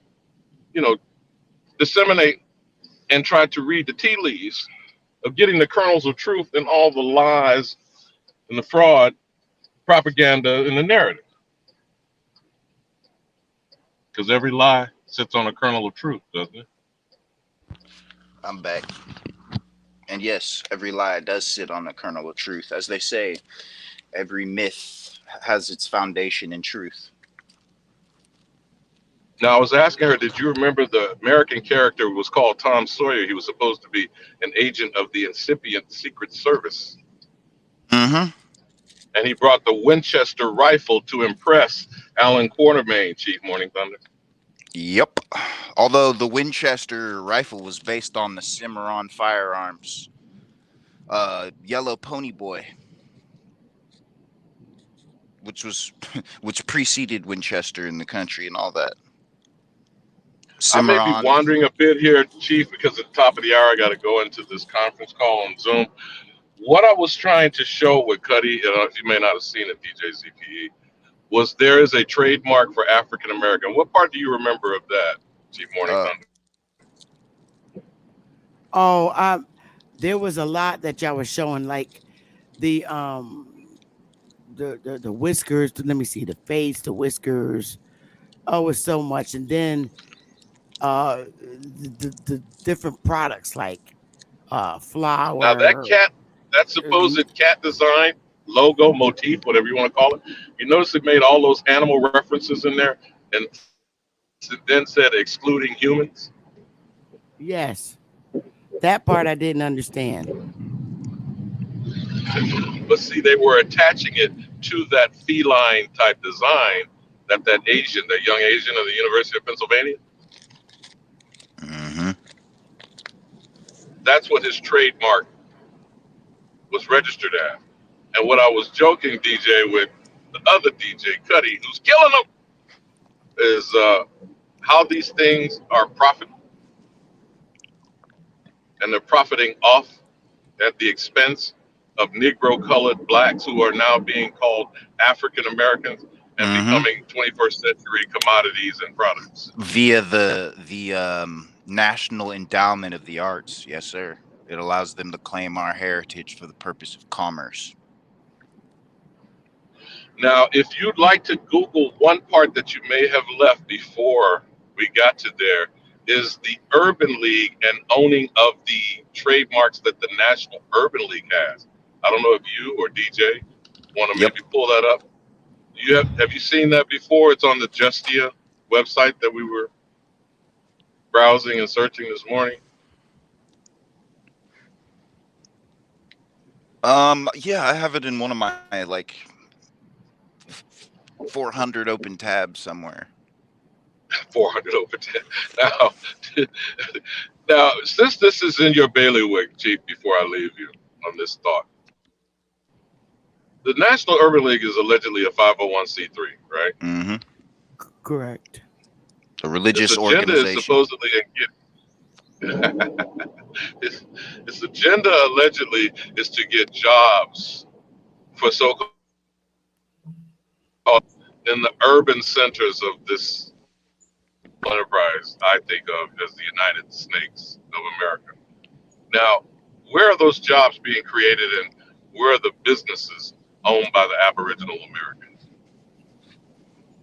disseminate and try to read the tea leaves of getting the kernels of truth in all the lies and the fraud, propaganda, and the narrative? Because every lie sits on a kernel of truth, doesn't it? I'm back. And yes, every lie does sit on a kernel of truth. As they say, every myth has its foundation in truth. Now, I was asking her, did you remember the American character was called Tom Sawyer? He was supposed to be an agent of the incipient Secret Service. Mm-hmm. And he brought the Winchester rifle to impress Alan Quartermain, Chief Morning Thunder. Yep. Although the Winchester rifle was based on the Cimarron Firearms Yellow Pony Boy. which preceded Winchester in the country and all that. I may be Cimarron. wandering a bit here, Chief, because at the top of the hour I got to go into this conference call on Zoom. What I was trying to show with Cuddy, if you may not have seen it, DJ ZPE, was there is a trademark for African American. What part do you remember of that, Chief Morning Thunder? There was a lot that y'all was showing, like the whiskers. Let me see, the face, the whiskers. Oh, it's so much, and then the different products like flour. Now that supposed cat design, logo, motif, whatever you want to call it, you notice it made all those animal references in there and then said excluding humans? Yes. That part I didn't understand. But see, they were attaching it to that feline type design that young Asian of the University of Pennsylvania. Mm-hmm. That's what his trademark was registered as. And what I was joking, DJ, with the other DJ, Cuddy, who's killing them, is how these things are profiting. And they're profiting off at the expense of Negro-colored blacks who are now being called African Americans and becoming 21st century commodities and products. Via the National Endowment of the Arts. Yes, sir. It allows them to claim our heritage for the purpose of commerce. Now, if you'd like to Google one part that you may have left before we got to there, is the Urban League and owning of the trademarks that the National Urban League has. I don't know if you or DJ want to maybe pull that up. Have you seen that before? It's on the Justia website that we were browsing and searching this morning. Yeah, I have it in one of my 400 open tabs somewhere. 400 open tabs. Now, since this is in your bailiwick, Chief, before I leave you on this thought, the National Urban League is allegedly a 501c3, right? Mm-hmm. Correct. A religious its agenda organization. is supposedly its agenda allegedly is to get jobs for so-called in the urban centers of this enterprise I think of as the United Snakes of America. Now, where are those jobs being created and where are the businesses owned by the Aboriginal Americans?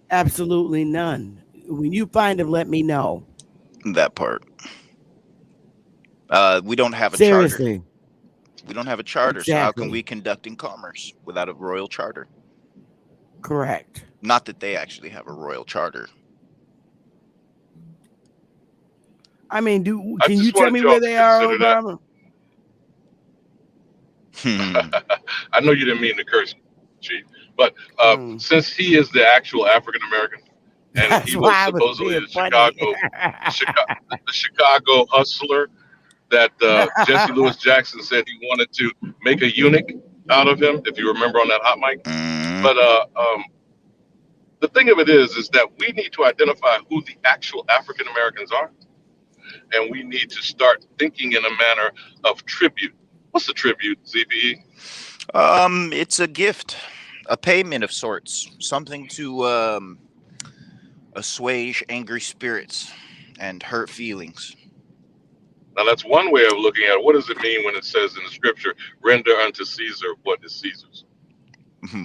Absolutely none. When you find them, let me know. That part. We don't have a Seriously. charter. We don't have a charter, Exactly. so how can we conduct in commerce without a royal charter? Correct. Not that they actually have a royal charter. I mean, I can just you tell wanted me y'all where to they are, consider Obama? I know you didn't mean to curse, Chief, but since he is the actual African American, and That's he was why I was supposedly being the funny. Chicago hustler that Jesse Louis Jackson said he wanted to make a eunuch out of him, if you remember on that hot mic. But the thing of it is that we need to identify who the actual African Americans are, and we need to start thinking in a manner of tribute. What's a tribute, ZPE? It's a gift, a payment of sorts, something to assuage angry spirits and hurt feelings. Now, that's one way of looking at it. What does it mean when it says in the scripture, render unto Caesar what is Caesar's?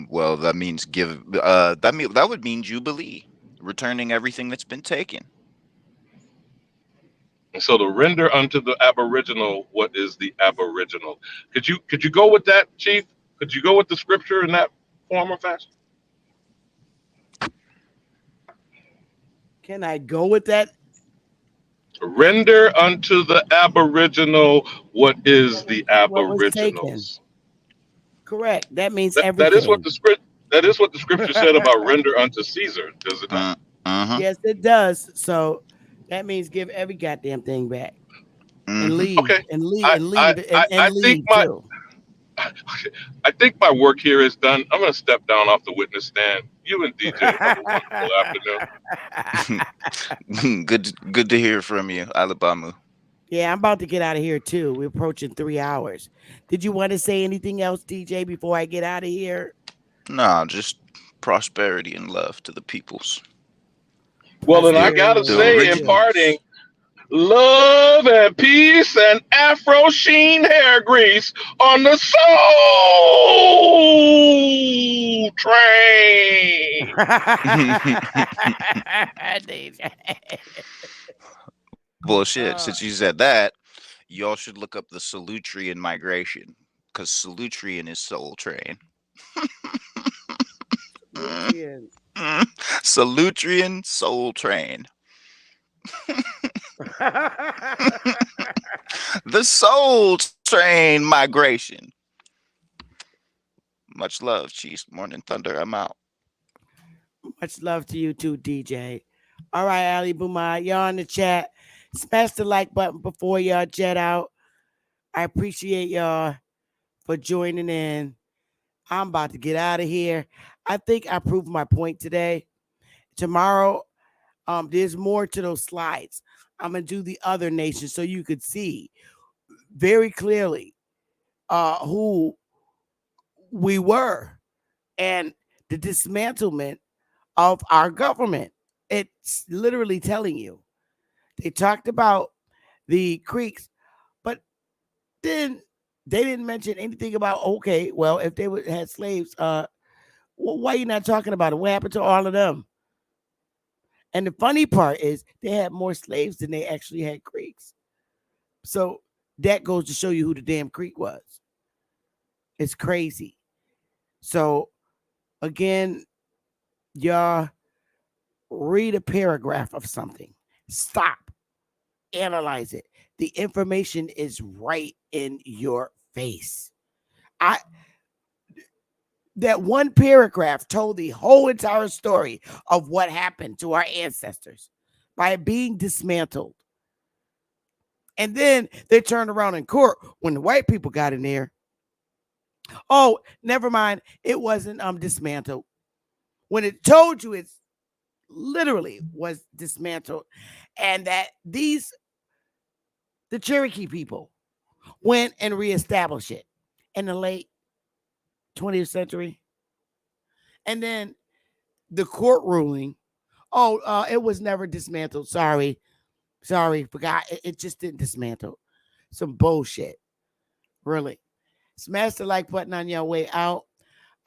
Well, that means that would mean jubilee, returning everything that's been taken. And so to render unto the Aboriginal what is the Aboriginal. Could you go with that, Chief? Could you go with the scripture in that form or fashion? Can I go with that? Render unto the Aboriginal what is the What was taken. Aboriginals. Correct. That means everything. That is what the scripture said about render unto Caesar, does it not? Yes, it does. So that means give every goddamn thing back and leave, Okay. and leave, I and leave, and think leave my too. I think my work here is done. I'm going to step down off the witness stand. You and DJ have a wonderful afternoon. Good to hear from you, Alabama. Yeah, I'm about to get out of here too. We're approaching 3 hours. Did you want to say anything else, DJ, before I get out of here? Nah, just prosperity and love to the peoples. Well, then I got to say, in parting, love and peace and Afro Sheen hair grease on the soul train. Bullshit. Since you said that, y'all should look up the Salutrian migration, because Salutrian is Soul Train. Salutrian Soul Train. The Soul Train migration. Much love, Chiefs. Morning Thunder. I'm out. Much love to you too, DJ. All right, Ali Boumai, y'all in the chat. Smash the like button before y'all jet out. I appreciate y'all for joining in. I'm about to get out of here. I think I proved my point today. Tomorrow, there's more to those slides. I'm going to do the other nations so you could see very clearly who we were and the dismantlement of our government. It's literally telling you. They talked about the Creeks, but then they didn't mention anything about, okay, well, if they had slaves, why are you not talking about it? What happened to all of them? And the funny part is they had more slaves than they actually had Creeks. So that goes to show you who the damn Creek was. It's crazy. So again, y'all read a paragraph of something. Stop. Analyze it. The information is right in your face. That one paragraph told the whole entire story of what happened to our ancestors by being dismantled. And then they turned around in court when the white people got in there. Oh, never mind. It wasn't dismantled. When it told you it literally was dismantled, and that the Cherokee people went and reestablished it in the late 20th century. And then the court ruling, it was never dismantled. Sorry, forgot. It just didn't dismantle. Some bullshit. Really. Smash the like button on your way out.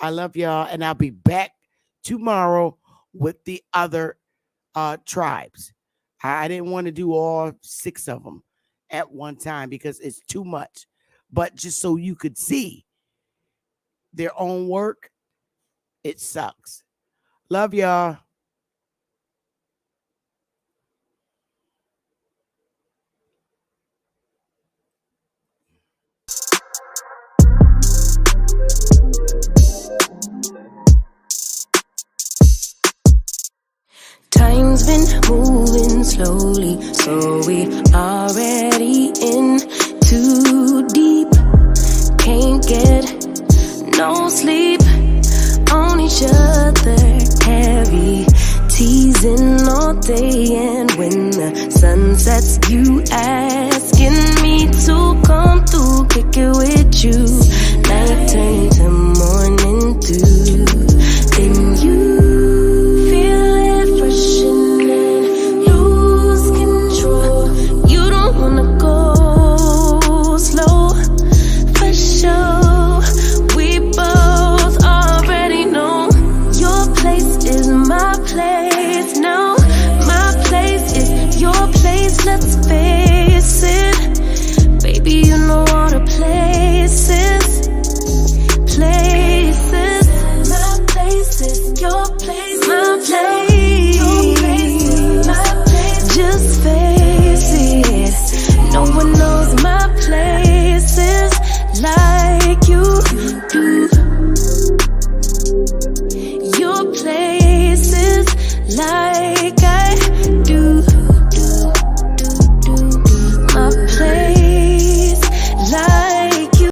I love y'all, and I'll be back tomorrow with the other tribes. I didn't want to do all 6 of them at one time because it's too much. But just so you could see their own work, it sucks. Love y'all. Time's been moving slowly, so we already in too deep. Can't get no sleep on each other, heavy teasing all day, and when the sun sets, you act